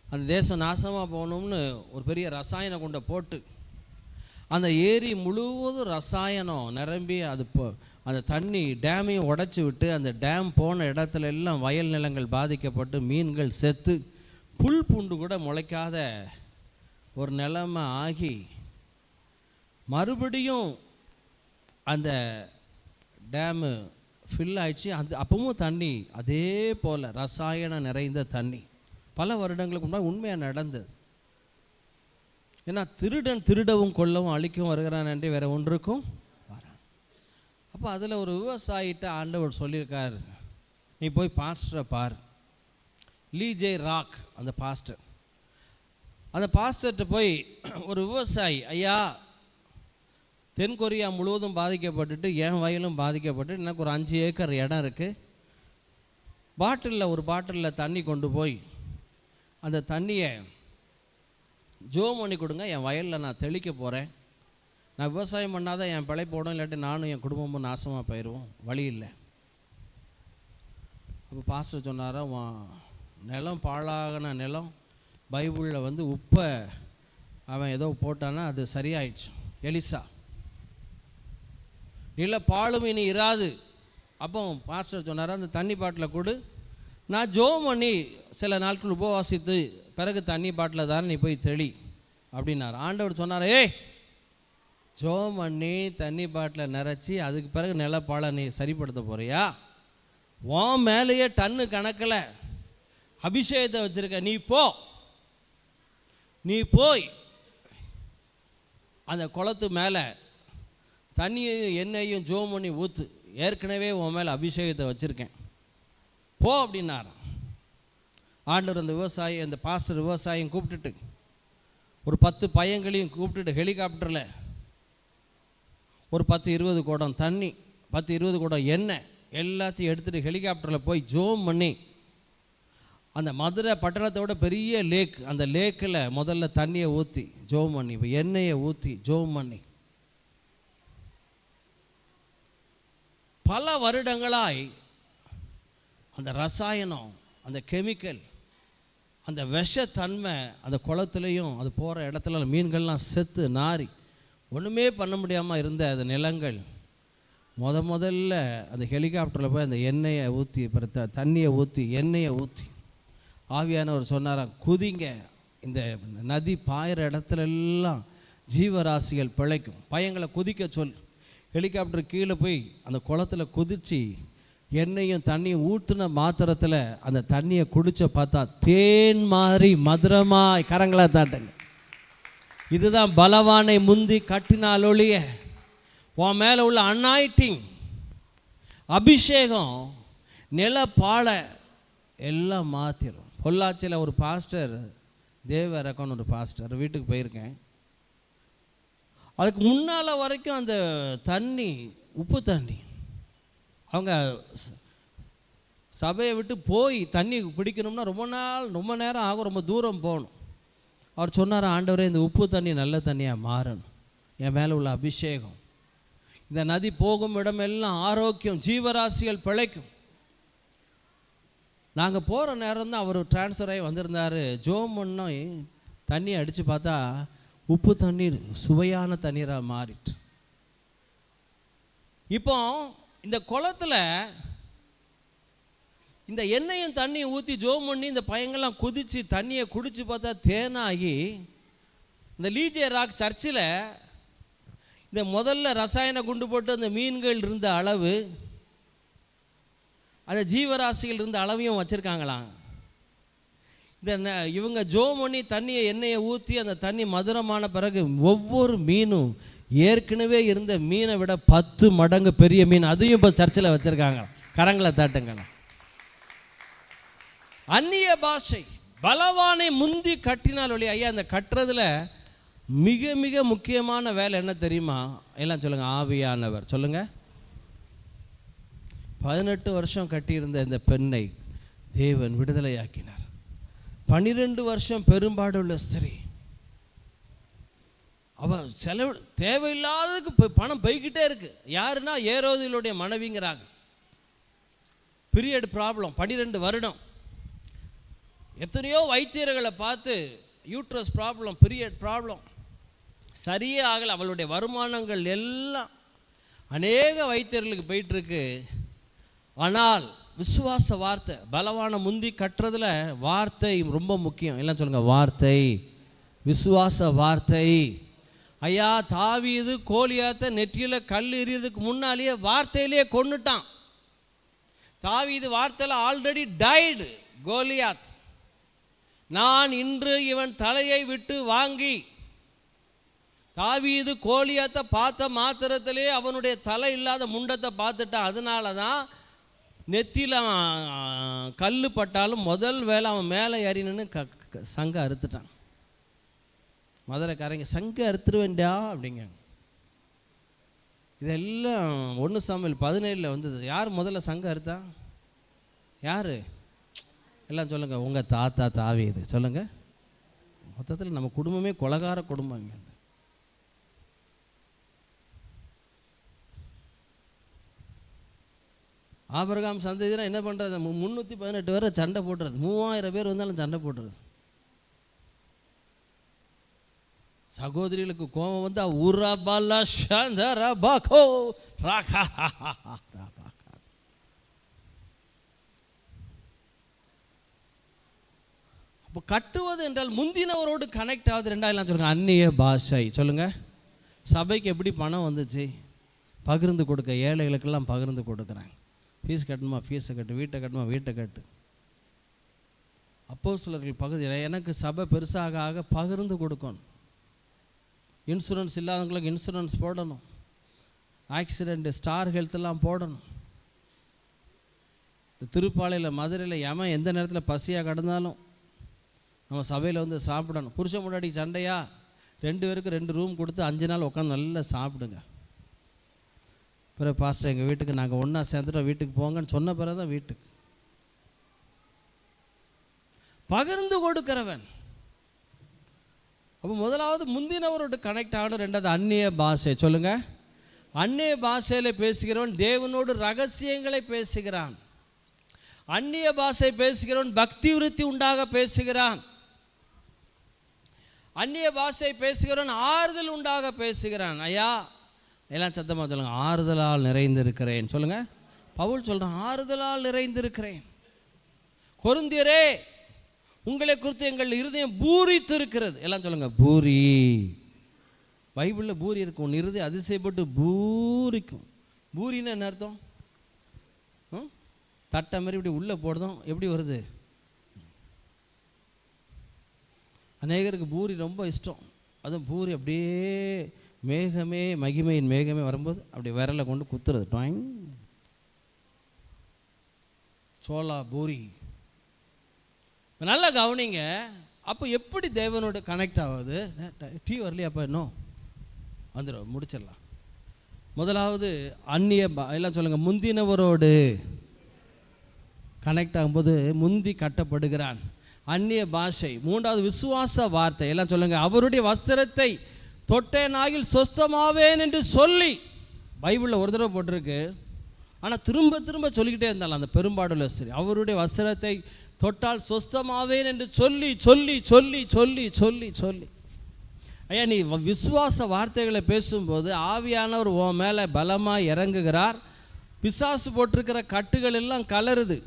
அந்த தேசம் நாசமாக போகணும்னு ஒரு பெரிய ரசாயனம் கொண்டு போட்டு அந்த ஏரி முழுவதும் ரசாயனம் நிரம்பி அது அந்த தண்ணி டேமையும் உடைச்சி விட்டு அந்த டேம் போன இடத்துல எல்லாம் வயல் நிலங்கள் பாதிக்கப்பட்டு மீன்கள் செத்து புல் பூண்டு கூட முளைக்காத ஒரு நிலைமை ஆகி மறுபடியும் அந்த டேமு ஃபில் ஆயிடுச்சு. அப்பவும் தண்ணி அதே போல் ரசாயனம் நிறைந்த தண்ணி பல வருடங்களுக்கு முன்னாடி உண்மையாக நடந்தது. ஏன்னா திருடன் திருடவும் கொல்லவும் அழிக்கவும் வருகிறான் என்று வேறு ஒன்றுக்கும் வரான். அப்போ அதில் ஒரு விவசாயிட்ட ஆண்டவர் சொல்லியிருக்காரு, நீ போய் பாஸ்டரை பார். லீஜே ராக் அந்த பாஸ்டர். அந்த பாஸ்டர்கிட்ட போய் ஒரு விவசாயி, ஐயா தென் கொரியா முழுவதும் பாதிக்கப்பட்டுட்டு என் வயலும் பாதிக்கப்பட்டு எனக்கு ஒரு 5 ஏக்கர் இடம் இருக்குது. ஒரு பாட்டிலில் தண்ணி கொண்டு போய் அந்த தண்ணியை ஜோம் பண்ணி கொடுங்க, என் வயலில் நான் தெளிக்க போகிறேன். நான் விவசாயம் பண்ணாதான் என் பிழைப்போடும், இல்லாட்டி நானும் என் குடும்பமும் நாசமாக போயிடுவோம், வழி இல்லை. அப்போ பாஸ்டர் சொன்னாரா, நிலம் பாழாகின நிலம் பைபிளில் உப்பை அவன் ஏதோ போட்டானா அது சரியாயிடுச்சு. எலிசா நில பாழும் இனி இராது. அப்போ பாஸ்டர் சொன்னாரா, அந்த தண்ணி பாட்டில் கொடு, நான் ஜோம் பண்ணி சில நாட்கள் உபவாசித்து பிறகு தண்ணி பாட்டில் தானே நீ போய் தெளி அப்படின்னார். ஆண்டவர் சொன்னார், ஏய் ஜோம் பண்ணி தண்ணி பாட்டில் நிறச்சி அதுக்கு பிறகு நிலப்பாழை நீ சரிப்படுத்த போறியா? உன் மேலேயே டன்னு கணக்கில் அபிஷேகத்தை வச்சுருக்க, நீ போய் அந்த குளத்து மேலே தண்ணியையும் எண்ணெயையும் ஜோம் பண்ணி ஊற்று, ஏற்கனவே உன் மேலே அபிஷேகத்தை வச்சுருக்கேன், போ அப்படின்னார். ஆண்டவர் அந்த பாஸ்டர் விவசாயியும் கூப்பிட்டுட்டு ஒரு 10 பையங்களையும் கூப்பிட்டுட்டு ஹெலிகாப்டரில் ஒரு 10-20 குடம் தண்ணி 10-20 குடம் எண்ணெய் எல்லாத்தையும் எடுத்துகிட்டு ஹெலிகாப்டரில் போய் ஜோம் பண்ணி அந்த மதுரை பட்டணத்தோட பெரிய லேக், அந்த லேக்கில் முதல்ல தண்ணியை ஊற்றி ஜோம் பண்ணி எண்ணெயை ஊற்றி ஜோம் பண்ணி பல வருடங்களாய் அந்த ரசாயனம், அந்த கெமிக்கல், அந்த விஷத்தன்மை அந்த குளத்துலேயும் அது போகிற இடத்துல மீன்கள்லாம் செத்து நாரி ஒன்றுமே பண்ண முடியாமல் இருந்த அந்த நிலங்கள் முதல்ல அந்த ஹெலிகாப்டரில் போய் அந்த எண்ணெயை ஊற்றி தண்ணியை ஊற்றி எண்ணெயை ஊற்றி ஆவியானவர் சொன்னாராம், குதிங்க, இந்த நதி பாயிற இடத்துலெல்லாம் ஜீவராசிகள் பிழைக்கும், பையங்களை குதிக்க சொல். ஹெலிகாப்டர் கீழே போய் அந்த குளத்தில் குதித்து எண்ணெயும் தண்ணியும் ஊற்றுன மாத்திரத்தில் அந்த தண்ணியை குடிச்ச பார்த்தா தேன் மாதிரி மதுரமாய், கரங்களா தாட்டுங்க. இதுதான் பலவானை முந்தி கட்டினால் ஒழிய உன் மேலே உள்ள அனாயிட்டிங் அபிஷேகம் நிலப்பாழை எல்லாம் மாற்றிடும். பொள்ளாச்சியில் ஒரு பாஸ்டர், தேவரக்கன் ஒரு பாஸ்டர் வீட்டுக்கு போயிருக்கேன். அதுக்கு முன்னால் வரைக்கும் அந்த தண்ணி உப்பு தண்ணி, அவங்க சபையை விட்டு போய் தண்ணி பிடிக்கணும்னா ரொம்ப நேரம் ஆகும், ரொம்ப தூரம் போகணும். அவர் சொன்னார், ஆண்டவரே இந்த உப்பு தண்ணி நல்ல தண்ணியாக மாறணும், என் மேலே உள்ள அபிஷேகம், இந்த நதி போகும் இடமெல்லாம் ஆரோக்கியம், ஜீவராசிகள் பிழைக்கும். நாங்கள் போகிற நேரம் தான் அவர் டிரான்ஸ்ஃபர் ஆகி வந்திருந்தார். ஜோம் பண்ணோம், தண்ணியை அடித்து பார்த்தா உப்பு தண்ணீர் சுவையான தண்ணீராக மாறிட்டு. இப்போ இந்த குளத்தில் இந்த எண்ணெயும் தண்ணியும் ஊற்றி ஜோம் பண்ணி இந்த பையங்கள்லாம் குதித்து தண்ணியை குடித்து பார்த்தா தேனாகி, இந்த லீஜே ராக் சர்ச்சில் இந்த முதல்ல ரசாயன குண்டு போட்டு அந்த மீன்கள் இருந்த அளவு, அந்த ஜீவராசிகள் இருந்த அளவையும் வச்சுருக்காங்களாம். இந்த இவங்க ஜோம் பண்ணி தண்ணியை எண்ணெயை ஊற்றி அந்த தண்ணி மதுரமான பிறகு ஒவ்வொரு மீனும் ஏற்கனவே இருந்த மீனை விட 10 மடங்கு பெரிய மீன், அதையும் இப்போ சர்ச்சில் வச்சுருக்காங்க. கரங்களை தாட்டுங்களா. அந்நிய பாஷை பலவானை முந்தி கட்டினால் ஒளி. ஐயா, அந்த கட்டுறதுல மிக மிக முக்கியமான வேலை என்ன தெரியுமா? எல்லாம் சொல்லுங்க, ஆவியானவர். சொல்லுங்க. 18 வருஷம் கட்டியிருந்த இந்த பெண்ணை தேவன் விடுதலையாக்கினார். 12 வருஷம் பெரும்பாடுள்ள ஸ்திரீ, அவ செலவு தேவையில்லாததுக்கு பணம் போய்கிட்டே இருக்கு. யாருன்னா ஏரோதிலுடைய மனைவிங்கிறாங்க. பீரியட் ப்ராப்ளம், 12 வருடம். எத்தனையோ வைத்தியர்களை பார்த்து யூட்ரஸ் ப்ராப்ளம், பீரியட் ப்ராப்ளம், சரியே ஆகலை. அவளுடைய வருமானங்கள் எல்லாம் அநேக வைத்தியர்களுக்கு போயிட்டுருக்கு. ஆனால் விசுவாச வார்த்தை, பலவான முந்தி கட்டுறதுல வார்த்தை ரொம்ப முக்கியம். எல்லாம் சொல்லுங்க, வார்த்தை, விசுவாச வார்த்தை. ஐயா, தாவீது கோலியாத்தை நெற்றியில் கல் எறியதுக்கு முன்னாலேயே வார்த்தையிலேயே கொன்னுட்டான். தாவீது வார்த்தையில் ஆல்ரெடி டைடு கோலியாத். நான் இன்று இவன் தலையை விட்டு வாங்கி, தாவீது கோலியாத்தை பார்த்த மாத்திரத்திலே அவனுடைய தலை இல்லாத முண்டத்தை பார்த்துட்டான். அதனால தான் நெத்தியில் கல் பட்டாலும் முதல் வேலை அவன் மேலே ஏறினு சங்க அறுத்துட்டான். மதுரைக்காரங்க சங்க அறுத்துருவேண்டா அப்படிங்க. இதெல்லாம் 1 சாமுவேல் 17 வந்தது. யார் முதல்ல சங்க அறுத்தா? யார்? எல்லாம் சொல்லுங்கள், உங்கள் தாத்தா தாவீது. சொல்லுங்கள். மொத்தத்தில் நம்ம குடும்பமே கொலகார குடும்பங்க. ஆபிரகாம் சந்ததினா என்ன பண்ணுறது, 318 பேரை சண்டை போட்டுறது, 3000 பேர் வந்தாலும் சண்டை போட்டுறது. சகோதரிகளுக்கு கோபம் வந்து அப்போ கட்டுவது என்றால் முந்தினவரோடு கனெக்ட் ஆகுது. ரெண்டாயிரம் சொல்லுங்க, அந்நிய பாஷை. சொல்லுங்க, சபைக்கு எப்படி பணம் வந்துச்சு? பகிர்ந்து கொடுக்க, ஏழைகளுக்கெல்லாம் பகிர்ந்து கொடுக்குறாங்க. ஃபீஸ் கட்டணுமா ஃபீஸை கட்டு, வீட்டை கட்டணுமா வீட்டை கட்டு. அப்போஸ்தலர்கள் பகுதி, எனக்கு சபை பெருசாக ஆக பகிர்ந்து கொடுக்கணும். இன்சூரன்ஸ் இல்லாதவங்களுக்கு இன்சூரன்ஸ் போடணும், ஆக்சிடெண்ட்டு ஸ்டார் ஹெல்த்தெல்லாம் போடணும். திருப்பாலையில் மதுரையில் எமன் எந்த நேரத்தில் பசியாக கிடந்தாலும் நம்ம சபையில் வந்து சாப்பிடணும். புருஷன் முன்னாடி சண்டையா, 2 பேருக்கு 2 ரூம் கொடுத்து 5 நாள் உட்காந்து நல்லா சாப்பிடுங்க. பிறகு பாஸ்டர் எங்கள் வீட்டுக்கு நாங்கள் ஒன்றா சேர்ந்துட்டோம், வீட்டுக்கு போங்கன்னு சொன்ன பிறகு தான் வீட்டுக்கு. பகிர்ந்து கொடுக்கிறவன். அப்போ முதலாவது முந்தினவரோடு கனெக்ட் ஆகணும். ரெண்டாவது அந்நிய பாஷை. சொல்லுங்க, அந்நிய பாஷையில் பேசுகிறவன் தேவனோடு ரகசியங்களை பேசுகிறான். அந்நிய பாஷை பேசுகிறவன் பக்தி விருத்தி உண்டாக பேசுகிறான். அந்நிய பாஷை பேசுகிறவன் ஆறுதல் உண்டாக பேசுகிறான். ஐயா எல்லாம் சத்தமாக சொல்லுங்க, ஆறுதலால் நிறைந்திருக்கிறேன். சொல்லுங்க, பவுல் சொல்கிறான், ஆறுதலால் நிறைந்திருக்கிறேன். கொரிந்தியரே, உங்களை குறித்து எங்கள் இருதயம் பூரித்து இருக்கிறது. எல்லாம் சொல்லுங்க, பூரி. பைபிளில் பூரி இருக்கும், உன் இருதயம் அதிசயப்பட்டு பூரிக்கும். பூரின்னு என்ன அர்த்தம்? தட்டை மாதிரி இப்படி உள்ளே போடுறதும் எப்படி வருது? அநேகருக்கு பூரி ரொம்ப இஷ்டம். அதுவும் பூரி அப்படியே மேகமே, மகிமையின் மேகமே வரும்போது அப்படி விரலை கொண்டு குத்துறது, டாயிங். சோளா பூரி. நல்லா கவனிங்க. அப்போ எப்படி தேவனோடு கனெக்ட் ஆகுது? டீ வரலையா? அப்போ இன்னும் வந்துடும், முடிச்சிடலாம். முதலாவது அந்நிய எல்லாம் சொல்லுங்கள், முந்தினவரோடு கனெக்ட் ஆகும்போது முந்தி கட்டப்படுகிறான். அந்நிய பாஷை. மூன்றாவது விசுவாச வார்த்தை. எல்லாம் சொல்லுங்கள், அவருடைய வஸ்திரத்தை தொட்டேனாகில் சொஸ்தமாவேன் என்று சொல்லி. பைபிளில் ஒரு தடவை போட்டிருக்கு, ஆனால் திரும்ப திரும்ப சொல்லிக்கிட்டே இருந்தாலும் அந்த பெரும்பாடுல சரி, அவருடைய வஸ்திரத்தை தொட்டால் சொஸ்தமாவேன் என்று சொல்லி சொல்லி சொல்லி சொல்லி சொல்லி சொல்லி. ஐயா, நீ விசுவாச வார்த்தைகளை பேசும்போது ஆவியானவர் உன் மேலே பலமாக இறங்குகிறார். பிசாசு போட்டிருக்கிற கட்டுகள் எல்லாம் கலருது.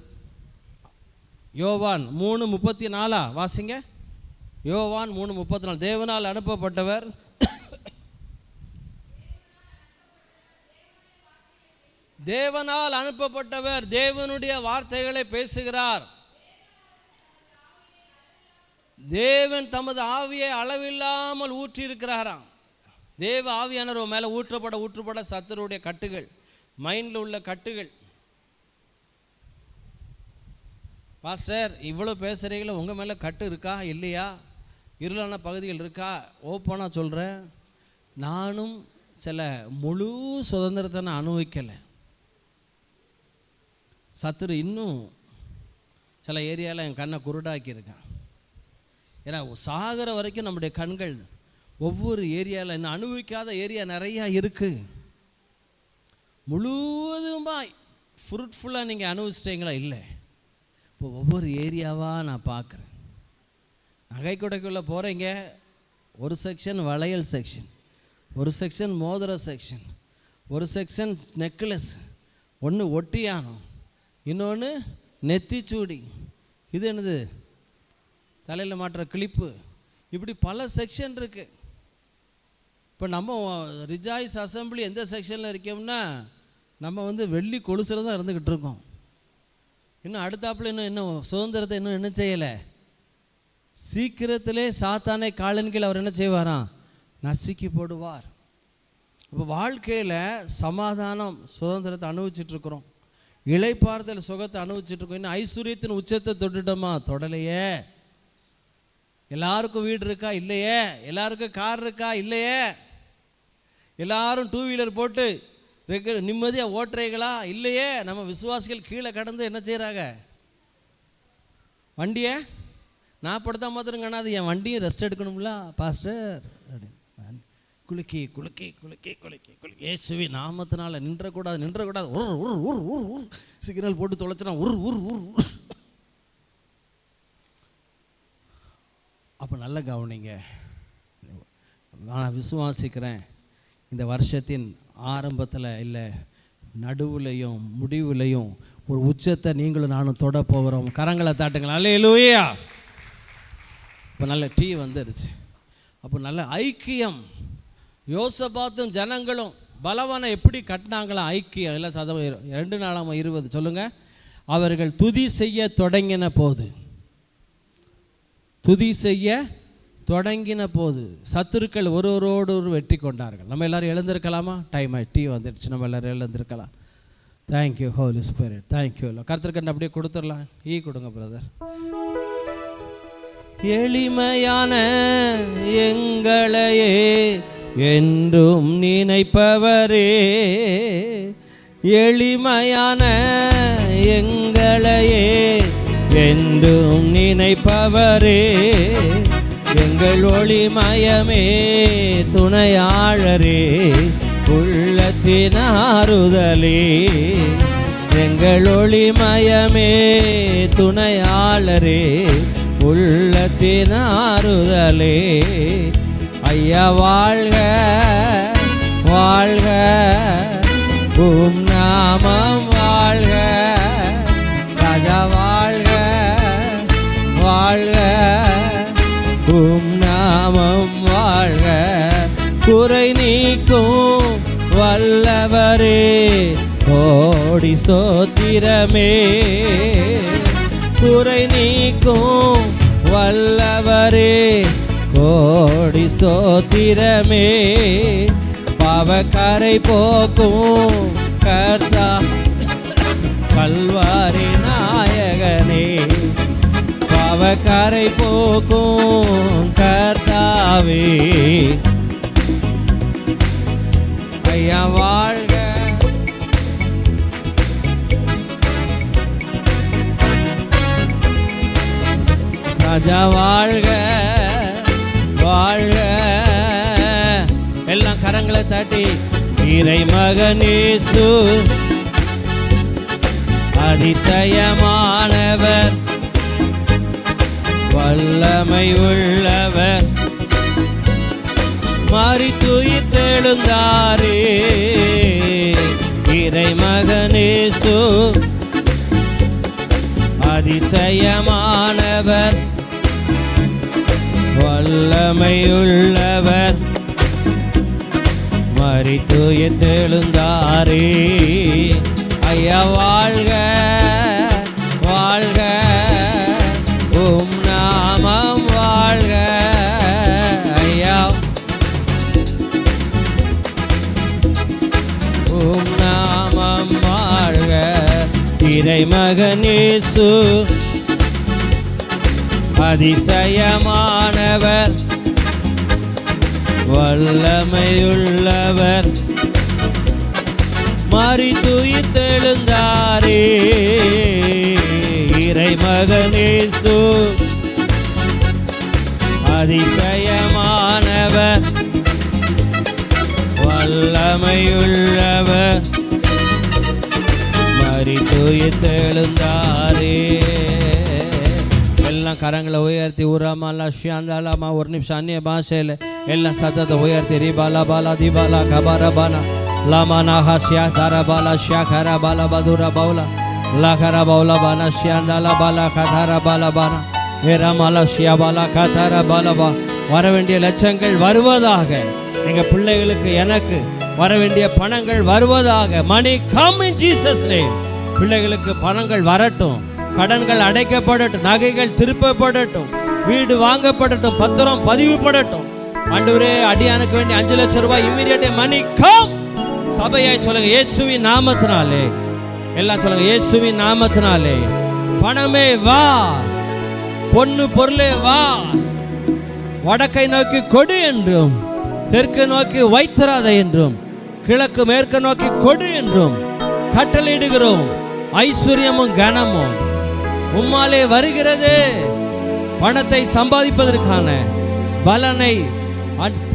யோவான் 3:34 வாசிங்க. யோவான் 3:34. தேவனால் அனுப்பப்பட்டவர் தேவனால் அனுப்பப்பட்டவர் தேவனுடைய வார்த்தைகளை பேசுகிறார். தேவன் தமது ஆவியை அளவில்லாமல் ஊற்றி இருக்கிறாராம். தேவ ஆவியானவர் மேலே ஊற்றப்பட சத்துருடைய கட்டுகள், மைண்டில் உள்ள கட்டுகள். பாஸ்டர் இவ்வளோ பேசுகிறீங்களா, உங்கள் மேலே கட்டு இருக்கா இல்லையா, இருளான பகுதிகள் இருக்கா? ஓப்பனாக சொல்கிறேன், நானும் சில முழு சுதந்திரத்தை நான் அனுபவிக்கலை. சத்துரு இன்னும் சில ஏரியாவில் என் கண்ணை குருடாக்கியிருக்கான். ஏன்னா சாகிற வரைக்கும் நம்முடைய கண்கள் ஒவ்வொரு ஏரியாவில் இன்னும் அனுபவிக்காத ஏரியா நிறையா இருக்குது. முழுவதுமாக ஃப்ரூட்ஃபுல்லாக நீங்கள் அனுபவிச்சிட்டீங்களா? இல்லை. இப்போ ஒவ்வொரு ஏரியாவாக நான் பார்க்குறேன். நகைக்கடைக்குள்ளே போகிறீங்க, ஒரு செக்ஷன் வளையல் செக்ஷன், ஒரு செக்ஷன் மோதிர செக்ஷன், ஒரு செக்ஷன் நெக்லஸ், ஒன்று ஒட்டியானம், இன்னொன்று நெத்திச்சூடி, இது என்னது தலையில் மாட்டுற கிளிப்பு, இப்படி பல செக்ஷன் இருக்குது. இப்போ நம்ம ரிஜாய்ஸ் அசம்பிளி எந்த செக்ஷனில் இருக்கோம்னா, நம்ம வந்து வெள்ளி கொலுசில் தான் இருந்துக்கிட்டு இருக்கோம். இன்னும் அடுத்தாப்புல இன்னும் சுதந்திரத்தை இன்னும் என்ன செய்யலை. சீக்கிரத்திலே சாத்தானை காலின் கீழ் அவர் என்ன செய்வாராம்? நசுக்கி போடுவார். இப்போ வாழ்க்கையில் சமாதானம் சுதந்திரத்தை அனுபவிச்சிட்ருக்குறோம், இளைப்பாறுதல் சுகத்தை அனுபவிச்சிட்ருக்கோம். இன்னும் ஐஸ்வர்யத்தின் உச்சத்தை தொட்டுட்டோமா? தொடலையே. எல்லாருக்கும் வீடு இருக்கா? இல்லையே. எல்லாருக்கும் கார் இருக்கா? இல்லையே. எல்லாரும் 2 வீலர் போட்டு நிம்மதியாக ஓட்டுறீங்களா? இல்லையே. நம்ம விசுவாசிகள் கீழே கடந்து என்ன செய்கிறாங்க? வண்டியை நான் படுத்தா மாத்திரம் காணாது, என் வண்டியும் ரெஸ்ட் எடுக்கணும்ல பாஸ்டர் அப்படின்னு. குலுக்கி குலுக்கி குலுக்கி குலுக்கி குலுக்கி இயேசுவி நாமத்தினால நின்றக்கூடாது ஊர் சிக்னல் போட்டு தொலைச்சினா ஊர். அப்போ நல்ல கவனிங்க. நான் விசுவாசிக்கிறேன் இந்த வருஷத்தின் ஆரம்பத்தில் இல்லை நடுவுலையும் முடிவுலையும் ஒரு உச்சத்தை நீங்களும் நானும் தொட போகிறோம். கரங்களை தாட்டுங்களா. அல்லேலூயா. இப்போ நல்ல டீ வந்துருச்சு. அப்போ நல்ல ஐக்கியம். யோசபாத்தும் ஜனங்களும் பலவானை எப்படி கட்டினாங்களா ஐக்கியம். எல்லாம் 2 நாளாம் 20 சொல்லுங்கள். அவர்கள் துதி செய்ய தொடங்கின போது சத்துருக்கள் ஒருவரோடு வெற்றி கொண்டார்கள். நம்ம எல்லோரும் எழுந்திருக்கலாமா? டைம் ஆகி டீ வந்துடுச்சு. நம்ம எல்லோரும் எழுந்திருக்கலாம். Thank you Holy Spirit. தேங்க்யூ. கர்த்தருக்கு அப்படியே கொடுத்துடலாம். கொடுங்க பிரதர். எளிமையான எங்களையே என்றும் நினைப்பவரே, எளிமையான எங்களையே என்றும் நினைப்பவரே, எங்கள் ஒளிமயமே துணையாளரே, உள்ளத்தின் ஆறுதலே, எங்கள் ஒளிமயமே துணையாளரே, உள்ளத்தின் ஆறுதலே. ஐயா வாழ்க வாழ்க, உம் நாமம் வாழ்க. ராஜா வாழ்க வாழ்க, உம் நாமம் வாழ்க. குறை நீக்கும் வல்லவரே, கோடி ஸ்தோத்திரமே. குறை நீக்கும் வல்லவரே, கோடி ஸ்தோத்திரமே. பாவக்கரை போக்கும் கர்த்தா, கல்வாரி நாயகனே. பாவக்கரை போக்கும் கர்த்தாவே, ஐயா வாழ்க. ராஜா வாழ்க வாழ்க. எல்லாம் கரங்களை தட்டி இறை மகனேசு அதிசயமானவர், வல்லமை உள்ளவர், மரித்துயிர் தெழுந்தாரே. இறை மகனேசு அதிசயமானவர், வல்லமையுள்ளவர், மரித்துயிர் தெழுந்தாரே. ஐயா வாழ்க வாழ்க, உம் நாமம் வாழ்க. ஐயா உம் நாமம் வாழ்க. இறை மகனேசு அதிசயமானவர், வல்லமையுள்ளவர், மரித்துயிர் தெழுந்தாரே. இறை மகனேசு அதிசயமானவர், வல்லமையுள்ளவர், மரித்துயிர் தெழுந்தாரே. எல்லாம் கரங்களை உயர்த்தி உரமாலா ஷியாந்தாலாமா. ஒரு நிமிஷம் அந்நிய பாஷையில் எல்லாம் சத்தத்தை உயர்த்தி ரிபாலா பாலா திபாலா கபாரபானா லாமானா ஹாஷியா தாரபாலா ஷியா கரபாலா பதுரா பவுலா லாகரா பவுலா பானா ஷியாந்தாலா பாலா கதாரா பாலா பானா ஏராமாலா ஷியா பாலா கதாரா பாலபா. வர வேண்டிய லட்சங்கள் வருவதாக. எங்கள் பிள்ளைகளுக்கு எனக்கு வர வேண்டிய பணங்கள் வருவதாக. Money come in Jesus name. பிள்ளைகளுக்கு பணங்கள் வரட்டும், கடன்கள் அடைக்கப்படட்டும், நகைகள் திருப்பப்படட்டும், வீடு வாங்கப்படட்டும், பத்திரம் பதிவுப்படட்டும். ஆண்டவரே, அடியானுக்கு வேண்டிய 5 லட்சம் ரூபாய் இம்மீடியட் மணி கம். சபையாய் சொல்லுங்க இயேசுவின் நாமத்தினாலே. எல்லாம் சொல்லுங்க இயேசுவின் நாமத்தினாலே. பணமே வா, பொண்ணு பொருளே வா. வடக்கை நோக்கி கொடு என்றும், தெற்கு நோக்கி வைத்திராத என்றும், கிழக்கு மேற்கு நோக்கி கொடு என்றும் கட்டளையிடுகிறோம். ஐஸ்வர்யமும் கனமும் உம்மாலே வருகிறது. பணத்தை சம்பாதிப்பதற்கான பலனை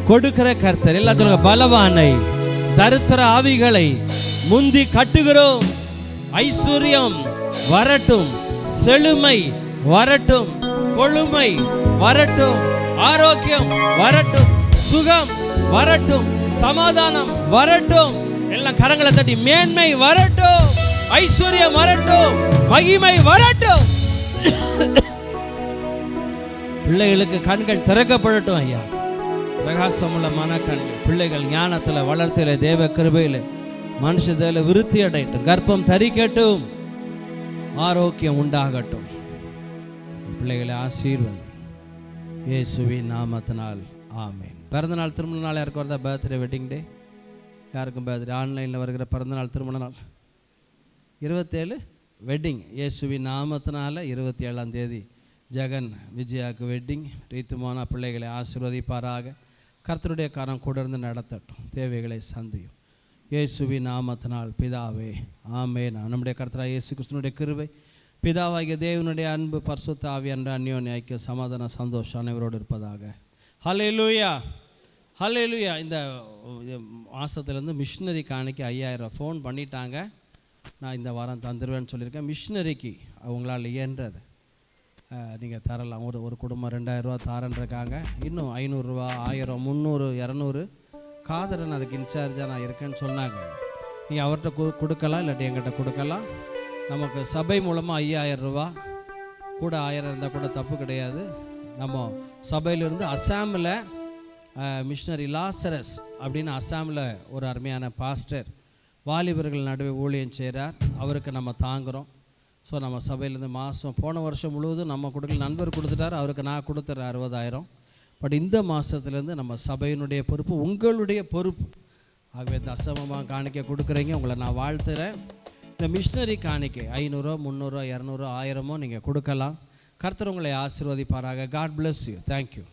கொடுக்கிற கர்த்தர். எல்லாம் சொல்லுங்க, பலவானை தரித்திர ஆவிகளை முந்தி கட்டுகிறோம். ஐஸ்வர்யம் வரட்டும், செழுமை வரட்டும், கொழுமை வரட்டும், ஆரோக்கியம் வரட்டும், சுகம் வரட்டும், சமாதானம் வரட்டும். எல்லாம் கரங்களை தட்டி மேன்மை வரட்டும், ஐஸ்வர்யம் வரட்டும், மகிமை வரட்டும். பிள்ளைகளுக்கு கண்கள் திறக்கப்படட்டும் ஐயா. பிரகாசமுள்ள மனக்கண்கள். பிள்ளைகள் ஞானத்தில் வளர்த்தில தேவ கிருபையில் மனுஷத்தில் விருத்தி அடையட்டும். கர்ப்பம் தரிக்கட்டும், ஆரோக்கியம் உண்டாகட்டும். பிள்ளைகளை ஆசீர்வாதம் இயேசுவின் நாமத்தினால் ஆமென். பிறந்தநாள் திருமண நாள் யாருக்கும் வருதா? பர்த்டே வெட்டிங் டே யாருக்கும் பர்த்டே? ஆன்லைனில் வருகிற பிறந்தநாள் திருமண நாள் 27 வெட்டிங். இயேசுவின் நாமத்தினால 27ஆம் தேதி ஜெகன் விஜயாவுக்கு வெட்டிங். ரீத்துமான பிள்ளைகளை ஆசீர்வதிப்பாராக. கர்த்தருடைய காரம் கூட இருந்து நடத்தட்டும், தேவைகளை சந்தியும். இயேசுவின் நாமத்தினால் பிதாவே ஆமென். நம்முடைய கர்த்தராகிய இயேசு கிறிஸ்துவினுடைய கிருபை, பிதாவாகிய தேவனுடைய அன்பு, பரிசுத்த ஆவியானவருடைய அந்யோன்ய ஐக்கியம், சமாதான சந்தோஷம் அனைவரோடு இருப்பதாக. ஹல்லேலூயா, ஹல்லேலூயா. இந்த மாதத்துலேருந்து மிஷினரி காணிக்கு 5000 ஃபோன் பண்ணிட்டாங்க. நான் இந்த வாரம் தந்துடுவேன்னு சொல்லியிருக்கேன். மிஷினரிக்கு அவங்களால் இயன்றது நீங்கள் தரலாம். ஒரு குடும்பம் 2000 ரூபா தாரன்ருக்காங்க. இன்னும் 500 ரூபா, 1000, 300, 200. காதரன் அதுக்கு இன்சார்ஜாக நான் இருக்கேன்னு சொன்னாங்க. நீங்கள் அவர்கிட்ட கொடுக்கலாம், இல்லாட்டி எங்கிட்ட கொடுக்கலாம். நமக்கு சபை மூலமாக 5000 ரூபா, கூட 1000 இருந்தால் கூட தப்பு கிடையாது. நம்ம சபையிலிருந்து அசாமில் மிஷினரி லாசரஸ் அப்படின்னு அசாமில் ஒரு அருமையான பாஸ்டர் வாலிபர்கள் நடுவே ஊழியம் செய்கிறார். அவருக்கு நம்ம தாங்குகிறோம். ஸோ நம்ம சபையிலேருந்து மாதம் போன வருஷம் முழுவதும் நம்ம கொடுக்கல, நண்பர் கொடுத்துட்டார், அவருக்கு நான் கொடுத்துட்றேன் 60,000. பட் இந்த மாதத்துலேருந்து நம்ம சபையினுடைய பொறுப்பு உங்களுடைய பொறுப்பு. ஆகவே தசமமாக காணிக்கை கொடுக்குறீங்க, உங்களை நான் வாழ்த்துறேன். இந்த மிஷினரி காணிக்கை 500, 300, 200, 1000 நீங்கள் கொடுக்கலாம். கர்த்தர் உங்களை ஆசீர்வதிப்பாராக. God bless you. தேங்க்யூ.